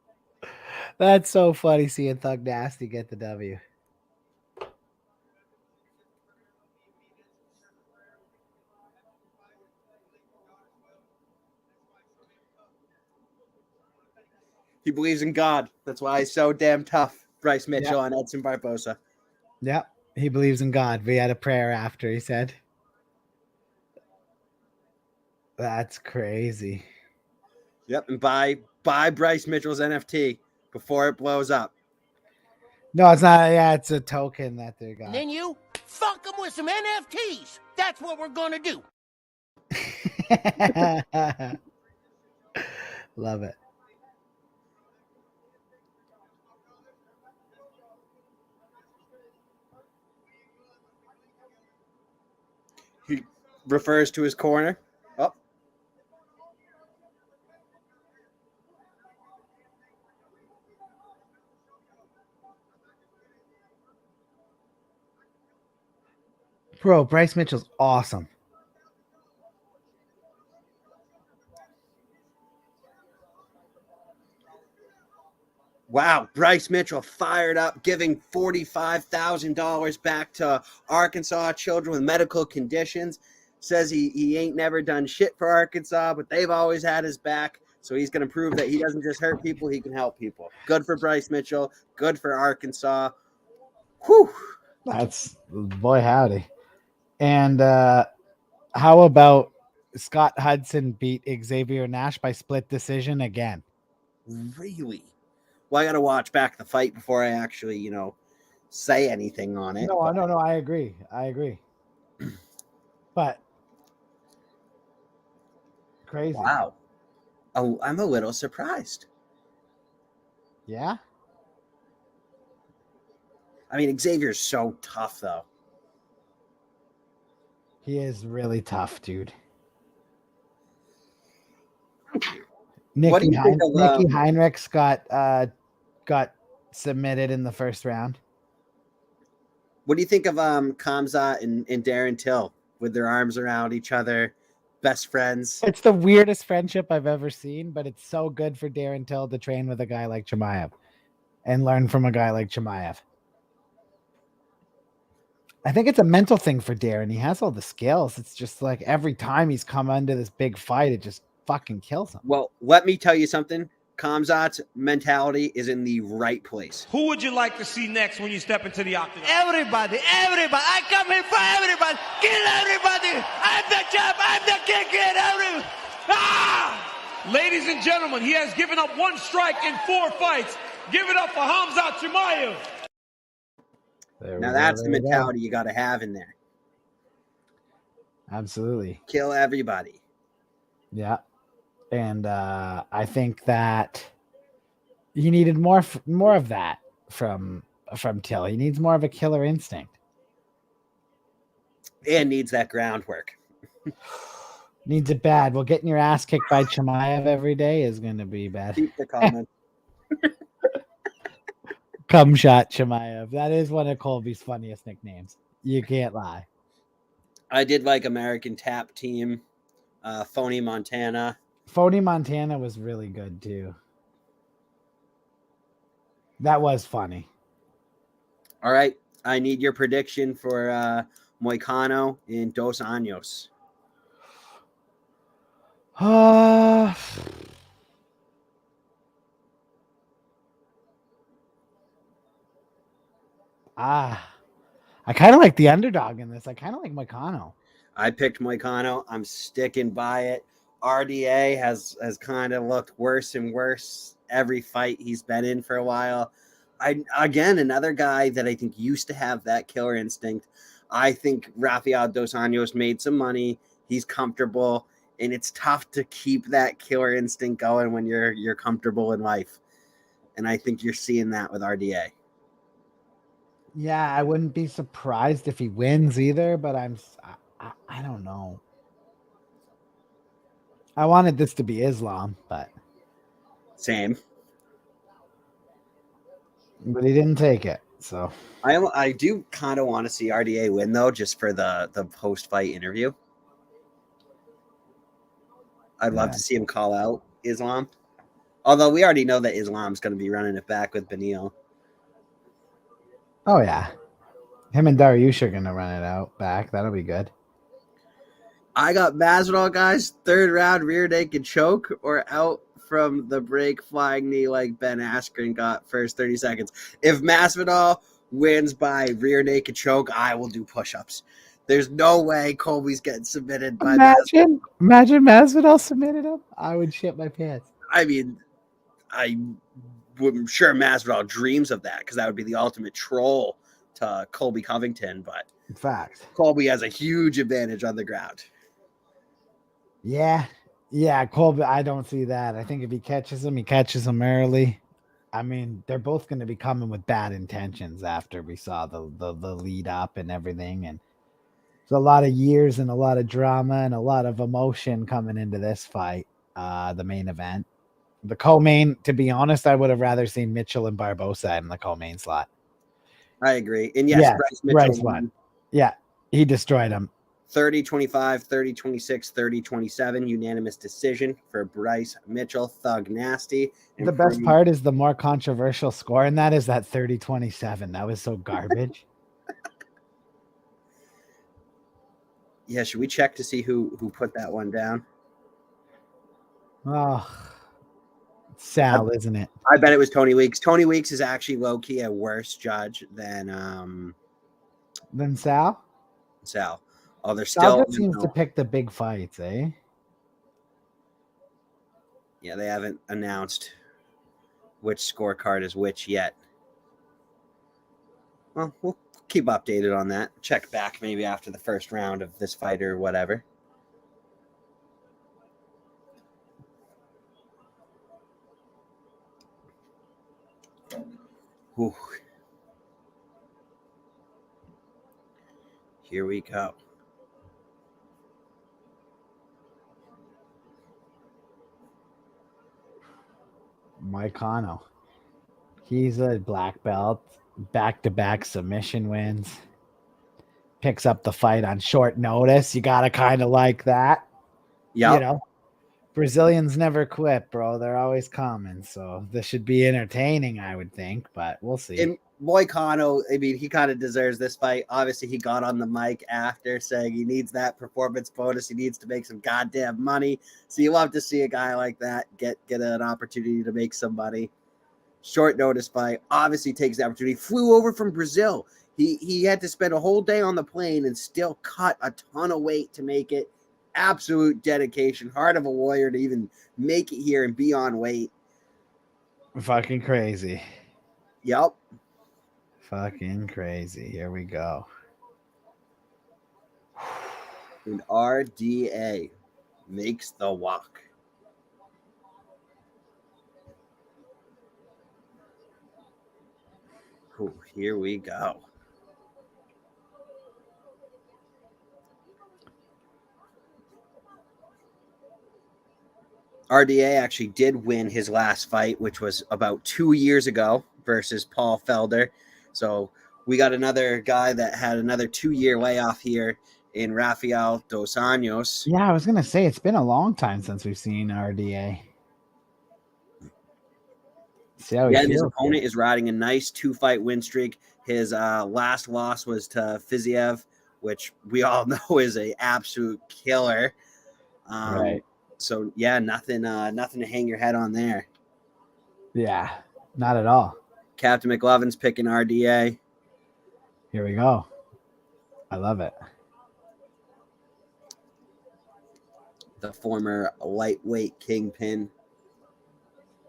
That's so funny seeing Thug Nasty get the W. He believes in God. That's why he's so damn tough. Bryce Mitchell and Edson Barbosa. Yep. He believes in God. We had a prayer after, he said. That's crazy. Yep. And buy Bryce Mitchell's NFT before it blows up. No, it's not. Yeah, it's a token that they got. And then you fuck them with some NFTs. That's what we're going to do. Love it. He refers to his corner. Oh. Bro, Bryce Mitchell's awesome. Wow, Bryce Mitchell fired up, giving $45,000 back to Arkansas children with medical conditions. Says he ain't never done shit for Arkansas, but they've always had his back. So he's going to prove that he doesn't just hurt people, he can help people. Good for Bryce Mitchell. Good for Arkansas. Whew. That's, boy, howdy. And how about Scott Hudson beat Xavier Nash by split decision again? Really? Well, I got to watch back the fight before I actually, say anything on it. No, I agree. But crazy. Wow. Oh, I'm a little surprised. Yeah? I mean, Xavier's so tough, though. He is really tough, dude. Nikki Heinrichs got submitted in the first round. What do you think of Kamzat and Darren Till with their arms around each other, best friends? It's the weirdest friendship I've ever seen, but it's so good for Darren Till to train with a guy like Chimaev and learn from a guy like Chimaev. I think it's a mental thing for Darren. He has all the skills. It's just like every time he's come into this big fight, it just fucking kills him. Well, let me tell you something. Kamzat's mentality is in the right place. Who would you like to see next when you step into the octagon? Everybody. I come here for everybody. Kill everybody. I'm the champ. I'm the king. Get everybody. Ah! Ladies and gentlemen, he has given up 1 strike in 4 fights. Give it up for Hamzat Chimaev. Now that's the mentality you got to have in there. Absolutely. Kill everybody. Yeah. And I think that he needed more of that from Till. He needs more of a killer instinct. And needs that groundwork. Needs it bad. Well, getting your ass kicked by Chimaev every day is going to be bad. Keep the comment. Cum shot Chimaev. That is one of Colby's funniest nicknames. You can't lie. I did like American Tap Team, Phony Montana. Phony Montana was really good too. That was funny. All right. I need your prediction for Moicano in Dos Anjos. I kind of like the underdog in this. I kind of like Moicano. I picked Moicano. I'm sticking by it. RDA has kind of looked worse and worse every fight he's been in for a while. Again, another guy that I think used to have that killer instinct. I think Rafael Dos Anjos made some money. He's comfortable, and it's tough to keep that killer instinct going when you're comfortable in life. And I think you're seeing that with RDA. Yeah, I wouldn't be surprised if he wins either, but I don't know. I wanted this to be Islam, but same. But he didn't take it, so I do kind of want to see RDA win though, just for the post-fight interview. I'd love to see him call out Islam. Although we already know that Islam's going to be running it back with Beneil. Oh, yeah. Him and Dariush are going to run it out back. That'll be good. I got Masvidal, guys. 3rd round rear naked choke or out from the break flying knee like Ben Askren got first 30 seconds. If Masvidal wins by rear naked choke, I will do push-ups. There's no way Colby's getting submitted by Masvidal. Imagine Masvidal submitted him. I would shit my pants. I mean, I'm sure Masvidal dreams of that because that would be the ultimate troll to Colby Covington. But in fact, Colby has a huge advantage on the ground. Yeah, Colby. I don't see that. I think if he catches him early. I mean, they're both going to be coming with bad intentions after we saw the lead up and everything, and there's a lot of years and a lot of drama and a lot of emotion coming into this fight. The main event. The co-main, to be honest, I would have rather seen Mitchell and Barbosa in the co-main slot. I agree. And yes, Bryce won. Yeah, he destroyed him. 30-25, 30-26, 30-27, unanimous decision for Bryce Mitchell, Thug Nasty. The best part is the more controversial score, and that is that 30-27. That was so garbage. Yeah, should we check to see who put that one down? Oh, Sal, isn't it? I bet it was Tony Weeks. Tony Weeks is actually low-key a worse judge than Sal? Sal. Oh, they're Sal still seems to pick the big fights, eh? Yeah, they haven't announced which scorecard is which yet. Well, we'll keep updated on that. Check back maybe after the first round of this fight or whatever. Whew. Here we go. Moicano. He's a black belt, back-to-back submission wins. Picks up the fight on short notice. You got to kind of like that. Yeah. You know, Brazilians never quit, bro. They're always coming. So this should be entertaining, I would think, but we'll see. And Moicano, I mean, he kind of deserves this fight. Obviously, he got on the mic after saying he needs that performance bonus. He needs to make some goddamn money. So you love to see a guy like that get an opportunity to make some money. Short notice fight. Obviously takes the opportunity. Flew over from Brazil. He had to spend a whole day on the plane and still cut a ton of weight to make it. Absolute dedication. Heart of a warrior to even make it here and be on weight. Fucking crazy. Yep. Fucking crazy. Here we go. And RDA makes the walk. Ooh, here we go. RDA actually did win his last fight, which was about 2 years ago versus Paul Felder. So we got another guy that had another 2-year layoff here. in Rafael Dos Anjos. Yeah, I was gonna say it's been a long time since we've seen RDA. See how he And his feels opponent here. is riding a nice 2-fight win streak. His last loss was to Fiziev, which we all know is a absolute killer. Right. So yeah, nothing to hang your head on there. Yeah, not at all. Captain McLovin's picking RDA. Here we go. I love it. The former lightweight kingpin.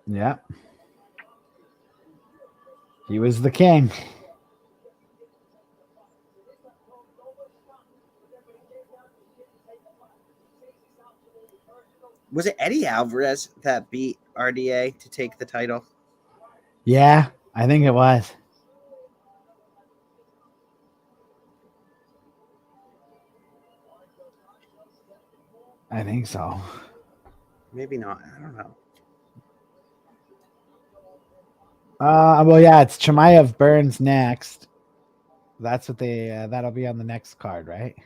Yeah. He was the king. Was it Eddie Alvarez that beat RDA to take the title? Yeah, I think it was. I think so. Maybe not. I don't know. Well, yeah, it's Chimaev Burns next. That's what they. That'll be on the next card, right?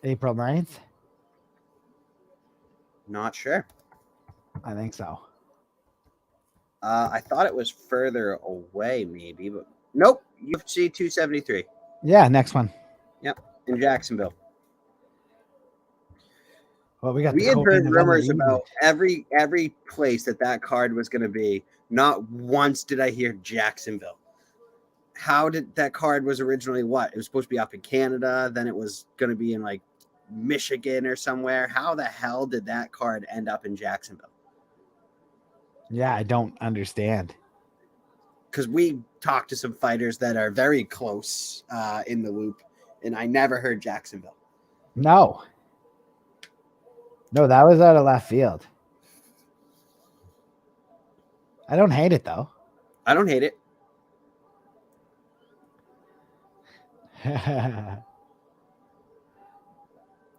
April 9th? Not sure. I think so. I thought it was further away, maybe, but nope. UFC 273. Yeah, next one. Yep, in Jacksonville. Well, we got. We the had co-main heard event rumors of the about every place that card was going to be. Not once did I hear Jacksonville. How did that card was originally what? It was supposed to be up in Canada, then it was going to be in like Michigan or somewhere. How the hell did that card end up in Jacksonville? Yeah, I don't understand. Because we talked to some fighters that are very close in the loop, and I never heard Jacksonville. No, that was out of left field. I don't hate it though. I don't hate it. Here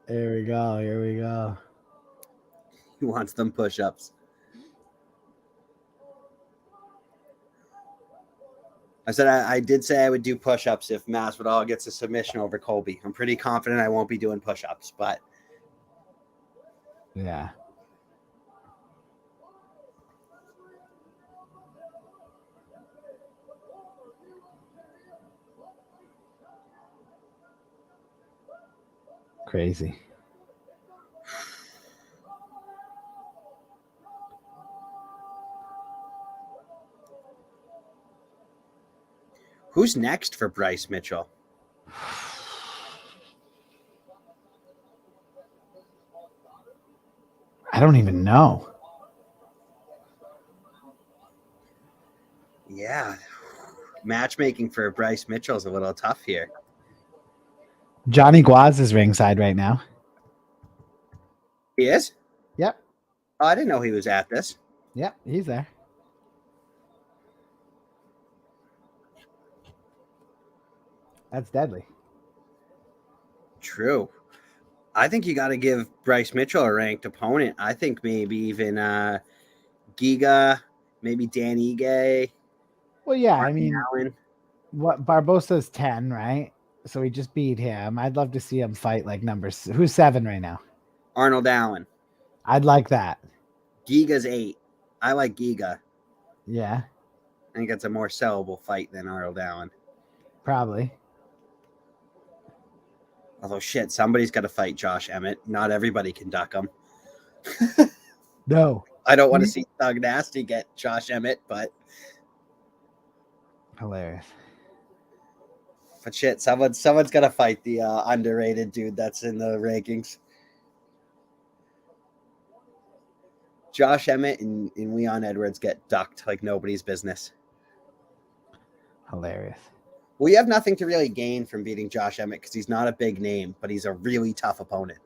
we go. He wants them push-ups. I said I did say I would do push-ups if Masvidal gets a submission over Colby. I'm pretty confident I won't be doing push-ups, but yeah. Crazy. who's next for Bryce Mitchell? I don't even know. Yeah. Matchmaking for Bryce Mitchell is a little tough here. Johnny Guaz is ringside right now. He is? Yep. Oh, I didn't know he was at this. Yep, he's there. That's deadly. True. I think you got to give Bryce Mitchell a ranked opponent. I think maybe even Giga, maybe Dan Ige. Well, yeah, Martin I mean, Allen. what Barbosa's 10, right? So he just beat him. I'd love to see him fight like numbers. Who's 7 right now? Arnold Allen. I'd like that. Giga's 8. I like Giga. Yeah, I think that's a more sellable fight than Arnold Allen. probably. Although, shit, somebody's got to fight Josh Emmett. Not everybody can duck him. No. I don't want to see Thug Nasty get Josh Emmett, but Hilarious. shit, someone's got to fight the underrated dude that's in the rankings. Josh Emmett and Leon Edwards get ducked like nobody's business. Hilarious. Well, you have nothing to really gain from beating Josh Emmett because he's not a big name, but he's a really tough opponent.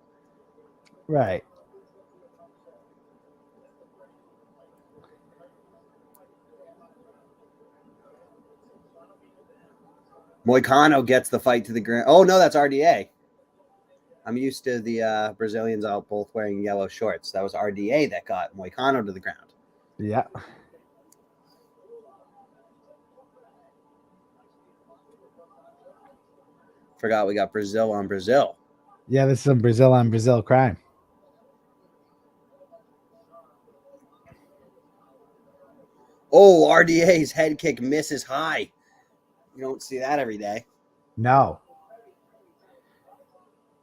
Right. Moicano gets the fight to the ground. Oh, no, that's RDA. I'm used to the Brazilians out both wearing yellow shorts. That was RDA that got Moicano to the ground. Yeah. Forgot we got Brazil on Brazil. Yeah, this is some Brazil on Brazil crime. Oh, RDA's head kick misses high. You don't see that every day. No.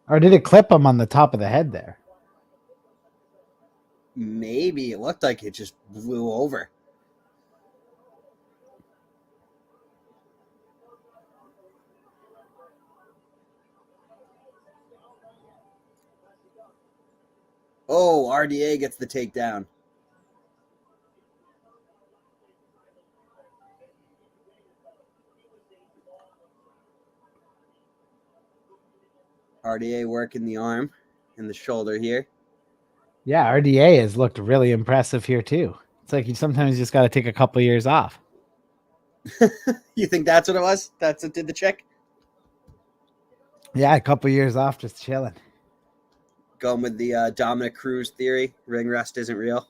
Or did it clip him on the top of the head there? Maybe. It looked like it just blew over. Oh, RDA gets the takedown. RDA working the arm and the shoulder here. Yeah, RDA has looked really impressive here too. It's like you sometimes just got to take a couple years off. You think that's what it was? That's what did the check? Yeah, a couple years off, just chilling. Going with the Dominic Cruz theory. Ring rust isn't real.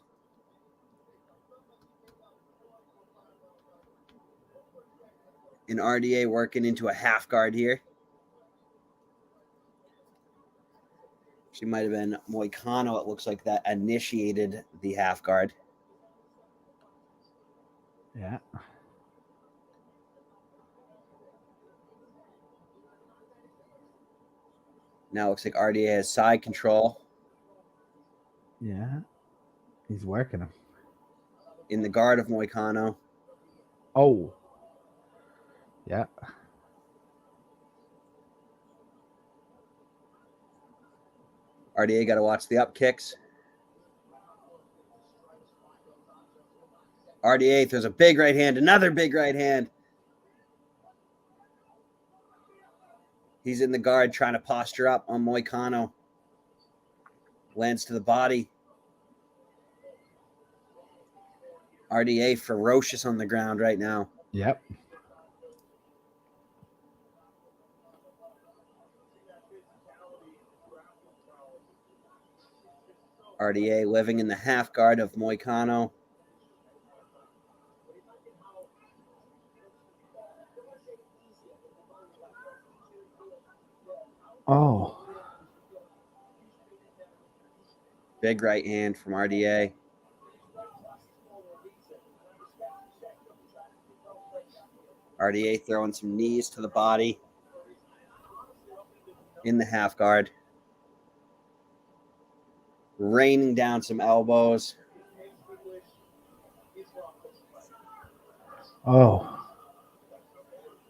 And RDA working into a half guard here. She might have been Moicano. It looks like that initiated the half guard. Yeah. Now it looks like RDA has side control. Yeah. He's working him. In the guard of Moicano. Oh. Yeah. RDA got to watch the up kicks. RDA throws a big right hand, another big right hand. He's in the guard trying to posture up on Moicano. Lands to the body. RDA ferocious on the ground right now. Yep. RDA living in the half guard of Moicano. Oh. Big right hand from RDA. RDA throwing some knees to the body. In the half guard. Raining down some elbows. Oh.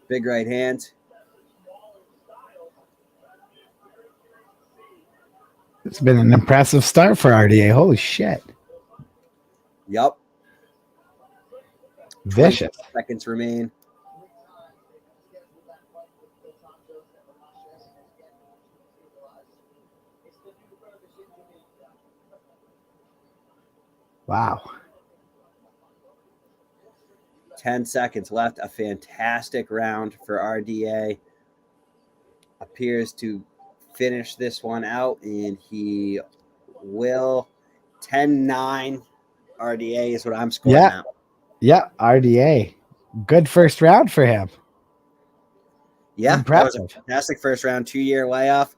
Big right hand. It's been an impressive start for RDA. Holy shit. Yup. Vicious. Seconds remain. Wow. 10 seconds left. A fantastic round for RDA. Appears to finish this one out, and he will. 10-9. RDA is what I'm scoring now. Yeah, RDA. Good first round for him. Yeah, impressive. That was a fantastic first round, 2-year layoff.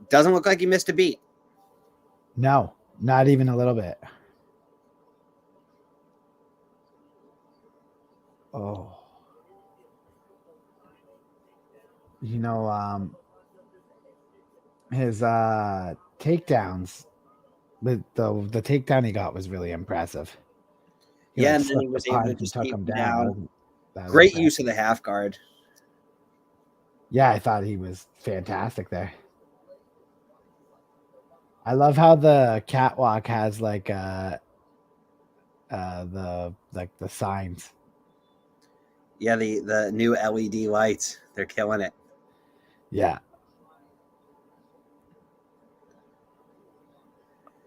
Doesn't look like he missed a beat. No, not even a little bit. Oh. You know, his takedowns, the takedown he got was really impressive. Yeah, and then he was able to just keep him down. Great use of the half guard. Yeah, I thought he was fantastic there. I love how the catwalk has like the signs. Yeah, the new LED lights. They're killing it. Yeah.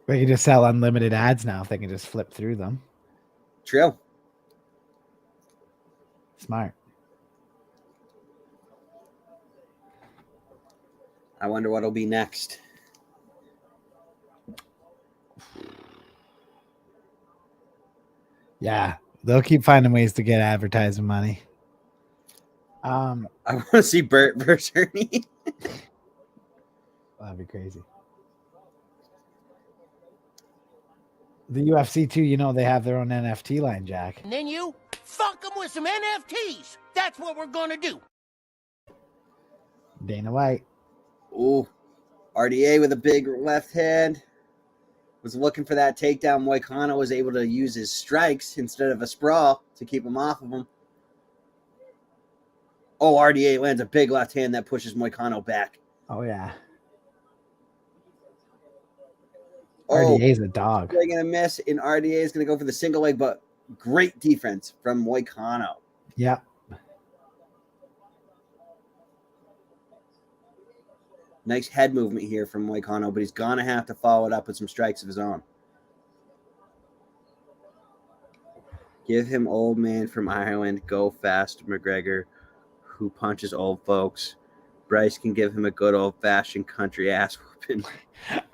They can just sell unlimited ads now if they can just flip through them. True. Smart. I wonder what'll be next. Yeah, they'll keep finding ways to get advertising money. I want to see Bert versus Ernie. That'd be crazy. The UFC too, you know, they have their own NFT line, Jack. And then you fuck them with some NFTs. That's what we're gonna do. Dana White. Ooh, RDA with a big left hand. Was looking for that takedown. Moicano was able to use his strikes instead of a sprawl to keep him off of him. Oh, RDA lands a big left hand that pushes Moicano back. Oh, yeah. RDA's a dog. They're going to miss, and RDA is going to go for the single leg, but great defense from Moicano. Yep. Nice head movement here from Moicano, but he's going to have to follow it up with some strikes of his own. Give him old man from Ireland. Go fast, McGregor, who punches old folks. Bryce can give him a good old-fashioned country ass whooping.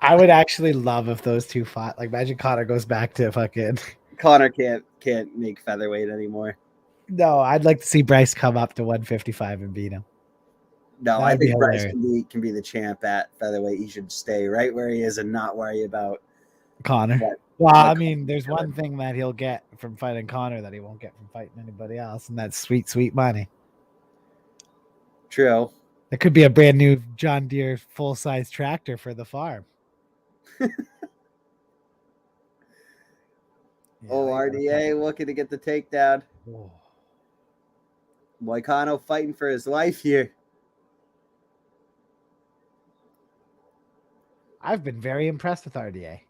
I would actually love if those two fought. Like, imagine Connor goes back to fucking... Connor can't make featherweight anymore. No, I'd like to see Bryce come up to 155 and beat him. No, That'd I think Bryce hilarious. can be the champ at featherweight. He should stay right where he is and not worry about Connor. Well, I mean, there's one thing that he'll get from fighting Connor that he won't get from fighting anybody else, and that's sweet, sweet money. True. It could be a brand new John Deere full-size tractor for the farm. RDA looking to get the takedown. Oh. Moicano fighting for his life here. I've been very impressed with RDA.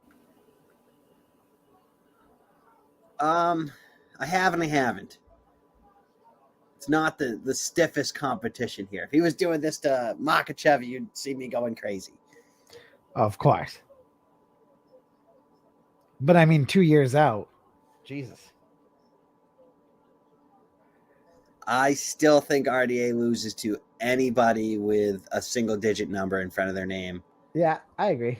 I have and I haven't. It's not the stiffest competition here. If he was doing this to Makhachev, you'd see me going crazy. Of course. But I mean, 2 years out. Jesus. I still think RDA loses to anybody with a single-digit number in front of their name. Yeah, I agree.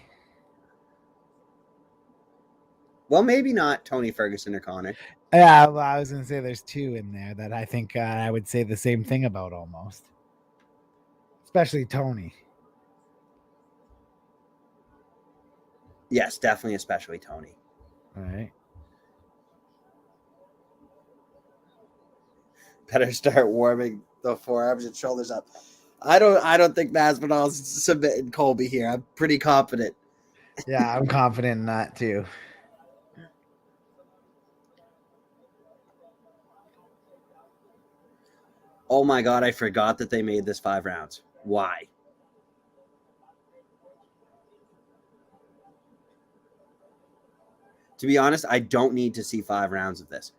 Well, maybe not Tony Ferguson or Connor. Yeah, well, I was going to say there's two in there that I think I would say the same thing about almost. Especially Tony. Yes, definitely, especially Tony. All right. Better start warming the forearms and shoulders up. I don't think Masvidal's submitting Colby here. I'm pretty confident. Yeah, I'm confident in that too. Oh my God, I forgot that they made this 5 rounds. Why? To be honest, I don't need to see 5 rounds of this.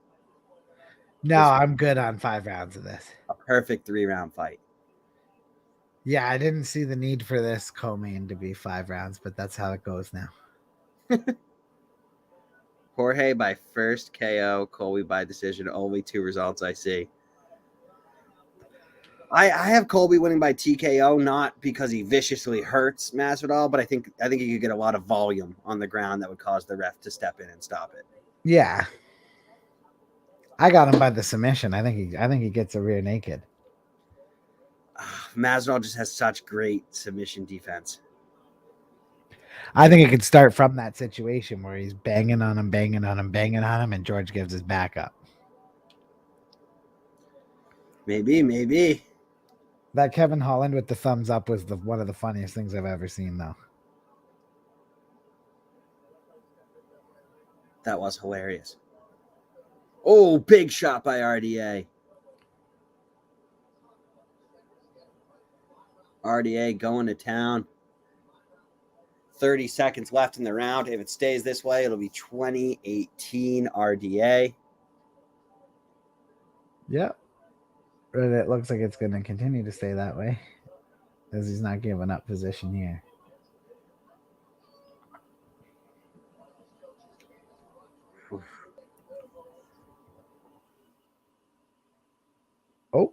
No, I'm good on 5 rounds of this. A perfect 3-round fight. Yeah, I didn't see the need for this co-main to be 5 rounds, but that's how it goes now. Jorge by first KO, Colby by decision. Only 2 results I see. I have Colby winning by TKO, not because he viciously hurts Masvidal, but I think he could get a lot of volume on the ground that would cause the ref to step in and stop it. Yeah. I got him by the submission. I think he gets a rear naked. Masvidal just has such great submission defense. I think it could start from that situation where he's banging on him, and George gives his back up. Maybe. That Kevin Holland with the thumbs up was one of the funniest things I've ever seen, though. That was hilarious. Oh, big shot by RDA. RDA going to town. 30 seconds left in the round. If it stays this way, it'll be 20-18 RDA. Yep. But it looks like it's going to continue to stay that way, as he's not giving up position here. Oh.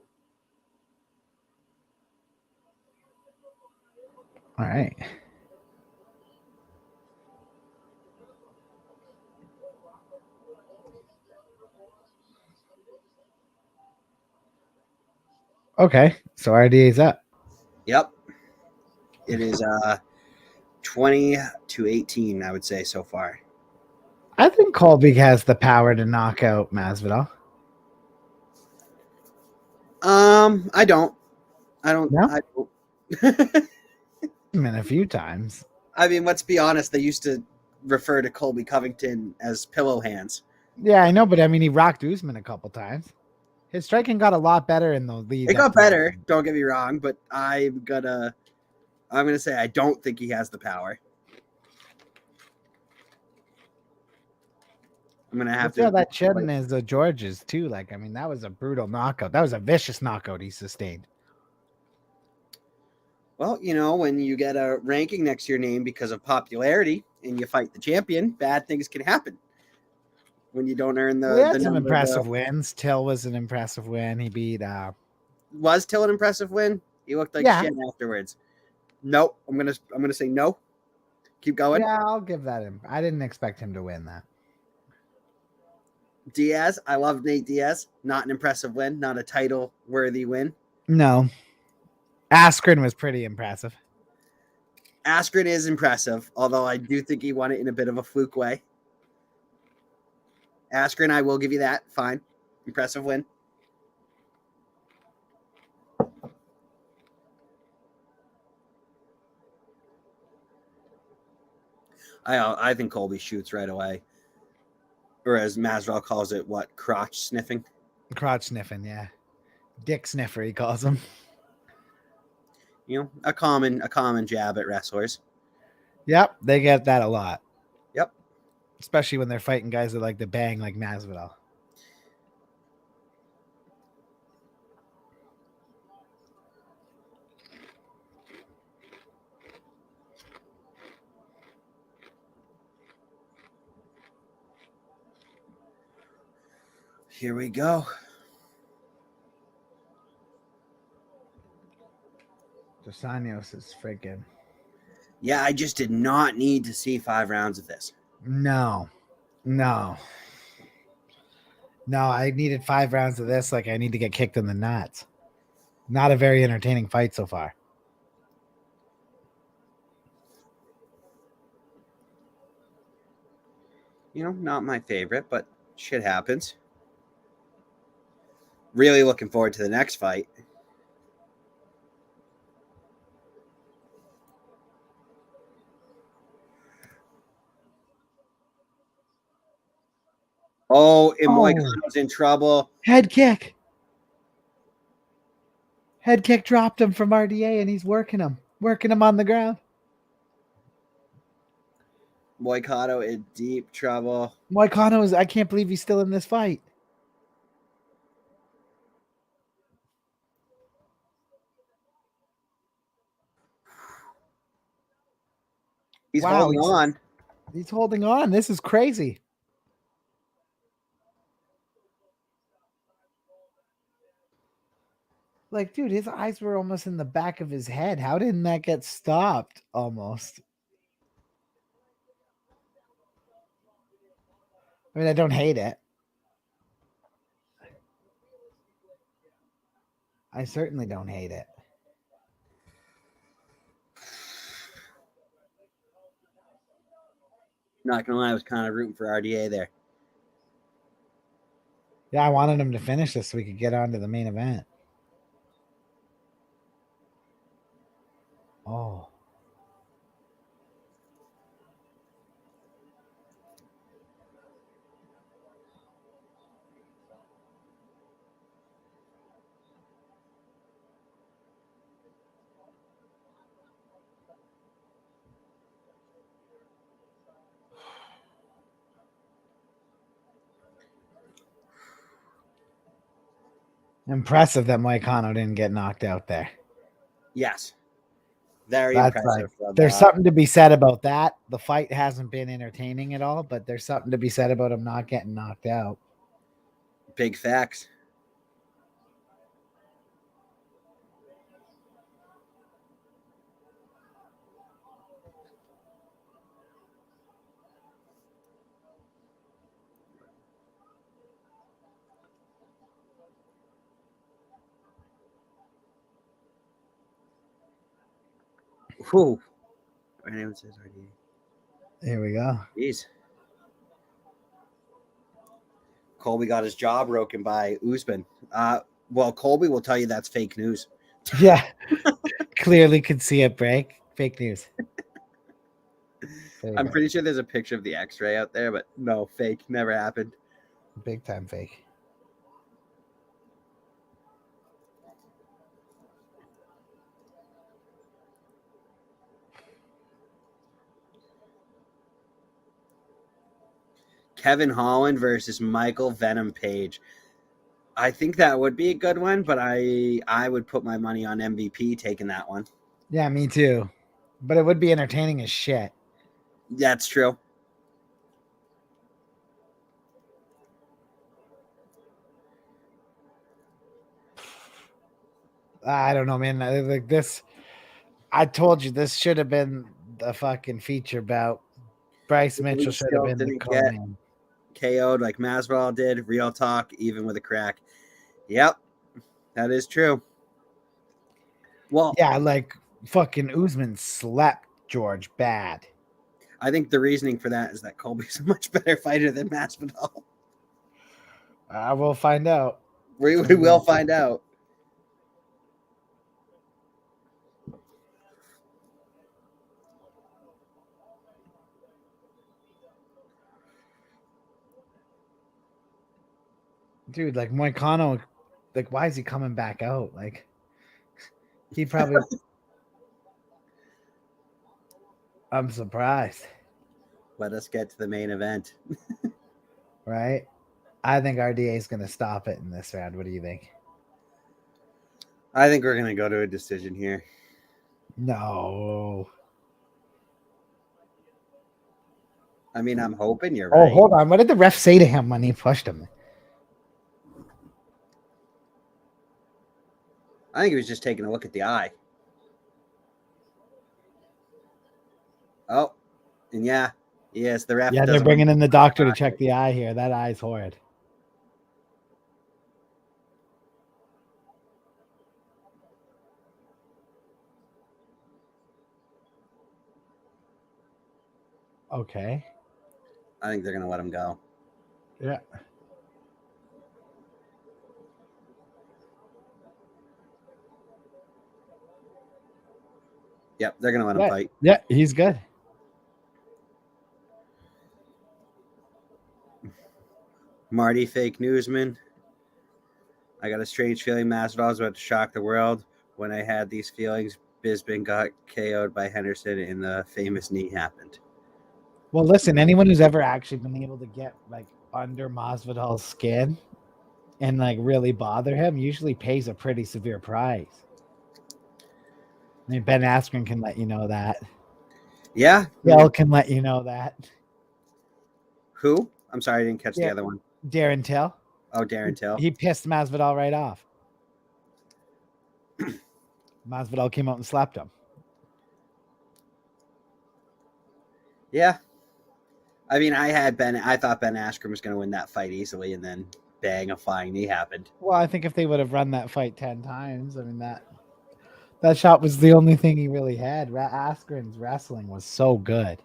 All right. Okay, so RDA's up. Yep. It is 20-18, I would say, so far. I think Colby has the power to knock out Masvidal. I don't. No? I don't. A few times. I mean, let's be honest. They used to refer to Colby Covington as pillow hands. Yeah, I know, but I mean, he rocked Usman a couple times. His striking got a lot better in the lead. It got better. Don't get me wrong, but I'm gonna say I don't think he has the power. I'm gonna have to. That chin is George's too. Like, I mean, that was a brutal knockout. That was a vicious knockout he sustained. Well, you know, when you get a ranking next to your name because of popularity and you fight the champion, bad things can happen. When you don't earn the, He had some impressive wins. Till was an impressive win. He beat. Was Till an impressive win? He looked like shit afterwards. Nope. I'm gonna say no. Keep going. Yeah, I'll give that him. I didn't expect him to win that. Diaz, I love Nate Diaz. Not an impressive win. Not a title-worthy win. No. Askren was pretty impressive. Askren is impressive, although I do think he won it in a bit of a fluke way. Askren, I will give you that. Fine. Impressive win. I think Colby shoots right away. Or as Masvidal calls it, what? Crotch sniffing? Crotch sniffing, yeah. Dick sniffer, he calls him. You know, a common jab at wrestlers. Yep, they get that a lot. Yep. Especially when they're fighting guys that like to bang like Masvidal. Here we go. Dos Anjos is freaking. Yeah, I just did not need to see 5 rounds of this. No, I needed 5 rounds of this. Like, I need to get kicked in the nuts. Not a very entertaining fight so far. You know, not my favorite, but shit happens. Really looking forward to the next fight. Oh, and Moicano's in trouble. Head kick. Head kick dropped him from RDA, and he's working him on the ground. Moicano in deep trouble. Moicano is, I can't believe he's still in this fight. He's holding on. He's holding on. This is crazy. Like, dude, his eyes were almost in the back of his head. How didn't that get stopped almost? I mean, I don't hate it. I certainly don't hate it. Not gonna lie, I was kind of rooting for RDA there. Yeah, I wanted him to finish this so we could get on to the main event. Oh. Impressive that Moicano didn't get knocked out there. Yes. Very impressive. There's something to be said about that. The fight hasn't been entertaining at all, but there's something to be said about him not getting knocked out. Big facts. Whew. Here we go. Jeez. Colby got his jaw broken by Usman. Well, Colby will tell you that's fake news. Yeah. Clearly could see it break. Fake news. I'm pretty sure there's a picture of the x-ray out there, but no, fake. Never happened. Big time fake. Kevin Holland versus Michael Venom Paige. I think that would be a good one, but I would put my money on MVP taking that one. Yeah, me too. But it would be entertaining as shit. That's true. I don't know, man. Like this, I told you this should have been the fucking feature bout. Bryce Mitchell should have been the co-man. KO'd like Masvidal did. Real talk, even with a crack. Yep, that is true. Well, yeah, like fucking Usman slept George bad. I think the reasoning for that is that Colby's a much better fighter than Masvidal. We'll find out. We will find out. Dude, like Moicano, like why is he coming back out? Like he probably I'm surprised. Let us get to the main event. Right? I think RDA is going to stop it in this round. What do you think? I think we're going to go to a decision here. No. I mean, I'm hoping you're right. Oh, hold on. What did the ref say to him when he pushed him? I think he was just taking a look at the eye. Oh, and yes, the ref. Yeah, they're bringing in the doctor to check the eye here. That eye's horrid. Okay. I think they're going to let him go. Yeah. Yep, they're going to let him fight. Yeah, he's good. Marty, fake newsman. I got a strange feeling Masvidal was about to shock the world. When I had these feelings, Bisping got KO'd by Henderson and the famous knee happened. Well, listen, anyone who's ever actually been able to get like under Masvidal's skin and like really bother him usually pays a pretty severe price. I mean, Ben Askren can let you know that. Yeah. Bill can let you know that. Who? I'm sorry, I didn't catch the other one. Darren Till. Oh, Darren Till. He pissed Masvidal right off. Masvidal came out and slapped him. Yeah. I mean, I thought Ben Askren was going to win that fight easily, and then bang, a flying knee happened. Well, I think if they would have run that fight 10 times, I mean, that shot was the only thing he really had. Askren's wrestling was so good.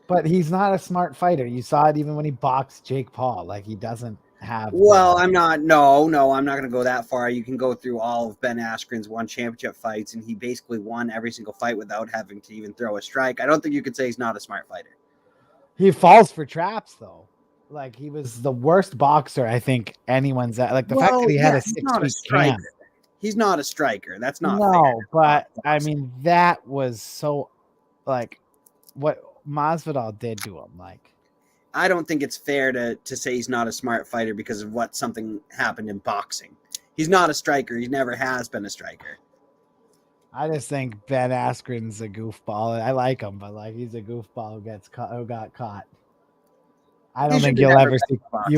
But he's not a smart fighter. You saw it even when he boxed Jake Paul. Like, he doesn't have... Well, I'm not going to go that far. You can go through all of Ben Askren's one championship fights, and he basically won every single fight without having to even throw a strike. I don't think you could say he's not a smart fighter. He falls for traps, though. Like, he was the worst boxer I think anyone's at. Like, the fact that he had a 6-week camp. He's not a striker. That's not fair. No, but, I mean, that was so... Like, what Masvidal did to him, like... I don't think it's fair to say he's not a smart fighter because of what something happened in boxing. He's not a striker. He never has been a striker. I just think Ben Askren's a goofball. I like him, but like he's a goofball who got caught. I don't think you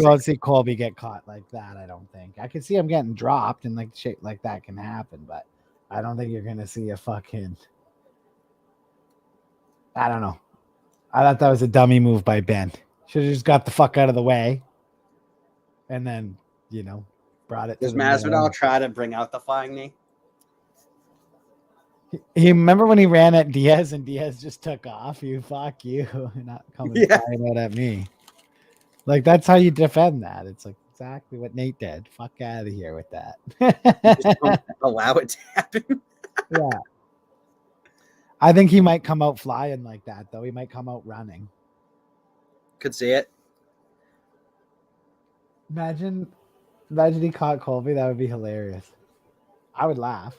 won't see Colby get caught like that. I don't think. I can see him getting dropped and like shit like that can happen, but I don't think you're gonna see a fucking. I don't know. I thought that was a dummy move by Ben. Should have just got the fuck out of the way, and then brought it. Does Masvidal try to bring out the flying knee? You remember when he ran at Diaz and Diaz just took off? You fuck you. You're not coming flying out at me. Like, that's how you defend that. It's like exactly what Nate did. Fuck out of here with that. Just don't allow it to happen. Yeah. I think he might come out flying like that, though. He might come out running. Could see it. Imagine he caught Colby. That would be hilarious. I would laugh.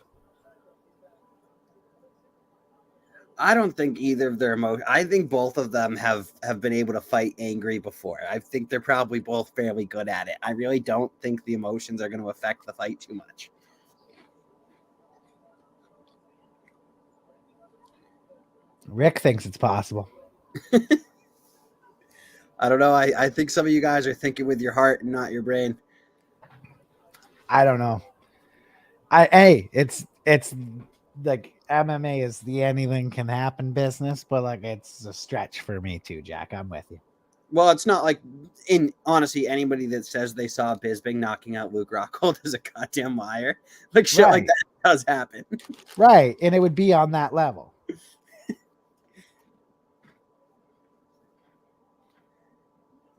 I don't think either of their emotions. I think both of them have been able to fight angry before. I think they're probably both fairly good at it. I really don't think the emotions are going to affect the fight too much. Rick thinks it's possible. I don't know. I think some of you guys are thinking with your heart and not your brain. I don't know. It's like MMA is the anything can happen business, but like it's a stretch for me too, Jack. I'm with you. Well, it's not like, honestly, anybody that says they saw Bisping knocking out Luke Rockhold is a goddamn liar. Like shit like that does happen. Right. And it would be on that level.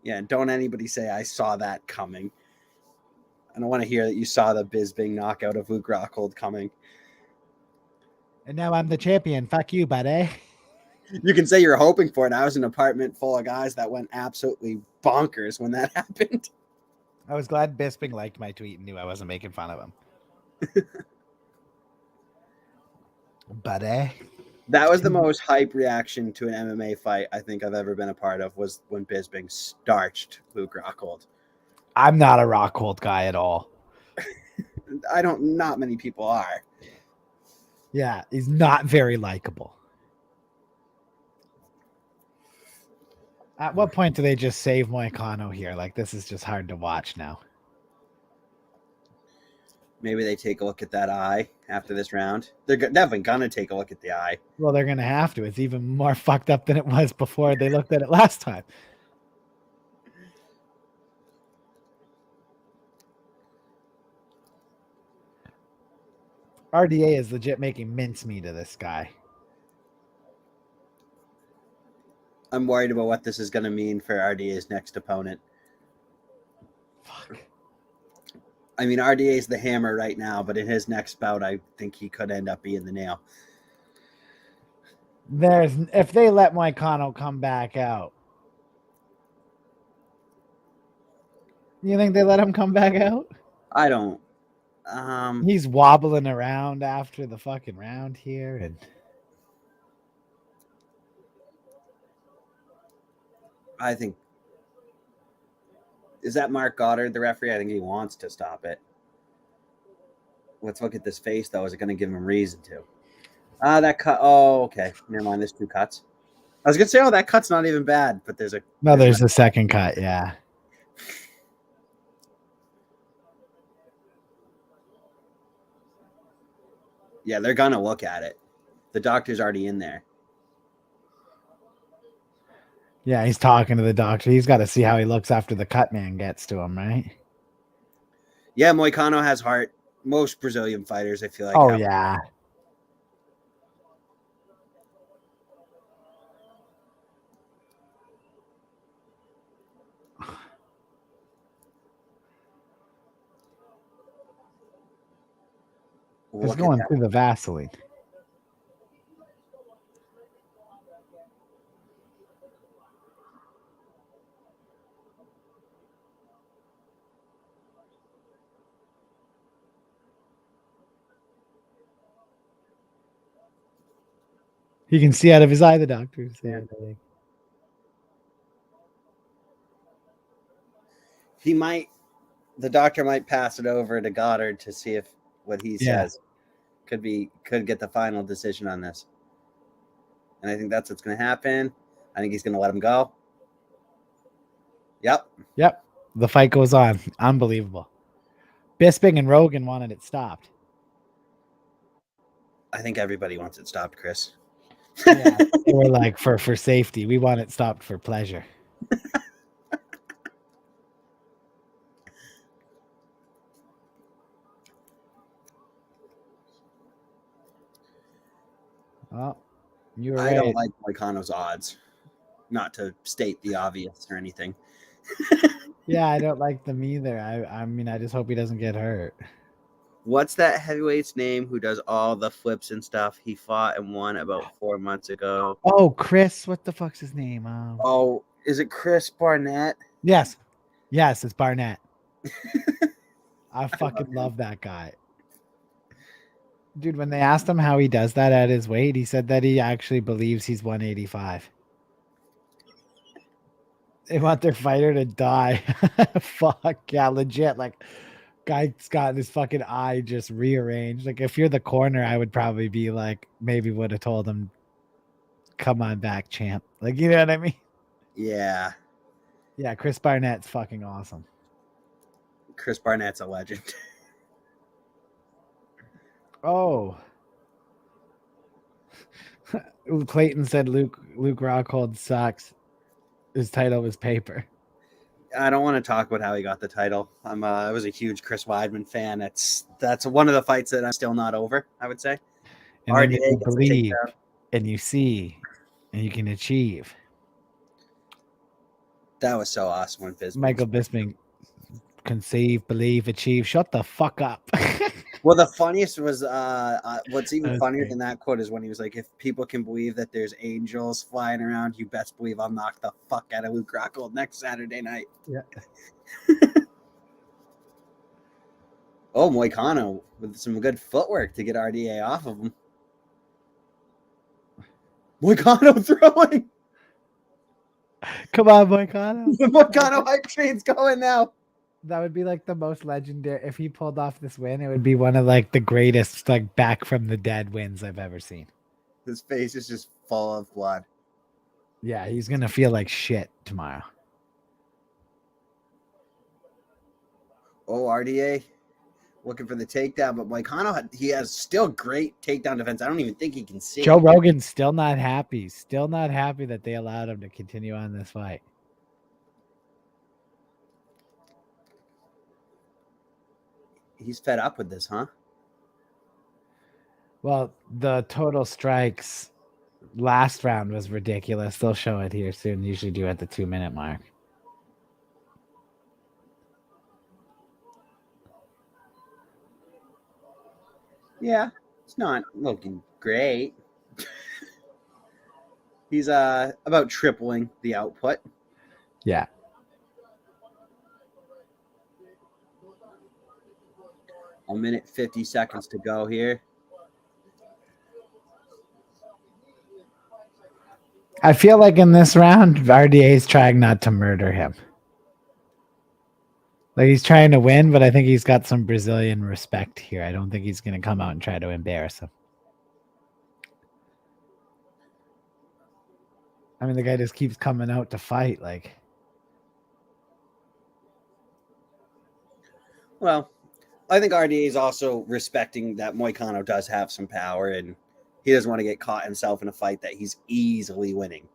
Yeah, and don't anybody say I saw that coming. I don't want to hear that you saw the Bisping knockout of Luke Rockhold coming. And now I'm the champion. Fuck you, buddy. You can say you're hoping for it. I was in an apartment full of guys that went absolutely bonkers when that happened. I was glad Bisping liked my tweet and knew I wasn't making fun of him. Buddy. That was the most hype reaction to an MMA fight I think I've ever been a part of, was when Bisping starched Luke Rockhold. I'm not a Rockhold guy at all. Not many people are. Yeah, he's not very likable. At what point do they just save Moicano here? Like, this is just hard to watch now. Maybe they take a look at that eye after this round. They're definitely going to take a look at the eye. Well, they're going to have to. It's even more fucked up than it was before they looked at it last time. RDA is legit making mincemeat of this guy. I'm worried about what this is going to mean for RDA's next opponent. Fuck. I mean, RDA is the hammer right now, but in his next bout, I think he could end up being the nail. If they let Moicano come back out, you think they let him come back out? I don't. He's wobbling around after the fucking round here, and I think, is that Mark Goddard, the referee? I think he wants to stop it. Let's look at this face, though. Is it going to give him reason to? That cut. Oh, okay. Never mind. There's two cuts. I was going to say, that cut's not even bad, but there's a second cut. Yeah. Yeah, they're going to look at it. The doctor's already in there. Yeah, he's talking to the doctor. He's got to see how he looks after the cut man gets to him, right? Yeah, Moicano has heart. Most Brazilian fighters, I feel like. Oh, yeah. He's going through the Vaseline. He can see out of his eye, the doctor. The doctor might pass it over to Goddard to see if what he says could get the final decision on this. And I think that's what's going to happen. I think he's going to let him go. Yep. The fight goes on. Unbelievable. Bisping and Rogan wanted it stopped. I think everybody wants it stopped, Chris. Yeah, they were like, for safety. We want it stopped for pleasure. Oh, you're I right. don't like Moicano's odds. Not to state the obvious or anything. Yeah, I don't like them either. I mean, I just hope he doesn't get hurt. What's that heavyweight's name who does all the flips and stuff? He fought and won about 4 months ago. Oh, Chris, what the fuck's his name? Oh, is it Chris Barnett? Yes, it's Barnett. I fucking love that guy. Dude, when they asked him how he does that at his weight, he said that he actually believes he's 185. They want their fighter to die. Fuck yeah, legit. Like, guy's got his fucking eye just rearranged. Like, if you're the corner, I would probably be like, maybe would have told him, come on back, champ. Like, you know what I mean? Yeah. Yeah, Chris Barnett's fucking awesome. Chris Barnett's a legend. Oh. Clayton said Luke Rockhold sucks. His title was paper. I don't want to talk about how he got the title. I was a huge Chris Weidman fan. That's one of the fights that I'm still not over, I would say. And then you believe and you see and you can achieve. That was so awesome when Bisping. Michael Bisping conceive, believe, achieve. Shut the fuck up. Well, the funniest was what's even funnier than that quote is when he was like, if people can believe that there's angels flying around, you best believe I'll knock the fuck out of Luke Rockhold next Saturday night. Yeah. Oh, Moicano with some good footwork to get RDA off of him. Moicano throwing. Come on, Moicano. The Moicano hype train's going now. That would be like the most legendary. If he pulled off this win, it would be one of like the greatest like back from the dead wins I've ever seen. His face is just full of blood. Yeah, he's gonna feel like shit tomorrow. Oh, RDA looking for the takedown, but Moicano, he has still great takedown defense. I don't even think he can see. Joe Rogan's still not happy. Still not happy that they allowed him to continue on this fight. He's fed up with this, huh? Well, the total strikes last round was ridiculous. They'll show it here soon. Usually do at the 2-minute mark. Yeah, it's not looking great. He's about tripling the output. Yeah. A minute 50 seconds to go here. I feel like in this round, RDA is trying not to murder him. Like he's trying to win, but I think he's got some Brazilian respect here. I don't think he's going to come out and try to embarrass him. I mean, the guy just keeps coming out to fight. Like, well, I think RDA is also respecting that Moicano does have some power, and he doesn't want to get caught himself in a fight that he's easily winning.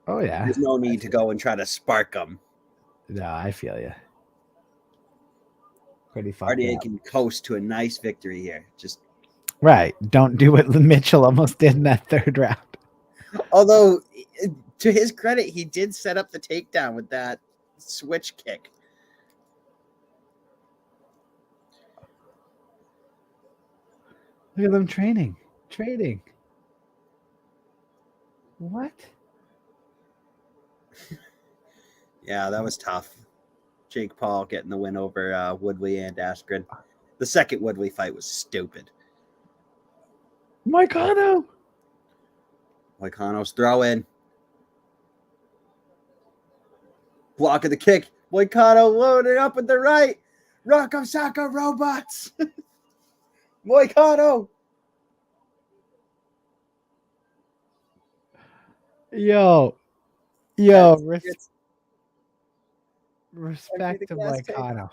Oh yeah, there's no need to go and try to spark him. No, I feel you. Pretty fun. RDA can coast to a nice victory here. Just right. Don't do what Mitchell almost did in that third round. Although, to his credit, he did set up the takedown with that switch kick. Look at them training. What? Yeah, that was tough. Jake Paul getting the win over Woodley and Askren. The second Woodley fight was stupid. Moicano's throw in. Block of the kick. Moicano loaded up with the right. Rock Saka robots. Moicano. Yo, respect to Moicano.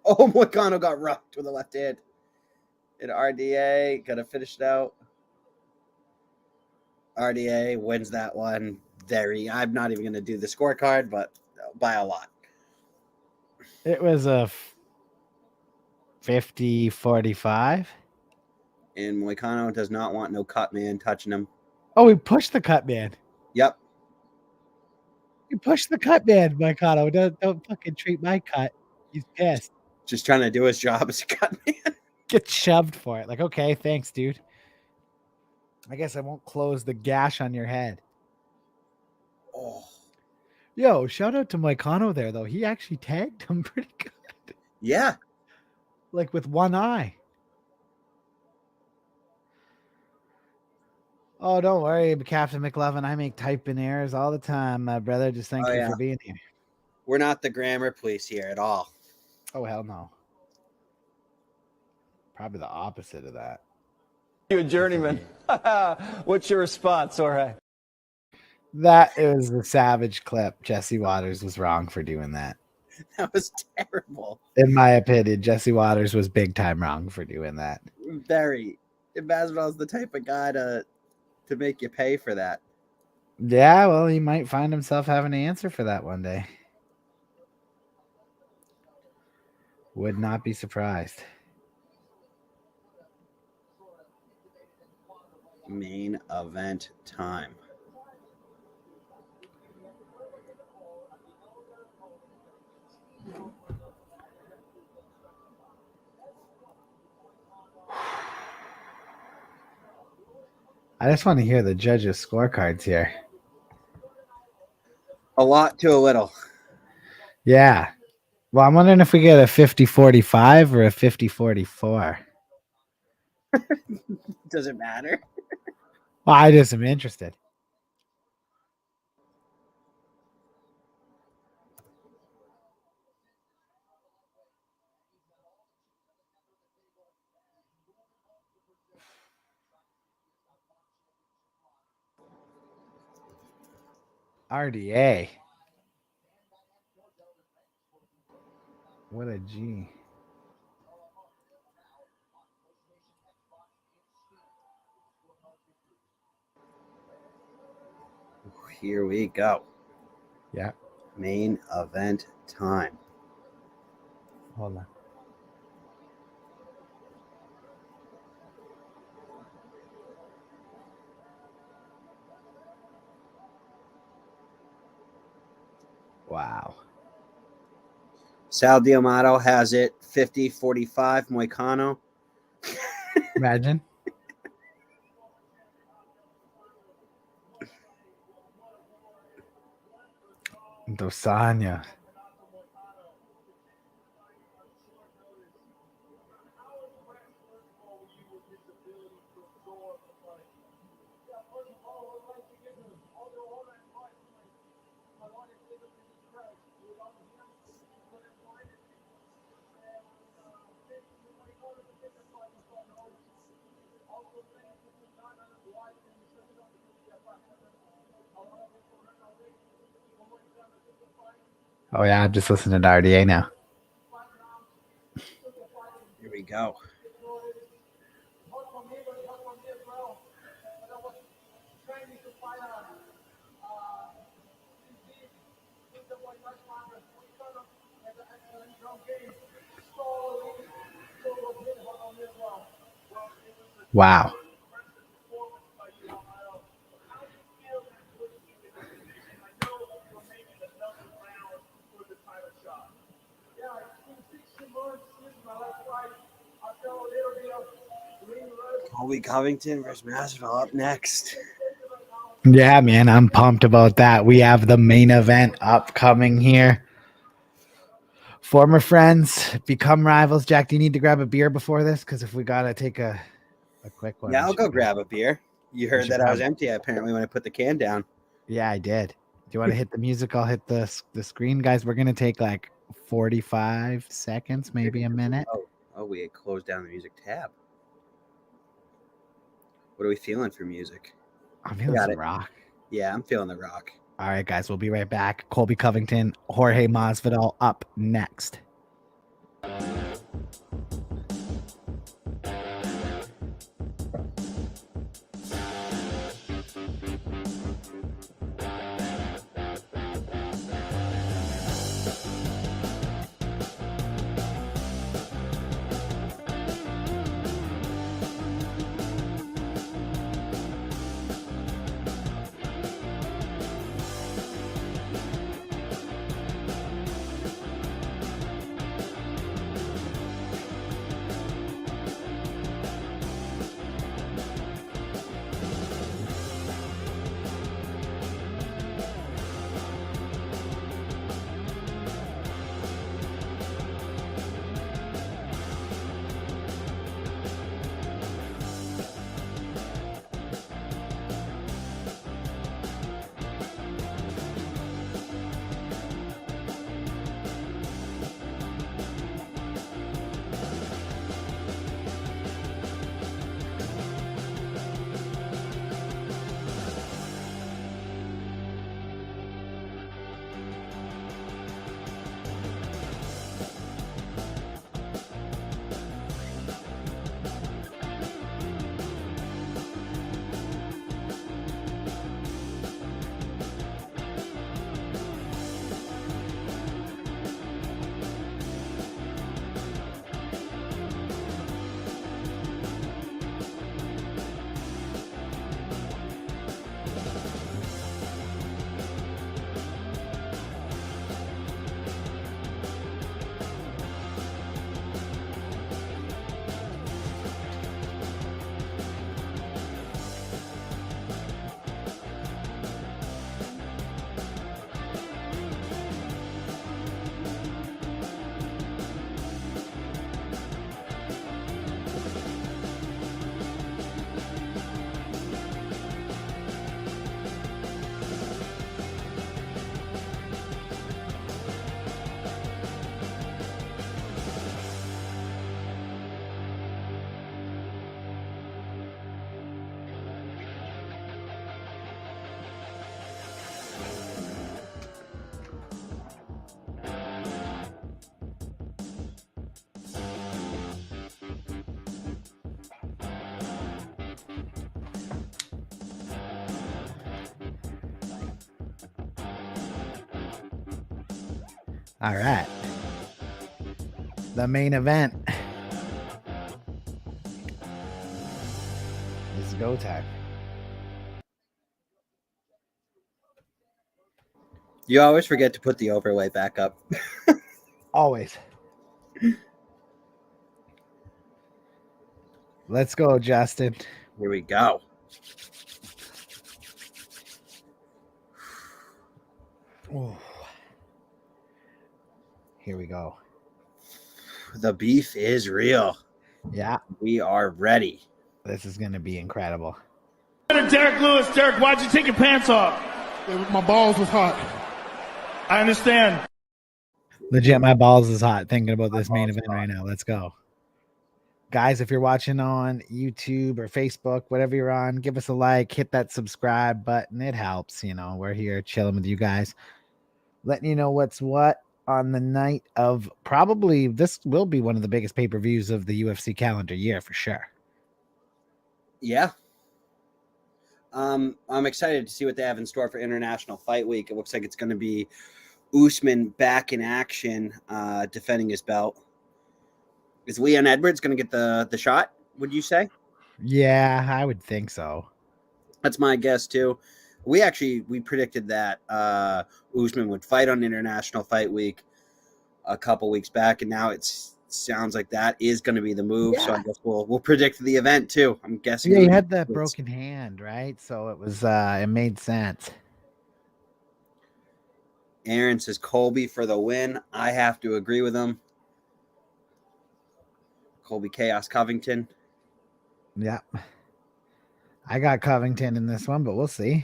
Oh, Moicano got rocked with the left hand. And RDA got to finish it out. RDA wins that one. I'm not even going to do the scorecard, but by a lot. It was a 50-45. And Moicano does not want no cut man touching him. Oh, he pushed the cut man. Yep. You push the cut man, Mancuso. Don't fucking treat my cut. He's pissed. Just trying to do his job as a cut man. Get shoved for it. Like, okay, thanks, dude. I guess I won't close the gash on your head. Oh. Yo, shout out to Moicano there, though. He actually tagged him pretty good. Yeah. Like with one eye. Oh, don't worry, Captain McLovin. I make typing errors all the time, my brother. Just thank you for being here. We're not the grammar police here at all. Oh, hell no. Probably the opposite of that. You a journeyman. What's your response, Jorge? That is a savage clip. Jesse Waters was wrong for doing that. That was terrible. In my opinion, Jesse Waters was big time wrong for doing that. Very. Masvidal's the type of guy to make you pay for that. Yeah, well, he might find himself having to answer for that one day. Would not be surprised. Main event time. I just want to hear the judges' scorecards here. A lot to a little. Yeah. Well, I'm wondering if we get a 50-45 or a 50-44. Does it matter? Well, I just am interested. RDA. What a G. Here we go. Yeah. Main event time. Hold on. Wow. Sal Diamato has it 50-45 Moicano. Imagine. Dosanya. Oh, yeah, I'm just listening to RDA now. Here we go. Wow. Colby Covington versus Masvidal up next. Yeah, man, I'm pumped about that. We have the main event upcoming here. Former friends become rivals. Jack, do you need to grab a beer before this? Because if we got to take a quick one. Yeah, I'll go grab a beer. You heard that I was empty apparently when I put the can down. Yeah, I did. Do you want to hit the music? I'll hit the screen. Guys, we're going to take like 45 seconds, maybe a minute. Oh, we had closed down the music tab. What are we feeling for music? I'm feeling some rock. Yeah, I'm feeling the rock. All right, guys, we'll be right back. Colby Covington, Jorge Masvidal up next. All right. The main event. It's go time. You always forget to put the overlay back up. Always. Let's go, Justin. Here we go. Ooh. Here we go. The beef is real. Yeah. We are ready. This is going to be incredible. Derek Lewis, Derek, why'd you take your pants off? My balls was hot. I understand. Legit, my balls is hot thinking about this main event right now. Let's go. Guys, if you're watching on YouTube or Facebook, whatever you're on, give us a like, hit that subscribe button. It helps. You know, we're here chilling with you guys, letting you know what's what on the night of probably this will be one of the biggest pay-per-views of the UFC calendar year for sure. Yeah. I'm excited to see what they have in store for International Fight Week. It looks like it's going to be Usman back in action, defending his belt. Is Leon Edwards going to get the shot, would you say? Yeah, I would think so. That's my guess, too. We predicted that Usman would fight on International Fight Week a couple weeks back, and now it sounds like that is going to be the move. Yeah. So I guess we'll predict the event, too. I'm guessing. Yeah, he had that broken hand, right? So it was it made sense. Aaron says Colby for the win. I have to agree with him. Colby Chaos Covington. Yeah. I got Covington in this one, but we'll see.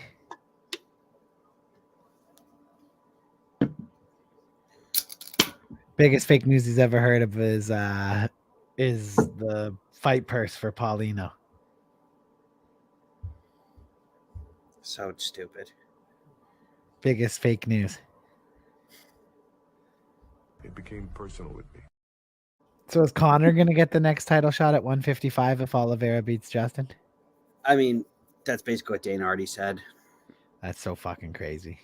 Biggest fake news he's ever heard of is the fight purse for Paulino. So stupid. Biggest fake news. It became personal with me. So is Connor going to get the next title shot at 155 if Oliveira beats Justin? I mean, that's basically what Dana already said. That's so fucking crazy.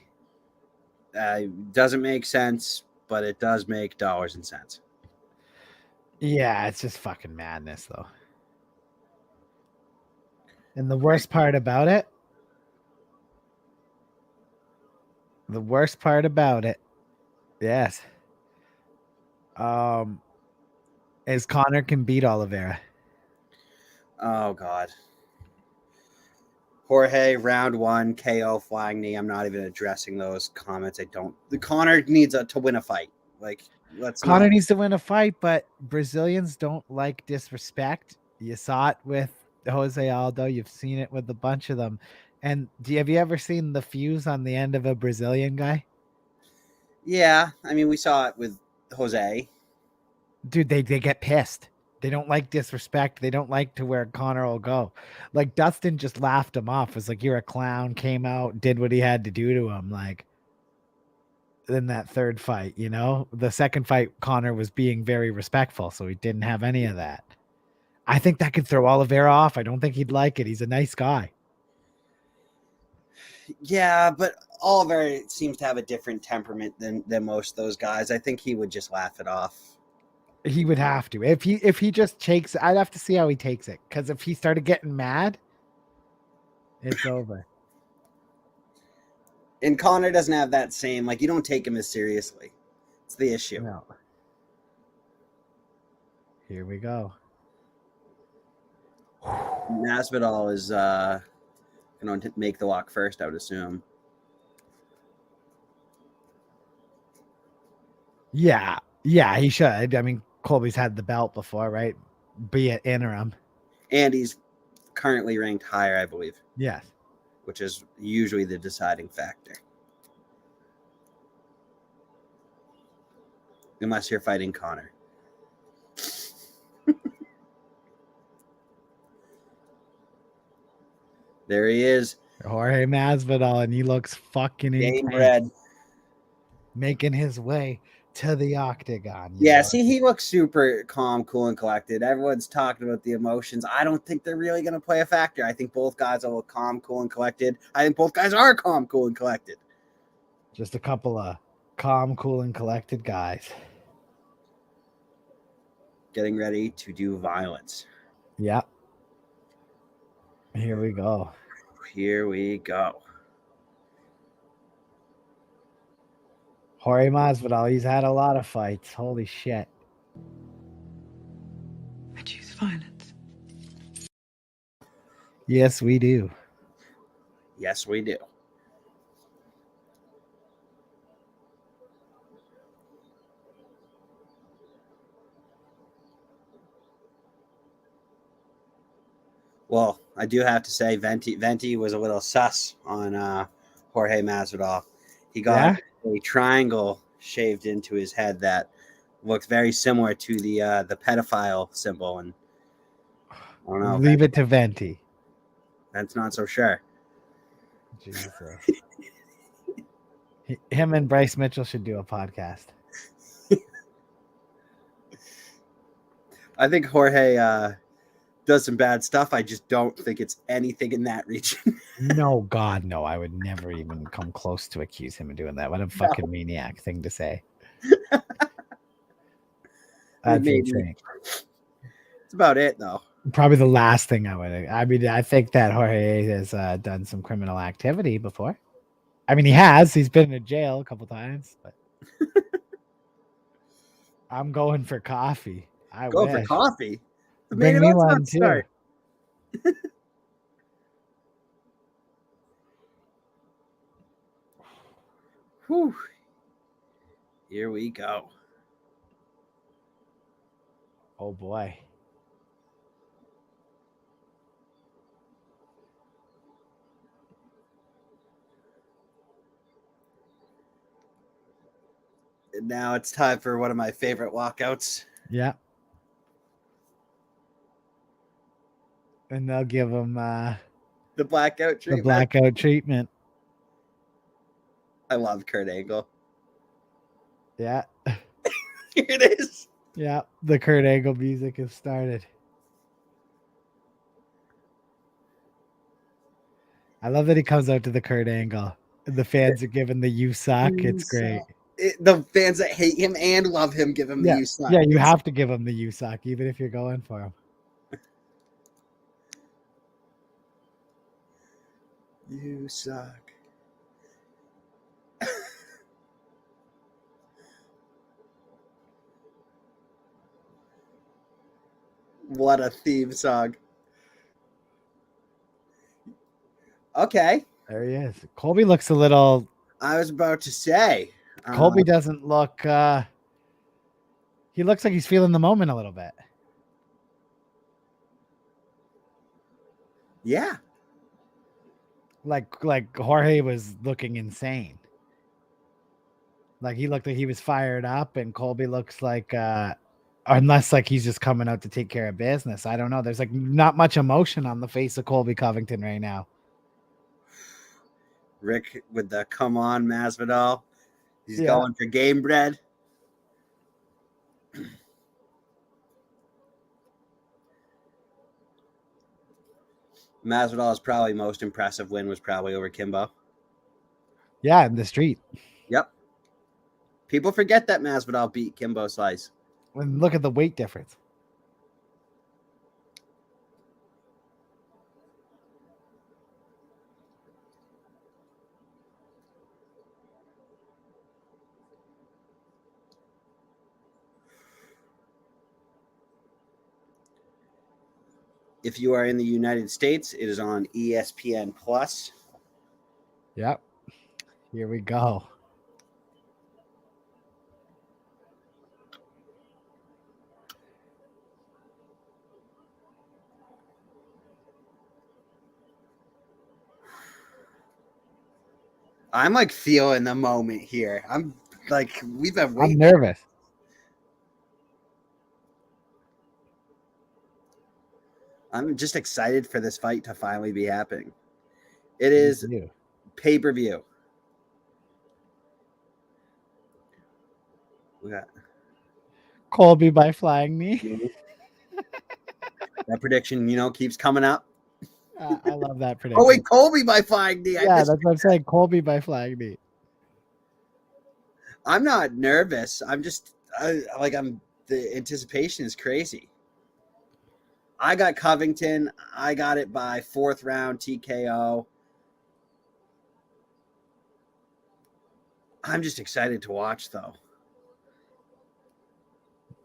Doesn't make sense, but it does make dollars and cents. Yeah, it's just fucking madness, though. And the worst part about it, yes, is Connor can beat Oliveira. Oh, God. Jorge, round 1, KO, flying knee. I'm not even addressing those comments. The Connor needs to win a fight. Like, Connor needs to win a fight, but Brazilians don't like disrespect. You saw it with Jose Aldo. You've seen it with a bunch of them. And have you ever seen the fuse on the end of a Brazilian guy? Yeah. I mean, we saw it with Jose. Dude, they get pissed. They don't like disrespect. They don't like to where Connor will go. Like, Dustin just laughed him off. Was like, you're a clown, came out, did what he had to do to him. Like, in that third fight, you know? The second fight, Connor was being very respectful, so he didn't have any of that. I think that could throw Oliveira off. I don't think he'd like it. He's a nice guy. Yeah, but Oliveira seems to have a different temperament than most of those guys. I think he would just laugh it off. He would have to. If he just takes it, I'd have to see how he takes it. Because if he started getting mad, it's over. And Connor doesn't have that same, like, you don't take him as seriously. It's the issue. No. Here we go. Masvidal is going to make the walk first, I would assume. Yeah, he should. I mean, Colby's had the belt before, right? Be it interim. And he's currently ranked higher, I believe. Yes. Which is usually the deciding factor. Unless you're fighting Connor. There he is. Jorge Masvidal, and he looks fucking game bred. Making his way to the octagon. Yeah, see, he looks super calm, cool, and collected. Everyone's talking about the emotions. I don't think they're really going to play a factor. I think both guys are calm, cool, and collected. I think both guys are calm, cool, and collected. Just a couple of calm, cool, and collected guys. Getting ready to do violence. Yep. Here we go. Here we go. Jorge Masvidal, he's had a lot of fights. Holy shit. I choose violence. Yes, we do. Yes, we do. Well, I do have to say, Venti was a little sus on Jorge Masvidal. He got a triangle shaved into his head that looked very similar to the pedophile symbol, and I don't know. Leave it to Venti. That's not so sure. Jesus. Him and Bryce Mitchell should do a podcast. I think Jorge does some bad stuff. I just don't think it's anything in that region. No, God, no. I would never even come close to accuse him of doing that. What a fucking maniac thing to say. That's insane. That's about it, though. Probably the last thing I would. I mean, I think that Jorge has done some criminal activity before. I mean, he has. He's been in jail a couple times, but I'm going for coffee. Go for coffee. The Bring main me event's one about to start. Whew. Here we go. Oh boy. And now it's time for one of my favorite walkouts. Yeah. And they'll give him the blackout treatment. The blackout treatment. I love Kurt Angle. Yeah. Here it is. Yeah. The Kurt Angle music has started. I love that he comes out to the Kurt Angle. And the fans are giving the "you suck." It's great. The fans that hate him and love him give him the "you suck." Yeah, you have to give him the "you suck," even if you're going for him. You suck. What a theme song. Okay. There he is. Colby looks a little... I was about to say. Colby doesn't look... he looks like he's feeling the moment a little bit. Yeah. Like Jorge was looking insane. Like he looked like he was fired up, and Colby looks like... unless like he's just coming out to take care of business. I don't know. There's like not much emotion on the face of Colby Covington right now. Rick with the "come on, Masvidal." He's going for game bread. Masvidal's probably most impressive win was probably over Kimbo. Yeah, in the street. Yep. People forget that Masvidal beat Kimbo Slice. And look at the weight difference. If you are in the United States, it is on ESPN Plus. Yep. Here we go. I'm like feeling the moment here. I'm like, we've been waiting. I'm nervous. I'm just excited for this fight to finally be happening. It is pay-per-view. We got Colby by flying knee. That prediction, keeps coming up. I love that prediction. Oh, wait, Colby by flying knee. Yeah, that's what I'm saying. Colby by flying knee. I'm not nervous. I'm just the anticipation is crazy. I got Covington. I got it by 4th round TKO. I'm just excited to watch, though.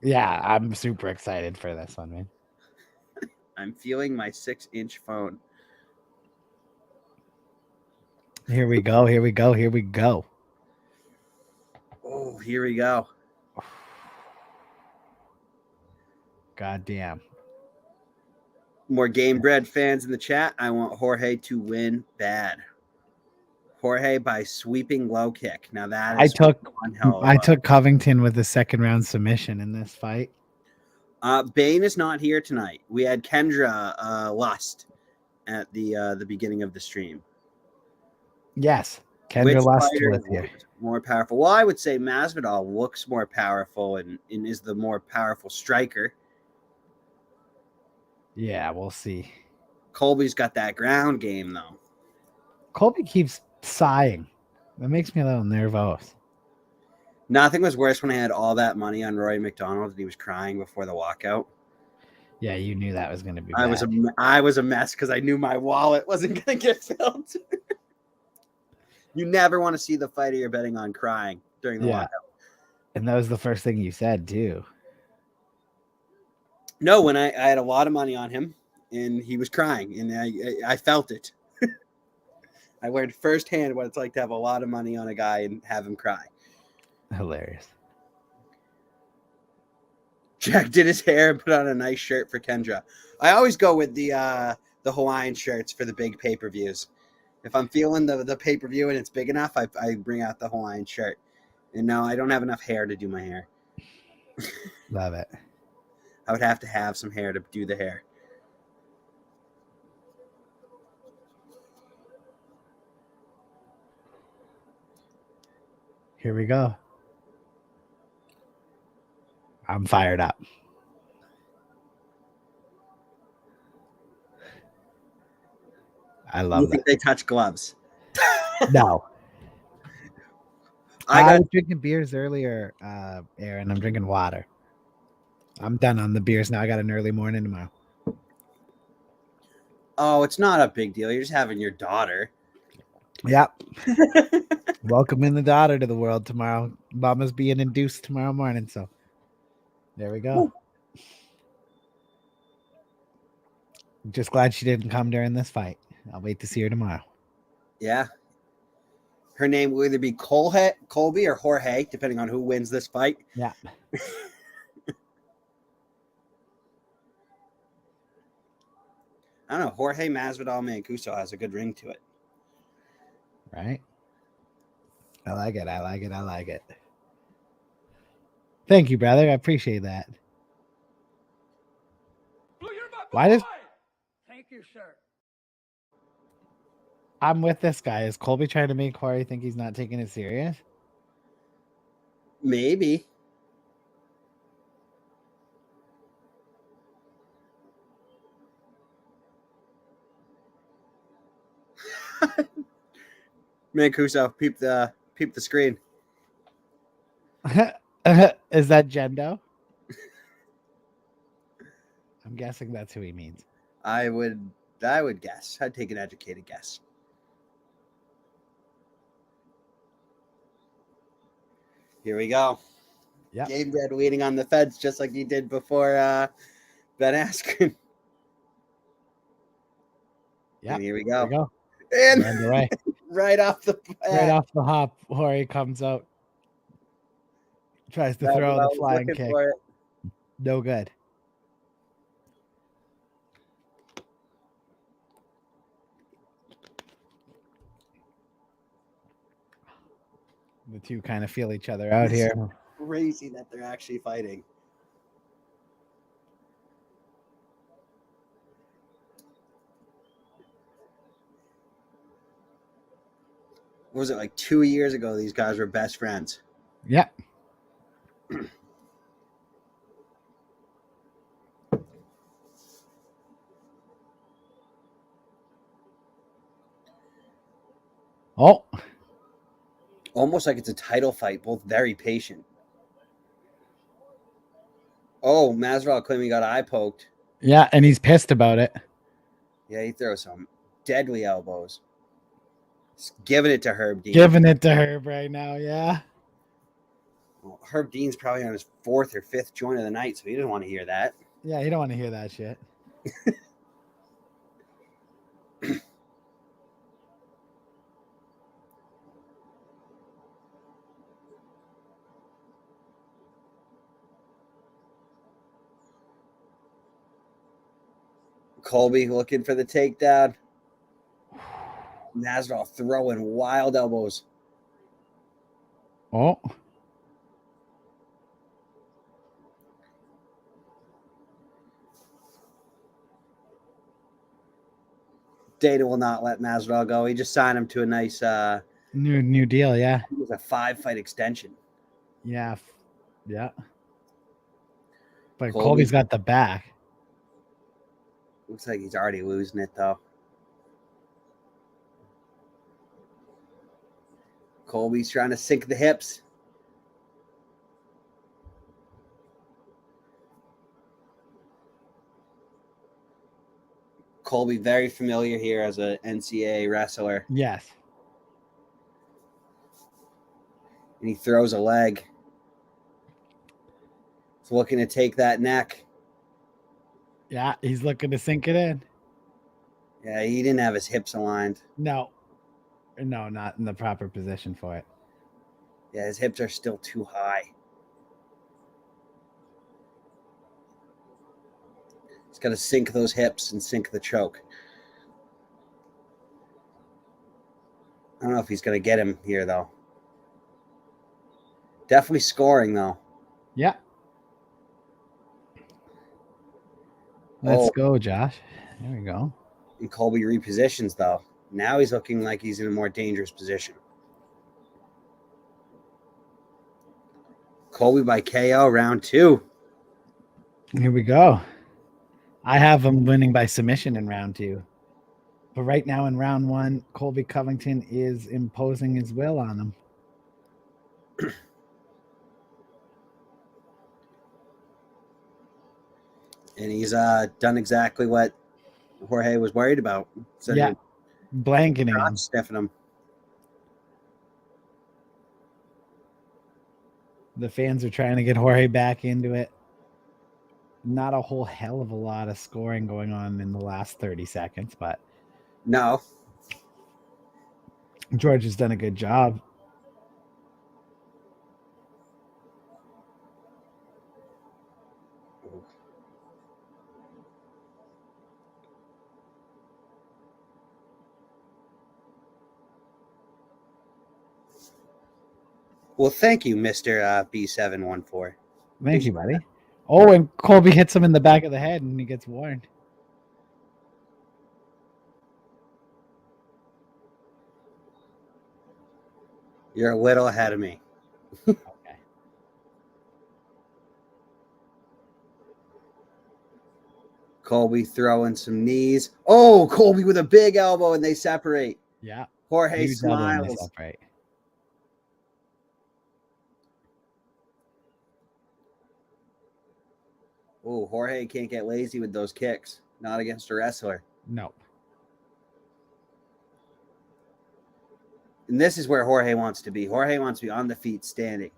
Yeah, I'm super excited for this one, man. I'm feeling my 6-inch phone. Here we go. Here we go. Here we go. Oh, here we go. God damn. More game bred fans in the chat. I want Jorge to win bad. Jorge by sweeping low kick. Now that is I took Covington with the 2nd round submission in this fight. Bane is not here tonight. We had Kendra Lust at the beginning of the stream. Yes, Kendra Lust was here. More powerful. Well, I would say Masvidal looks more powerful and is the more powerful striker. Yeah, we'll see. Colby's got that ground game, though. Colby keeps sighing. That makes me a little nervous. Nothing was worse when I had all that money on Roy McDonald and he was crying before the walkout. Yeah, you knew that was going to be bad. I was a mess because I knew my wallet wasn't going to get filled. You never want to see the fighter you're betting on crying during the walkout. And that was the first thing you said, too. No, when I had a lot of money on him and he was crying and I felt it. I learned firsthand what it's like to have a lot of money on a guy and have him cry. Hilarious. Jack did his hair and put on a nice shirt for Kendra. I always go with the Hawaiian shirts for the big pay-per-views. If I'm feeling the pay-per-view and it's big enough, I bring out the Hawaiian shirt. And no, I don't have enough hair to do my hair. Love it. I would have to have some hair to do the hair. Here we go. I'm fired up. I love You think they touch gloves? No. I was drinking beers earlier, Aaron. I'm drinking water. I'm done on the beers now. I got an early morning tomorrow. Oh, it's not a big deal. You're just having your daughter. Yep. Welcoming the daughter to the world tomorrow. Mama's being induced tomorrow morning, so there we go. Ooh. Just glad she didn't come during this fight. I'll wait to see her tomorrow. Yeah. Her name will either be Colby or Jorge, depending on who wins this fight. Yeah. I don't know. Jorge Masvidal Mancuso has a good ring to it. Right? I like it. I like it. I like it. Thank you, brother. I appreciate that. Why does... Thank you, sir. I'm with this guy. Is Colby trying to make Jorge think he's not taking it serious? Maybe. Mancuso, peep the screen. Is that Jendo? I'm guessing that's who he means. I would guess. I'd take an educated guess. Here we go. Yeah. Game Red waiting on the feds just like he did before Ben Askren. Yeah. And here we go. Here we go. And right off the hop, Jorge comes out. Tries to throw the flying kick. No good. The two kind of feel each other out here. Crazy that they're actually fighting. What was it, like 2 years ago these guys were best friends? Yeah. Oh. Almost like it's a title fight. Both very patient. Oh, Masvidal claiming he got eye poked. Yeah, and he's pissed about it. Yeah, he throws some deadly elbows. Just giving it to Herb Dean. Giving it to Herb right now, yeah. Well, Herb Dean's probably on his 4th or 5th joint of the night, so he doesn't want to hear that. Yeah, you don't want to hear that shit. Colby looking for the takedown. Masvidal throwing wild elbows. Oh. Dana will not let Masvidal go. He just signed him to a nice new deal, yeah. It was a 5-fight extension. Yeah. Yeah. But Colby's got the back. Looks like he's already losing it, though. Colby's trying to sink the hips. Colby, very familiar here as an NCAA wrestler. Yes. And he throws a leg. He's looking to take that neck. Yeah, he's looking to sink it in. Yeah, he didn't have his hips aligned. No, not in the proper position for it. Yeah, his hips are still too high. He's got to sink those hips and sink the choke. I don't know if he's going to get him here, though. Definitely scoring, though. Yeah. Let's go, Josh. There we go. And Colby repositions, though. Now he's looking like he's in a more dangerous position. Colby by KO, round 2. Here we go. I have him winning by submission in round 2. But right now in round 1, Colby Covington is imposing his will on him. And he's done exactly what Jorge was worried about. So yeah, blanketing him. Stiffing him. The fans are trying to get Jorge back into it. Not a whole hell of a lot of scoring going on in the last 30 seconds, but no. George has done a good job. Well, thank you, Mr. B714. Thank you, buddy. Oh, and Colby hits him in the back of the head and he gets warned. You're a little ahead of me. Okay. Colby throwing some knees. Oh, Colby with a big elbow and they separate. Yeah. Jorge smiles. Oh, Jorge can't get lazy with those kicks. Not against a wrestler. No. And this is where Jorge wants to be. Jorge wants to be on the feet standing.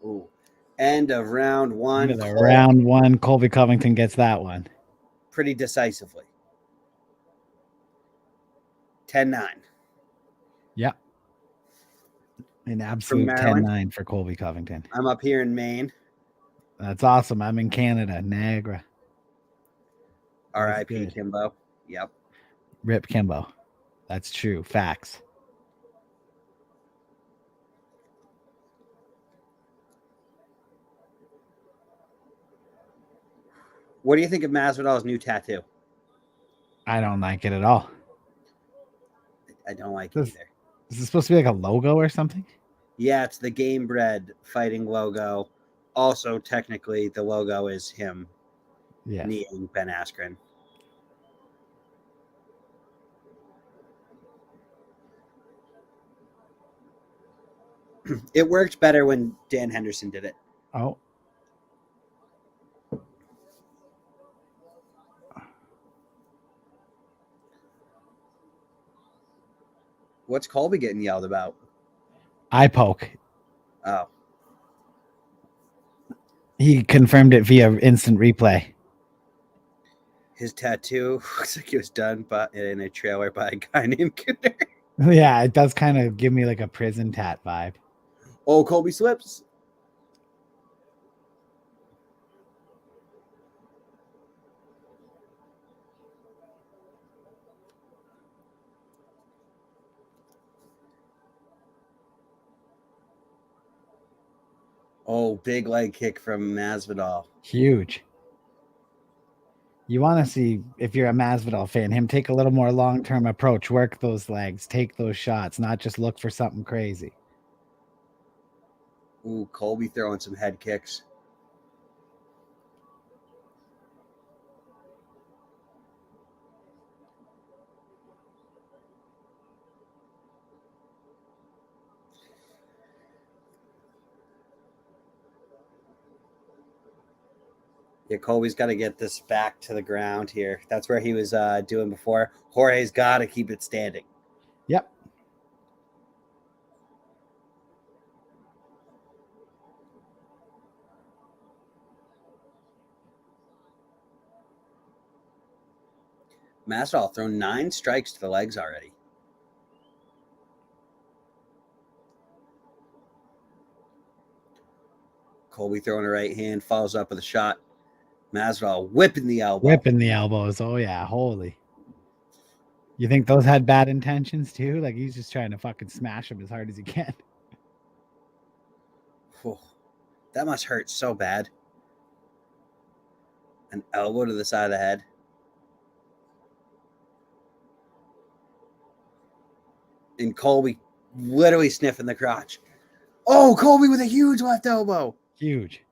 Ooh. End of round 1. Round 1, Colby Covington gets that one. Pretty decisively. 10-9. Yep. An absolute 10-9 for Colby Covington. I'm up here in Maine. That's awesome. I'm in Canada, Niagara. R.I.P. Kimbo. Yep. Rip Kimbo. That's true. Facts. What do you think of Masvidal's new tattoo? I don't like it at all. I don't like it either. Is it supposed to be like a logo or something? Yeah, it's the Game Bread fighting logo. Also, technically, the logo is him. Yes. kneeing Ben Askren. It worked better when Dan Henderson did it. Oh. What's Colby getting yelled about? Eye poke. Oh. He confirmed it via instant replay. His tattoo looks like it was done in a trailer by a guy named Kendra. Yeah, it does kind of give me like a prison tat vibe. Oh, Colby slips. Oh, big leg kick from Masvidal. Huge. You want to see, if you're a Masvidal fan, him take a little more long-term approach, work those legs, take those shots, not just look for something crazy. Ooh, Colby throwing some head kicks. Yeah, Colby's got to get this back to the ground here. That's where he was doing before. Jorge's got to keep it standing. Yep. Masvidal thrown 9 strikes to the legs already. Colby throwing a right hand, follows up with a shot. Masvidal whipping the elbow. Whipping the elbows. Oh, yeah. Holy. You think those had bad intentions, too? Like, he's just trying to fucking smash him as hard as he can. Whew. That must hurt so bad. An elbow to the side of the head. And Colby literally sniffing the crotch. Oh, Colby with a huge left elbow. Huge.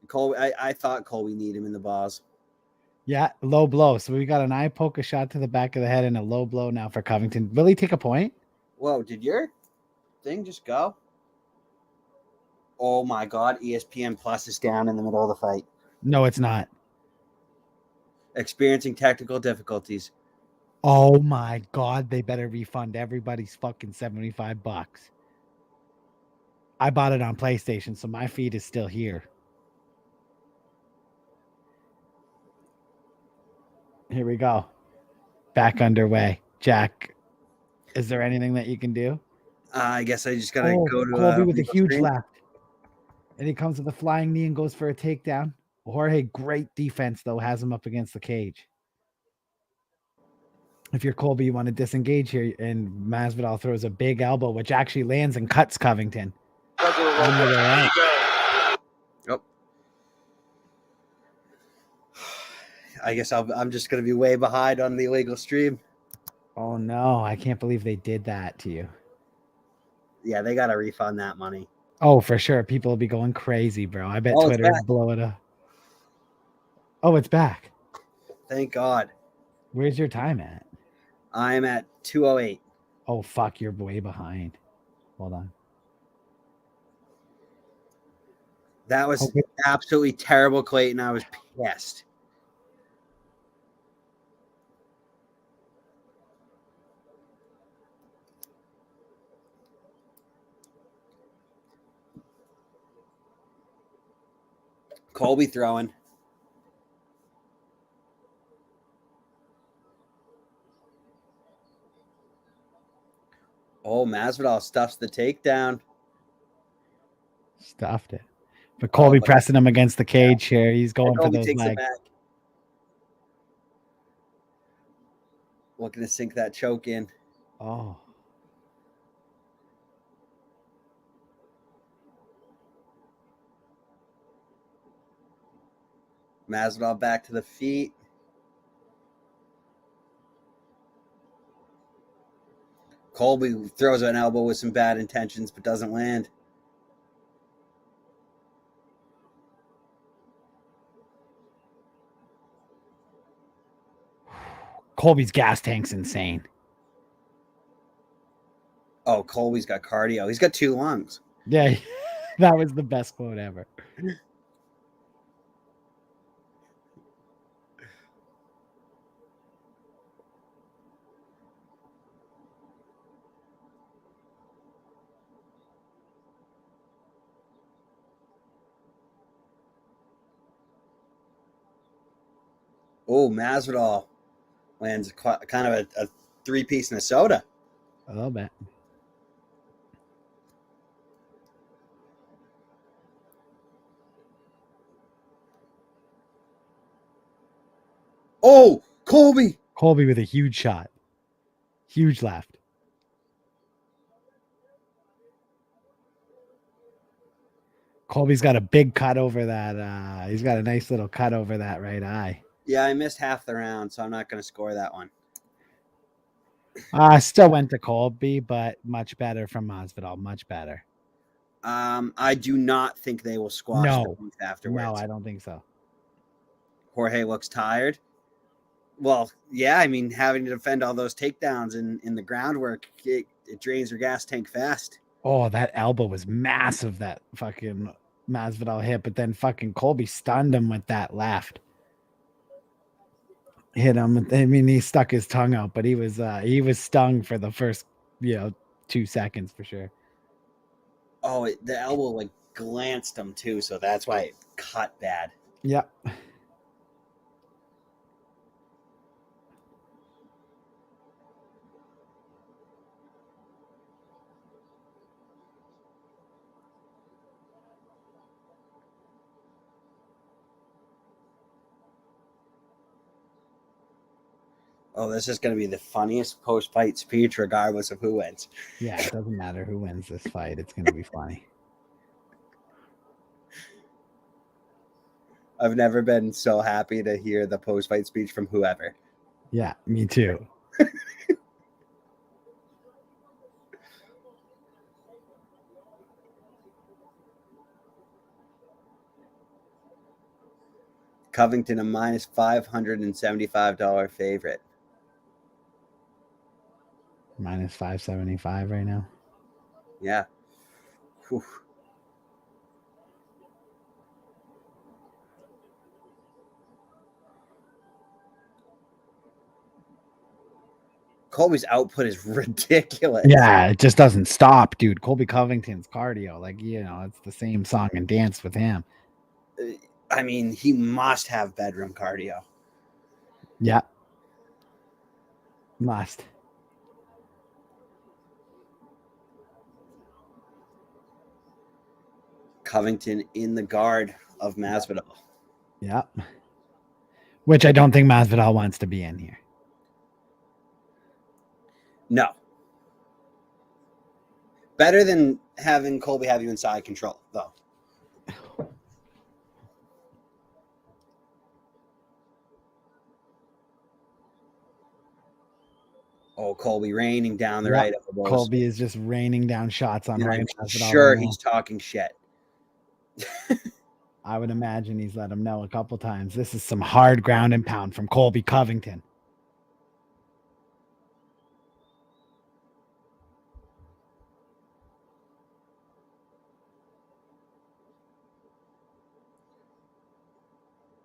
Colby, I thought Colby needed him in the balls. Yeah, low blow. So we got an eye poke, a shot to the back of the head, and a low blow now for Covington. Will he take a point? Whoa, did your thing just go? Oh my God, ESPN Plus is down in the middle of the fight. No, it's not. Experiencing technical difficulties. Oh my God, they better refund everybody's fucking $75. I bought it on PlayStation, so my feed is still here. Here we go. Back underway. Jack, is there anything that you can do? I guess I just gotta go to Colby with a huge screen. left. And he comes with a flying knee and goes for a takedown. Jorge, great defense, though, has him up against the cage. If you're Colby, you want to disengage here, and Masvidal throws a big elbow, which actually lands and cuts Covington. Oh. I guess I'm just going to be way behind on the illegal stream. Oh, no. I can't believe they did that to you. Yeah, they got to refund that money. Oh, for sure. People will be going crazy, bro. I bet Twitter is blowing up. Oh, it's back. Thank God. Where's your time at? I'm at 2:08. Oh, fuck. You're way behind. Hold on. That was absolutely terrible, Clayton. I was pissed. Colby throwing. Oh, Masvidal stuffs the takedown. Stuffed it. But Colby pressing him against the cage here. He's going for those legs. Looking to sink that choke in. Oh. Masvidal back to the feet. Colby throws an elbow with some bad intentions, but doesn't land. Colby's gas tank's insane. Oh, Colby's got cardio. He's got 2 lungs. Yeah, that was the best quote ever. Oh, Masvidal lands kind of a 3-piece in a soda. A little bit. Oh, Colby. Colby with a huge shot. Huge left. Colby's got a big cut over that. He's got a nice little cut over that right eye. Yeah, I missed half the round, so I'm not going to score that one. Still went to Colby, but much better from Masvidal. Much better. I do not think they will squash the beef afterwards. No, I don't think so. Jorge looks tired. Well, yeah, I mean, having to defend all those takedowns in the groundwork, it drains your gas tank fast. Oh, that elbow was massive, that fucking Masvidal hit, but then fucking Colby stunned him with that left. Hit him. I mean, he stuck his tongue out, but he was stung for the first, 2 seconds for sure. Oh, the elbow like glanced him too, so that's why it cut bad. Yep. Oh, this is going to be the funniest post-fight speech, regardless of who wins. Yeah, it doesn't matter who wins this fight. It's going to be funny. I've never been so happy to hear the post-fight speech from whoever. Yeah, me too. Covington, a minus $575 favorite. Minus 575 right now. Yeah. Whew. Colby's output is ridiculous. Yeah, it just doesn't stop, dude. Colby Covington's cardio, it's the same song and dance with him. I mean, he must have bedroom cardio. Yeah. Must. Covington in the guard of Masvidal. Yeah. Which I don't think Masvidal wants to be in here. No. Better than having Colby have you inside control, though. Oh, Colby raining down the right elbows. Colby is just raining down shots on I'm Masvidal sure right now. he's talking shit. I would imagine he's let him know a couple times. This is some hard ground and pound from Colby Covington.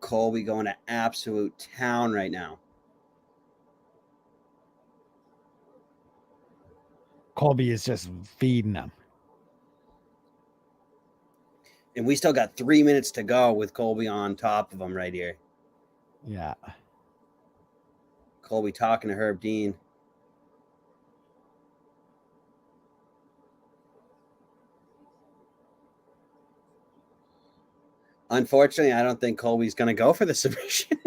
Colby going to absolute town right now. Colby is just feeding them. And we still got 3 minutes to go with Colby on top of him right here. Yeah. Colby talking to Herb Dean. Unfortunately, I don't think Colby's going to go for the submission.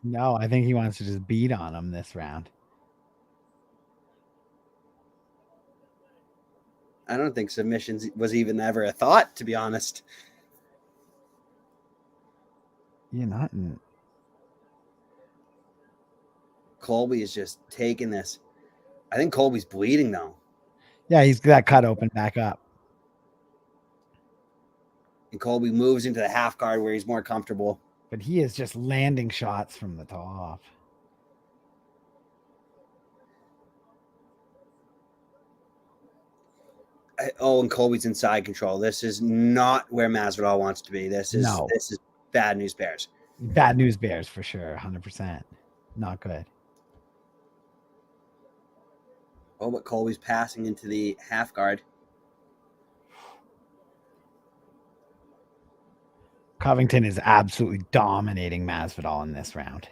No, I think he wants to just beat on him this round. I don't think submissions was even ever a thought, to be honest. You're not in. Colby is just taking this. I think Colby's bleeding, though. Yeah, he's got cut open back up. And Colby moves into the half guard where he's more comfortable. But he is just landing shots from the top. And Colby's inside control. This is not where Masvidal wants to be. This is bad news bears. Bad news bears for sure. 100%. Not good. Oh, but Colby's passing into the half guard. Covington is absolutely dominating Masvidal in this round.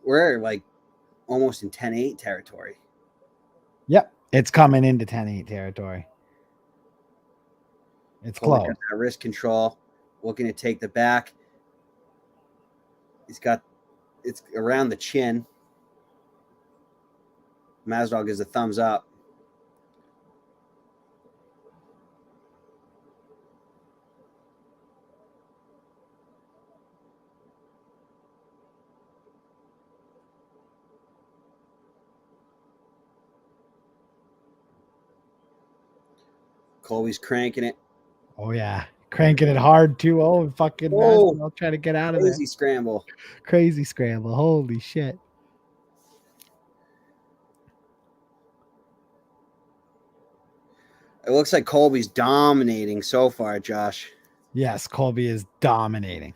We're like almost in 10-8 territory. Yep. It's coming into 10-8 territory. It's close. Got that wrist control. Looking to take the back. It's around the chin. Masvidal gives a thumbs up. Colby's cranking it. Oh, yeah. Cranking it hard, too. Oh, fucking Masvidal trying to get out of there. Crazy scramble. Crazy scramble. Holy shit. It looks like Colby's dominating so far, Josh. Yes, Colby is dominating.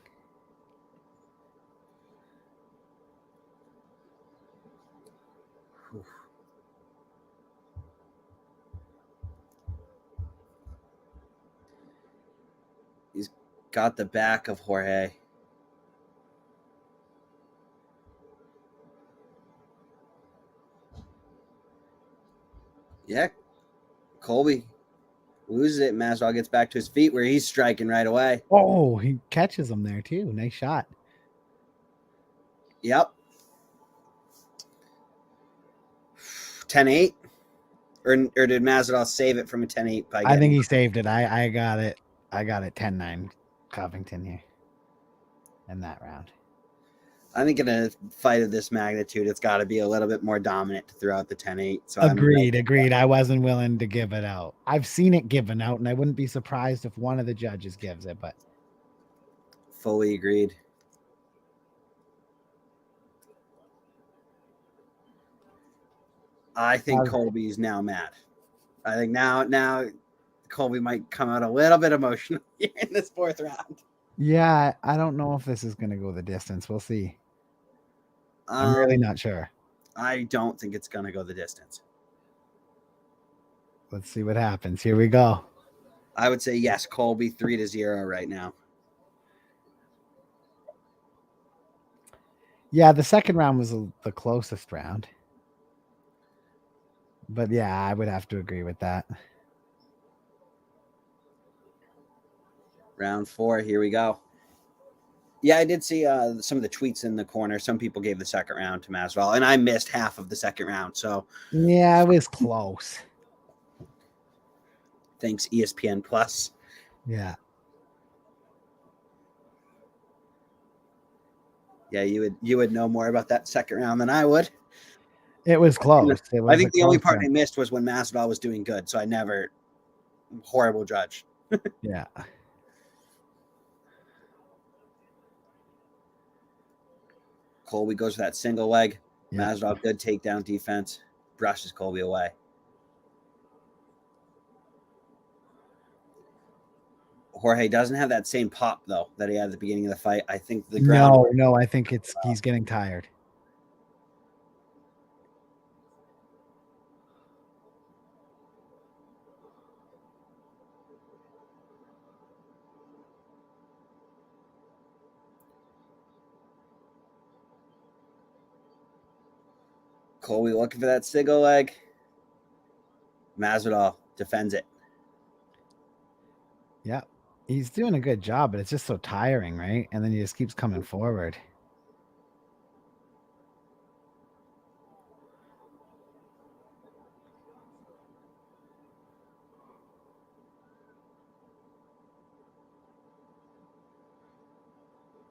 He's got the back of Jorge. Yeah, Colby loses it. Masvidal gets back to his feet where he's striking right away. Oh, he catches him there too. Nice shot. Yep. 10-8? Or did Masvidal save it from a 10-8? I think he saved it. I got it. I got it 10-9 Covington here in that round. I think in a fight of this magnitude, it's got to be a little bit more dominant throughout the 10-8. So Agreed. I wasn't willing to give it out. I've seen it given out, and I wouldn't be surprised if one of the judges gives it, but fully agreed. I think Colby's now mad. I think now Colby might come out a little bit emotional in this fourth round. Yeah, I don't know if this is going to go the distance. We'll see. I'm really not sure. I don't think it's going to go the distance. Let's see what happens. Here we go. I would say yes, Colby 3-0 right now. Yeah, the second round was the closest round. But yeah, I would have to agree with that. Round 4, here we go. Yeah, I did see some of the tweets in the corner. Some people gave the second round to Masvidal, and I missed half of the second round. So yeah, it was close. Thanks, ESPN Plus. Yeah. Yeah, you would know more about that second round than I would. It was close. I think the only part I missed was when Masvidal was doing good, so I never horrible judge. Yeah. Colby goes for that single leg. Yeah. Masvidal, good takedown defense. Brushes Colby away. Jorge doesn't have that same pop, though, that he had at the beginning of the fight. I think the ground... No, I think he's getting tired. Colby looking for that single leg. Masvidal defends it. Yeah, he's doing a good job, but it's just so tiring, right? And then he just keeps coming forward.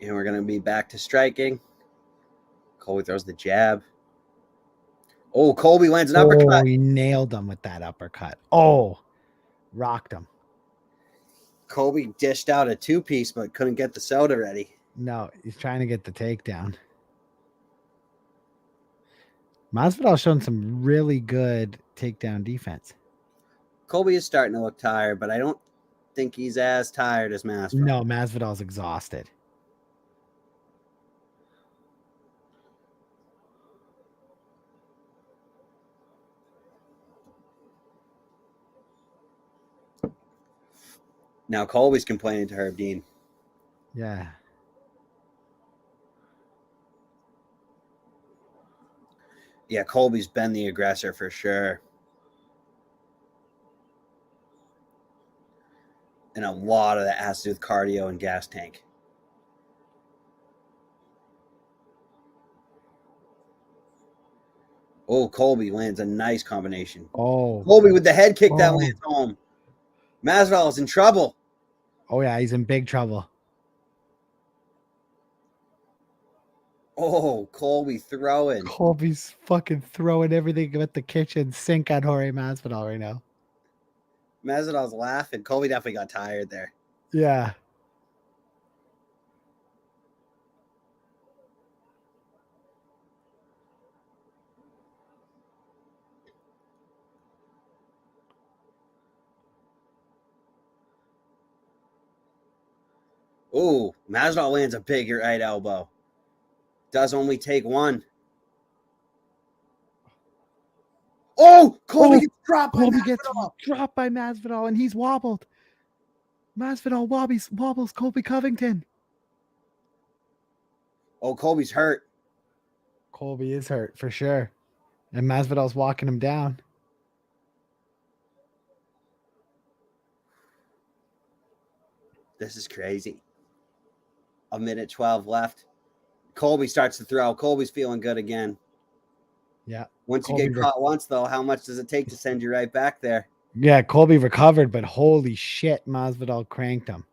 And we're going to be back to striking. Colby throws the jab. Oh, Colby lands an uppercut. Oh, he nailed him with that uppercut. Oh, rocked him. Colby dished out a two-piece, but couldn't get the soda ready. No, he's trying to get the takedown. Masvidal showing some really good takedown defense. Colby is starting to look tired, but I don't think he's as tired as Masvidal. No, Masvidal's exhausted. Now Colby's complaining to Herb Dean. Yeah. Yeah, Colby's been the aggressor for sure. And a lot of that has to do with cardio and gas tank. Oh, Colby lands a nice combination. Oh. Colby with the head kick that lands home. Masvidal is in trouble. Oh, yeah, he's in big trouble. Oh, Colby throwing. Colby's fucking throwing everything at the kitchen sink at Jorge Masvidal right now. Masvidal's laughing. Colby definitely got tired there. Yeah. Oh, Masvidal lands a big right elbow. Does only take one. Oh, Colby gets dropped by Colby Masvidal. gets dropped by Masvidal, and he's wobbled. Masvidal wobbles Colby Covington. Oh, Colby's hurt. Colby is hurt for sure. And Masvidal's walking him down. This is crazy. A minute 12 left. Colby starts to throw. Colby's feeling good again. Yeah. Once you get caught once, though, how much does it take to send you right back there? Yeah, Colby recovered, but holy shit, Masvidal cranked him.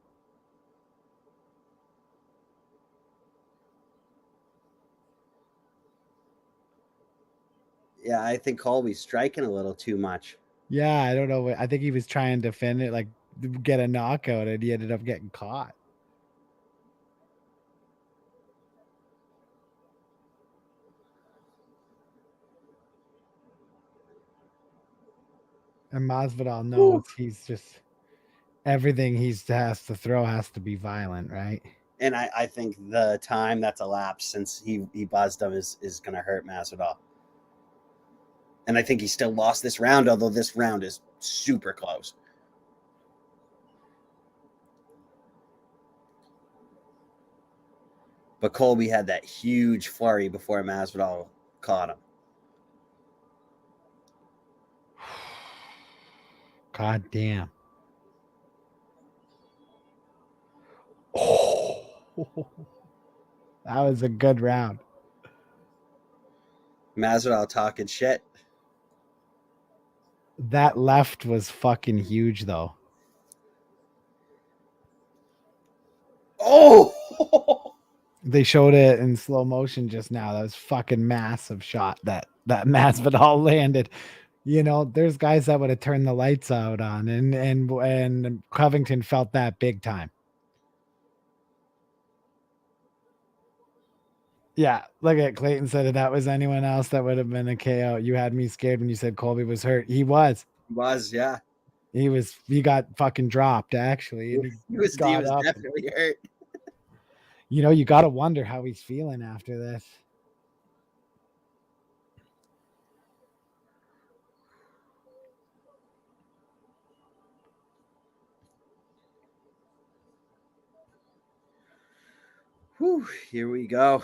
Yeah, I think Colby's striking a little too much. Yeah, I don't know. I think he was trying to defend it, like get a knockout, and he ended up getting caught. And Masvidal knows he's just everything he has to throw has to be violent, right? And I think the time that's elapsed since he buzzed him is going to hurt Masvidal. And I think he still lost this round, although this round is super close. But Colby had that huge flurry before Masvidal caught him. God damn. Oh, that was a good round. Masvidal talking shit. That left was fucking huge, though. Oh! They showed it in slow motion just now. That was fucking massive shot that Masvidal landed. You know, there's guys that would have turned the lights out on, and Covington felt that big time. Yeah, look at Clayton said if that was anyone else, that would have been a KO. You had me scared when you said Colby was hurt. He was. He was, yeah. He got fucking dropped, actually. And he was definitely hurt. You know, you got to wonder how he's feeling after this. Whew, here we go.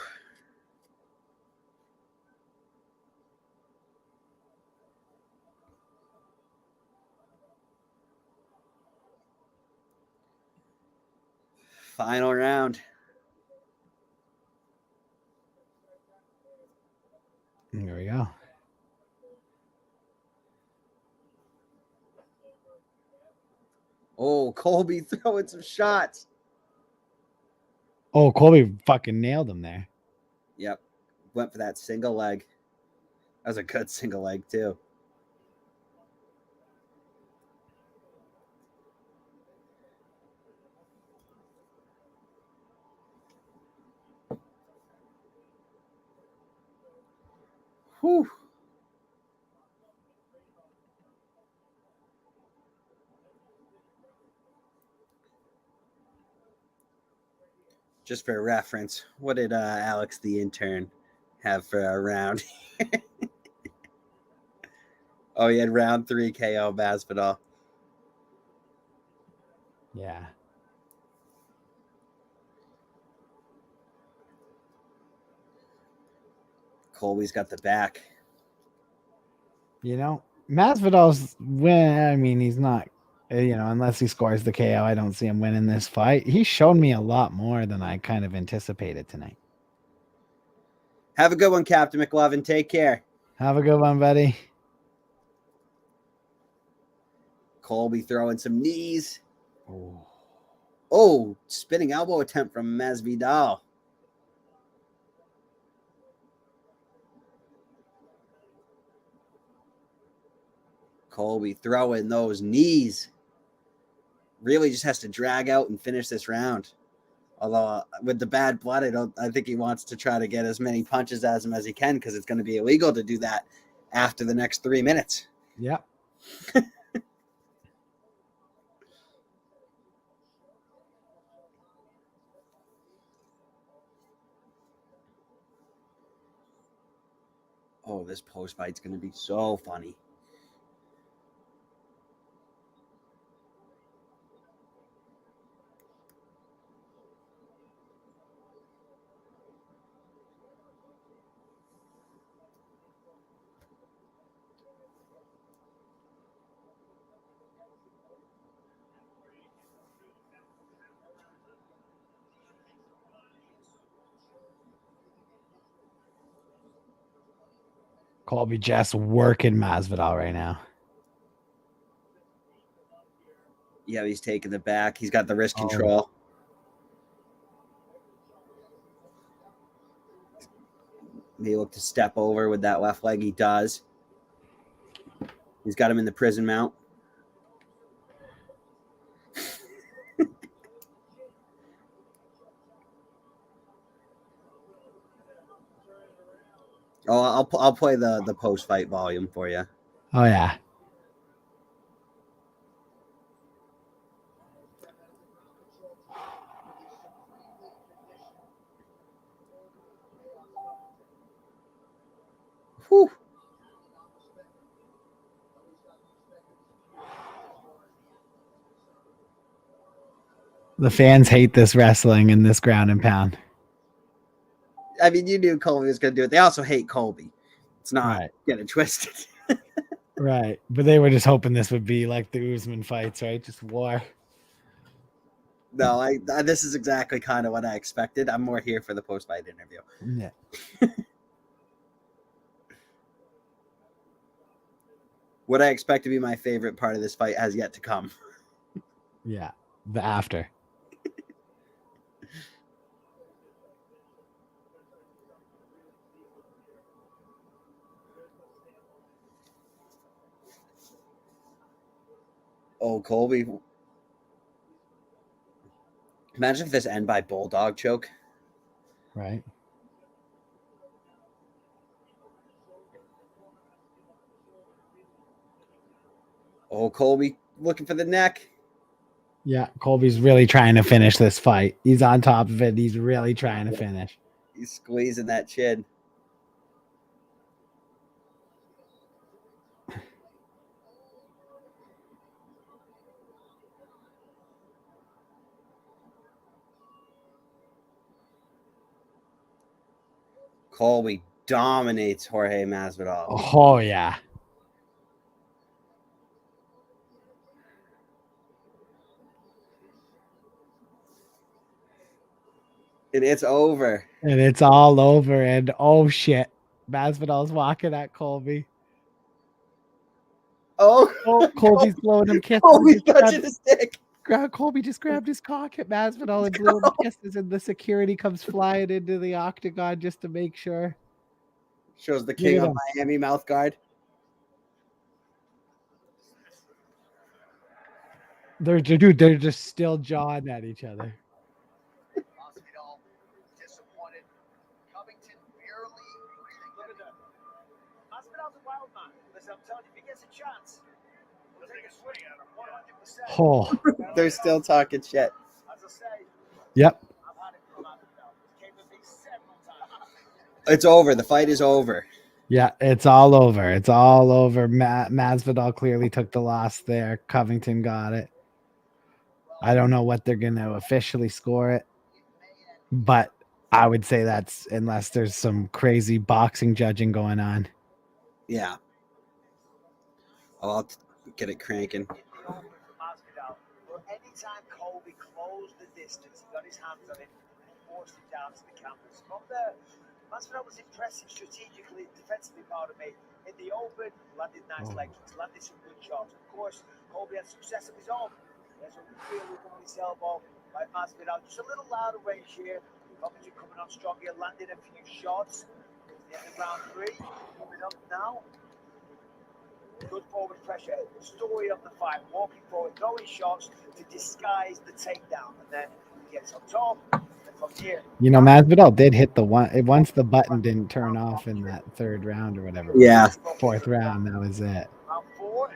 Final round. There we go. Oh, Colby throwing some shots. Oh, Colby fucking nailed him there. Yep. Went for that single leg. That was a good single leg, too. Whew. Just for reference, what did Alex the intern have for a round? Oh, he had round 3 KO Masvidal. Yeah. Colby's got the back. You know, Masvidal's win. I mean, he's not, unless he scores the KO, I don't see him winning this fight. He showed me a lot more than I kind of anticipated tonight. Have a good one, Captain McLovin. Take care. Have a good one, buddy. Colby throwing some knees. Oh, spinning elbow attempt from Masvidal. Colby throwing those knees. Really just has to drag out and finish this round. Although with the bad blood, I think he wants to try to get as many punches as him as he can because it's going to be illegal to do that after the next 3 minutes. Yeah. Oh, this post fight's going to be so funny. Colby just working Masvidal right now. Yeah, he's taking the back. He's got the wrist control. May look to step over with that left leg. He does. He's got him in the prison mount. Oh, I'll play the post fight volume for you. Oh yeah. Whew. The fans hate this wrestling and this ground and pound. I mean, you knew Colby was going to do it. They also hate Colby. It's not getting twisted. Right. But they were just hoping this would be like the Usman fights, right? Just war. No, this is exactly kind of what I expected. I'm more here for the post-fight interview. Yeah. What I expect to be my favorite part of this fight has yet to come. Yeah. The after. Oh, Colby. Imagine if this end by bulldog choke. Right. Oh, Colby looking for the neck. Yeah, Colby's really trying to finish this fight. He's on top of it. He's really trying to finish. He's squeezing that chin. Colby dominates Jorge Masvidal. Oh, yeah. And it's over. And it's all over. And oh, shit. Masvidal's walking at Colby. Oh, Colby's blowing him kisses. Colby's touching his dick. Colby just grabbed his cock at Masvidal and blew him kisses, and the security comes flying into the octagon just to make sure. Shows the king of Miami mouth guard. They're just still jawing at each other. Masvidal disappointed. Covington barely breathing. Look at that. Masvidal's a wild man. Listen, I'm telling you, if he gets a chance, we'll take a swing at him 100%. Oh. They're still talking shit. As I say, yep. I've had it from Masvidal. He came with me several times. It's over. The fight is over. Yeah, it's all over. It's all over. Masvidal clearly took the loss there. Covington got it. I don't know what they're going to officially score it, but I would say that's unless there's some crazy boxing judging going on. Yeah. I'll get it cranking. Anytime Colby closed the distance, he got his hands on it and forced it down to the canvas. From there, Masvidal was impressive strategically, defensively, pardon me. In the open, landed nice leg kicks, landed some good shots. Of course, Colby had success of his own. There's a real with his elbow by Masvidal. Just a little louder range here. Covington coming on strong here, landed a few shots. The end of round 3. Coming up now. Good forward pressure. Story of the fight. Walking forward, throwing shots to disguise the takedown. And then he gets on top. You know, Masvidal did hit the one once the button didn't turn off in that 3rd round or whatever. Yeah. 4th round, that was it.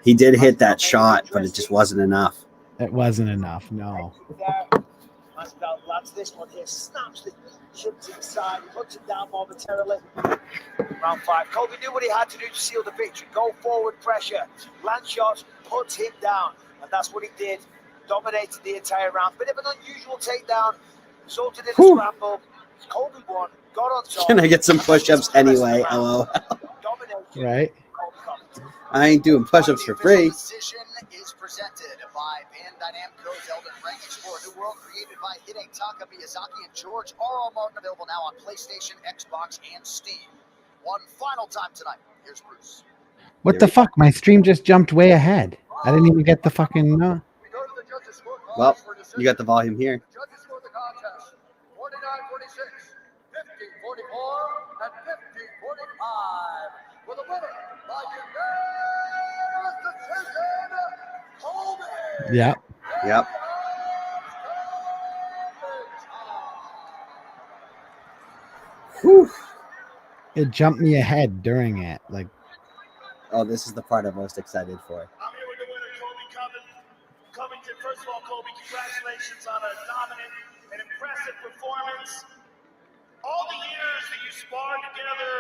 He did hit that shot, but it just wasn't enough. It wasn't enough, no. Masvidal lands this one here, snaps the chin to the side, puts it down momentarily. Round 5. Colby knew what he had to do to seal the victory. Go forward pressure, land shots, puts him down. And that's what he did. Dominated the entire round. Bit of an unusual takedown. Resulted in a scramble. Colby won. Got on top. Can I get some push-ups anyway? LOL. Right. I ain't doing push-ups for free. Decision is presented by Bandai Namco's Elden Ring. Explore a new world created by Hidetaka Miyazaki and George R.R. Martin. Available now on PlayStation, Xbox, and Steam. One final time tonight. Here's Bruce. What the fuck? My stream just jumped way ahead. I didn't even get the fucking... Well, you got the volume here. Judges scored the contest 49-46, 50-44, and 50-45. With a winner by unanimous decision, Colby. Yep. Yep. Whew. It jumped me ahead during it. Like, oh, this is the part I'm most excited for. I'm here with the winner, Colby Covington. First of all, Colby, congratulations on a dominant and impressive performance. All the years that you sparred together,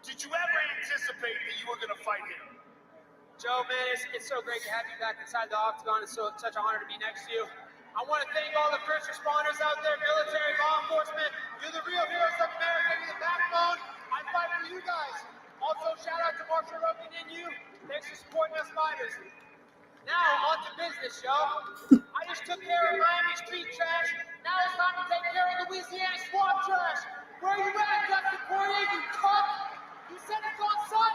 did you ever anticipate that you were going to fight him? Joe, man, it's so great to have you back inside the octagon. It's such an honor to be next to you. I want to thank all the first responders out there, military, law enforcement. You're the real heroes of America. You're the backbone. I fight for you guys. Also, shout out to Marshall Rogan and you. Thanks for supporting us fighters. Now, on to business, y'all. I just took care of Miami street trash. Now it's time to take care of Louisiana swamp trash. Where are you at, Dustin Poirier, you cunt? You said it's on son?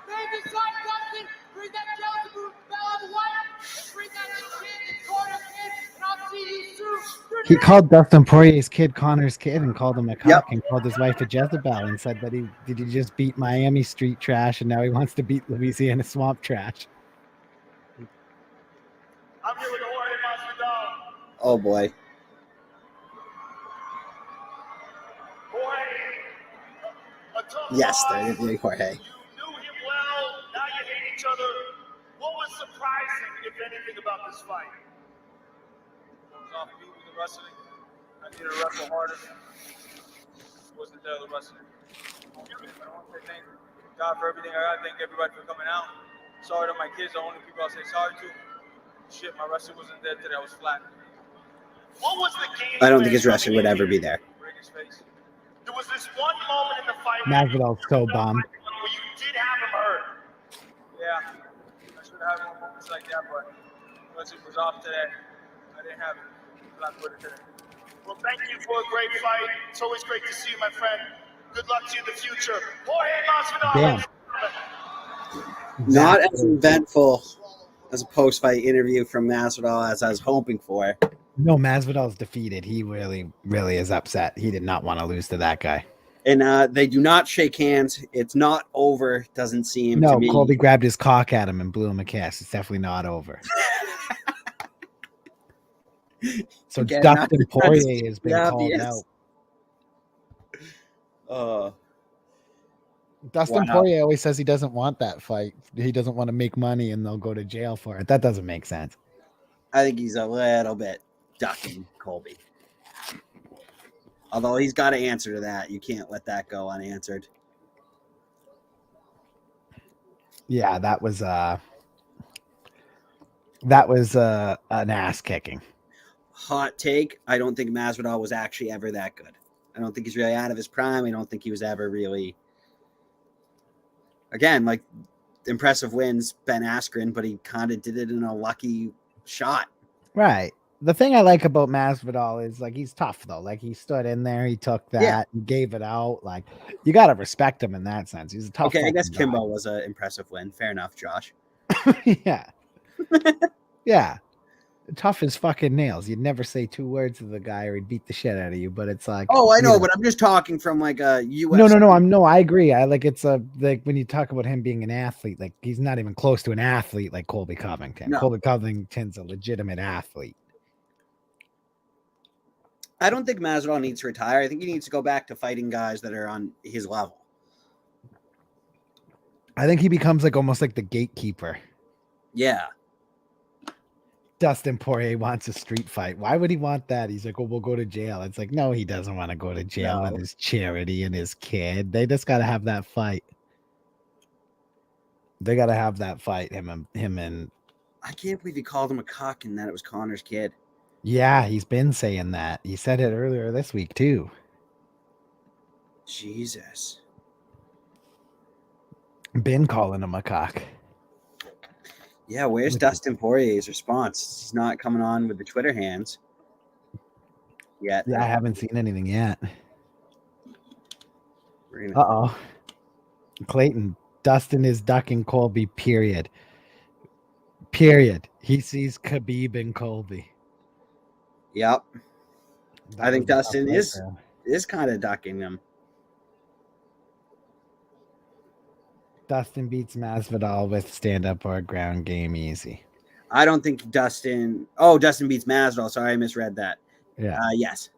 Baby son, Dustin. Bring that Beelzebub Bella the White. And bring that little kid and Connor's kid. And I'll see you soon. he called Dustin Poirier's kid Connor's kid and called him a cock and called his wife a Jezebel and said that he just beat Miami street trash and now he wants to beat Louisiana swamp trash. I'm here with Jorge Masvidal. Oh boy. Yes, they're doing Jorge. You knew him well, now you hate each other. What was surprising, if anything, about this fight? I was off beat with the wrestling. I needed to wrestle harder. Wasn't there the wrestling. I want to thank God for everything. I gotta thank everybody for coming out. Sorry to my kids, the only people I'll say sorry to. Shit, my wrestling wasn't there today. I was flat. What was the game? I don't think his wrestling would ever be there. Break his face. There was this one moment in the fight Masvidal's so bummed. where you did have him hurt. Yeah, I should have more moments like that, but once it was off today, I didn't have it. I'm not good at today. Well, thank you for a great fight. It's always great to see you, my friend. Good luck to you in the future. Jorge Masvidal. Damn. Not as eventful as a post-fight interview from Masvidal, as I was hoping for. No, Masvidal's defeated. He really, really is upset. He did not want to lose to that guy. And they do not shake hands. It's not over, doesn't seem to me. Colby grabbed his cock at him and blew him a kiss. It's definitely not over. So Again, Dustin Poirier has been called out. Dustin Poirier always says he doesn't want that fight. He doesn't want to make money and they'll go to jail for it. That doesn't make sense. I think he's a little bit ducking Colby. Although he's got to answer to that. You can't let that go unanswered. Yeah, that was an ass kicking. Hot take. I don't think Masvidal was actually ever that good. I don't think he's really out of his prime. I don't think he was ever really, again, like impressive wins, Ben Askren, but he kind of did it in a lucky shot. Right. The thing I like about Masvidal is like he's tough though. Like he stood in there, he took that, he gave it out. Like you got to respect him in that sense. He's a tough. Okay, I guess Kimbo was an impressive win. Fair enough, Josh. Yeah. Yeah. Tough as fucking nails. You'd never say 2 words to the guy or he'd beat the shit out of you, but it's like, oh, I know, but I'm just talking from like a UFC. No, I agree. I like it's like when you talk about him being an athlete, like he's not even close to an athlete like Colby Covington. No. Colby Covington's a legitimate athlete. I don't think Masvidal needs to retire. I think he needs to go back to fighting guys that are on his level. I think he becomes like almost like the gatekeeper. Yeah. Dustin Poirier wants a street fight. Why would he want that? He's like, well, we'll go to jail. It's like, no, he doesn't want to go to jail and his charity and his kid. They just got to have that fight. They got to have that fight, him and. I can't believe he called him a cock and that it was Connor's kid. Yeah, he's been saying that. He said it earlier this week, too. Jesus. Been calling him a cock. Yeah, where's Dustin Poirier's response? He's not coming on with the Twitter hands yet. Yeah, I haven't seen anything yet. Uh-oh. Clayton, Dustin is ducking Colby, period. Period. He sees Khabib and Colby. Yep. I think Dustin is kind of ducking him. Dustin beats Masvidal with stand-up or ground game easy. I don't think Dustin... Oh, Dustin beats Masvidal. Sorry, I misread that. Yeah. Yes.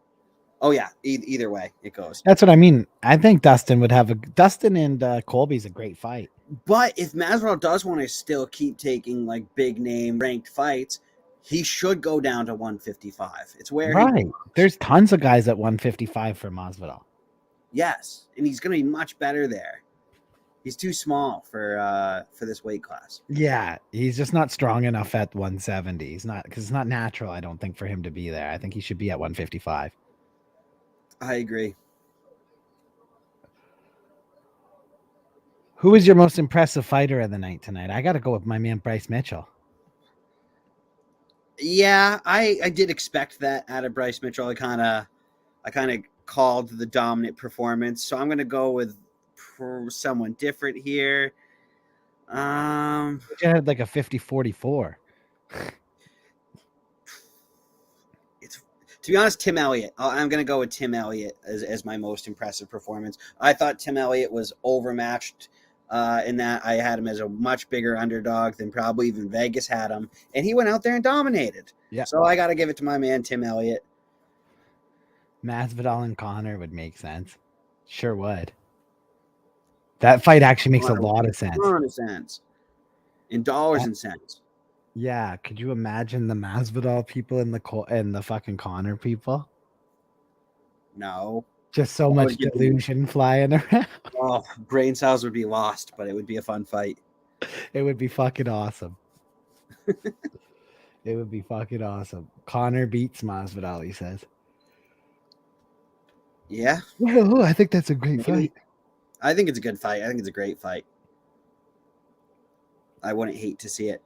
Oh, yeah. Either way, it goes. That's what I mean. I think Dustin would have a... Dustin and Colby's a great fight. But if Masvidal does want to still keep taking, like, big-name ranked fights, he should go down to 155. It's where... Right. There's tons of guys at 155 for Masvidal. Yes. And he's going to be much better there. He's too small for this weight class. Yeah, he's just not strong enough at 170. He's not, because it's not natural, I don't think, for him to be there. I think he should be at 155. I agree. Who is your most impressive fighter of the night tonight? I got to go with my man Bryce Mitchell. Yeah, I did expect that out of Bryce Mitchell. I kind of called the dominant performance, so I'm going to go with someone different here. You had like a 50-44. To be honest, Tim Elliott. I'm going to go with Tim Elliott as my most impressive performance. I thought Tim Elliott was overmatched in that I had him as a much bigger underdog than probably even Vegas had him. And he went out there and dominated. Yeah. So I got to give it to my man, Tim Elliott. Masvidal and Connor would make sense. Sure would. That fight actually makes a lot of sense. A lot of sense. In dollars and cents. Yeah. Could you imagine the Masvidal people and the fucking Connor people? No. Just so much delusion flying around. Oh, brain cells would be lost, but it would be a fun fight. It would be fucking awesome. It would be fucking awesome. Connor beats Masvidal, he says. Yeah. Oh, I think that's a great fight. I think it's a good fight. I think it's a great fight. I wouldn't hate to see it.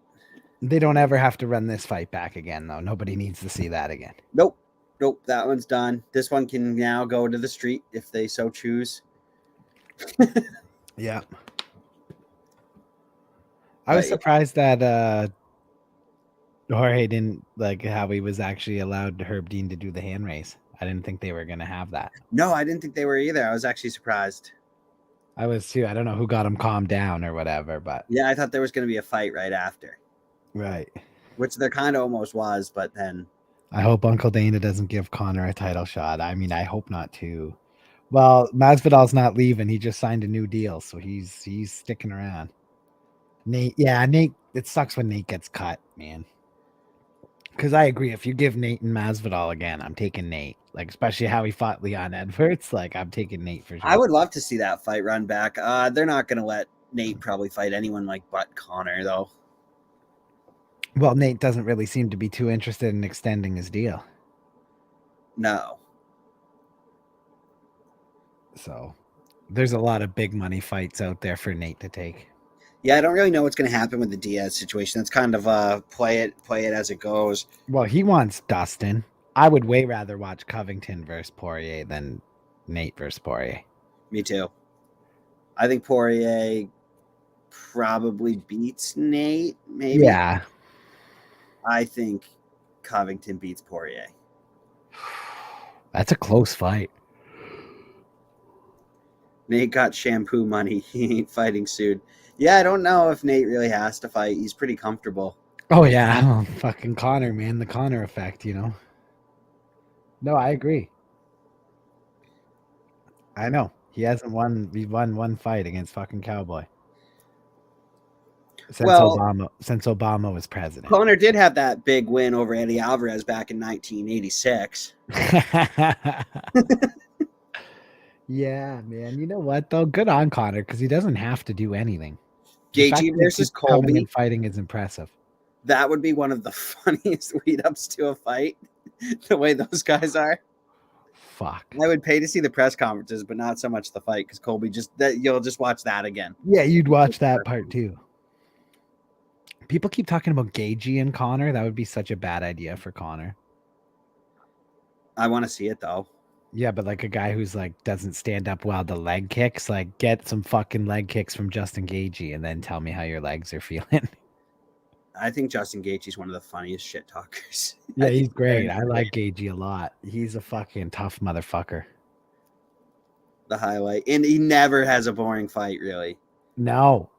They don't ever have to run this fight back again, though. Nobody needs to see that again. Nope. That one's done. This one can now go to the street if they so choose. Yeah. I was surprised that Jorge didn't like how he was actually allowed Herb Dean to do the hand raise. I didn't think they were going to have that. No, I didn't think they were either. I was actually surprised. I was too. I don't know who got him calmed down or whatever, but yeah, I thought there was going to be a fight right after. Right. Which there kind of almost was, but then. I hope Uncle Dana doesn't give Connor a title shot. I mean, I hope not too. Well, Masvidal's not leaving. He just signed a new deal, so he's sticking around. Nate, it sucks when Nate gets cut, man. Because I agree, if you give Nate and Masvidal again, I'm taking Nate. Like, especially how he fought Leon Edwards. Like, I'm taking Nate for sure. I would love to see that fight run back. They're not going to let Nate probably fight anyone like but Connor, though. Well, Nate doesn't really seem to be too interested in extending his deal. No. So, there's a lot of big money fights out there for Nate to take. Yeah, I don't really know what's going to happen with the Diaz situation. That's kind of play it as it goes. Well, he wants Dustin. I would way rather watch Covington versus Poirier than Nate versus Poirier. Me too. I think Poirier probably beats Nate, maybe. Yeah. I think Covington beats Poirier. That's a close fight. Nate got shampoo money. He ain't fighting soon. Yeah, I don't know if Nate really has to fight. He's pretty comfortable. Oh, yeah. Oh, fucking Connor, man. The Connor effect, you know? No, I agree. I know. He hasn't won. He won one fight against fucking Cowboy. Since Obama was president. Connor did have that big win over Eddie Alvarez back in 1986. Yeah, man. You know what, though? Good on Connor, because he doesn't have to do anything. Gaethje versus Colby. Fighting is impressive. That would be one of the funniest lead-ups to a fight, the way those guys are. Fuck. I would pay to see the press conferences, but not so much the fight, because Colby you'll just watch that again. Yeah, you'd watch that part too. People keep talking about Gaethje and Connor. That would be such a bad idea for Connor. I want to see it though. Yeah, but like a guy who's like doesn't stand up well to leg kicks, like get some fucking leg kicks from Justin Gaethje and then tell me how your legs are feeling. I think Justin Gaethje's one of the funniest shit talkers. Yeah, he's great. I like Gaethje a lot. He's a fucking tough motherfucker. The highlight. And he never has a boring fight, really. No.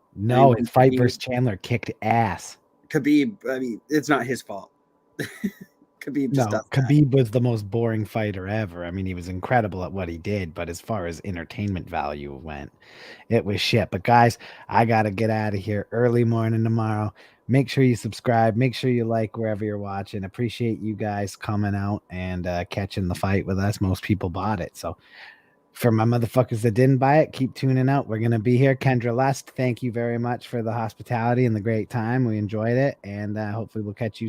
His fight versus Chandler kicked ass. Khabib, I mean, it's not his fault. Khabib just does Khabib was the most boring fighter ever. I mean, he was incredible at what he did, but as far as entertainment value went, it was shit. But guys, I got to get out of here early morning tomorrow. Make sure you subscribe. Make sure you like wherever you're watching. Appreciate you guys coming out and catching the fight with us. Most people bought it. So for my motherfuckers that didn't buy it, keep tuning out. We're going to be here. Kendra Lust, thank you very much for the hospitality and the great time. We enjoyed it. And hopefully we'll catch you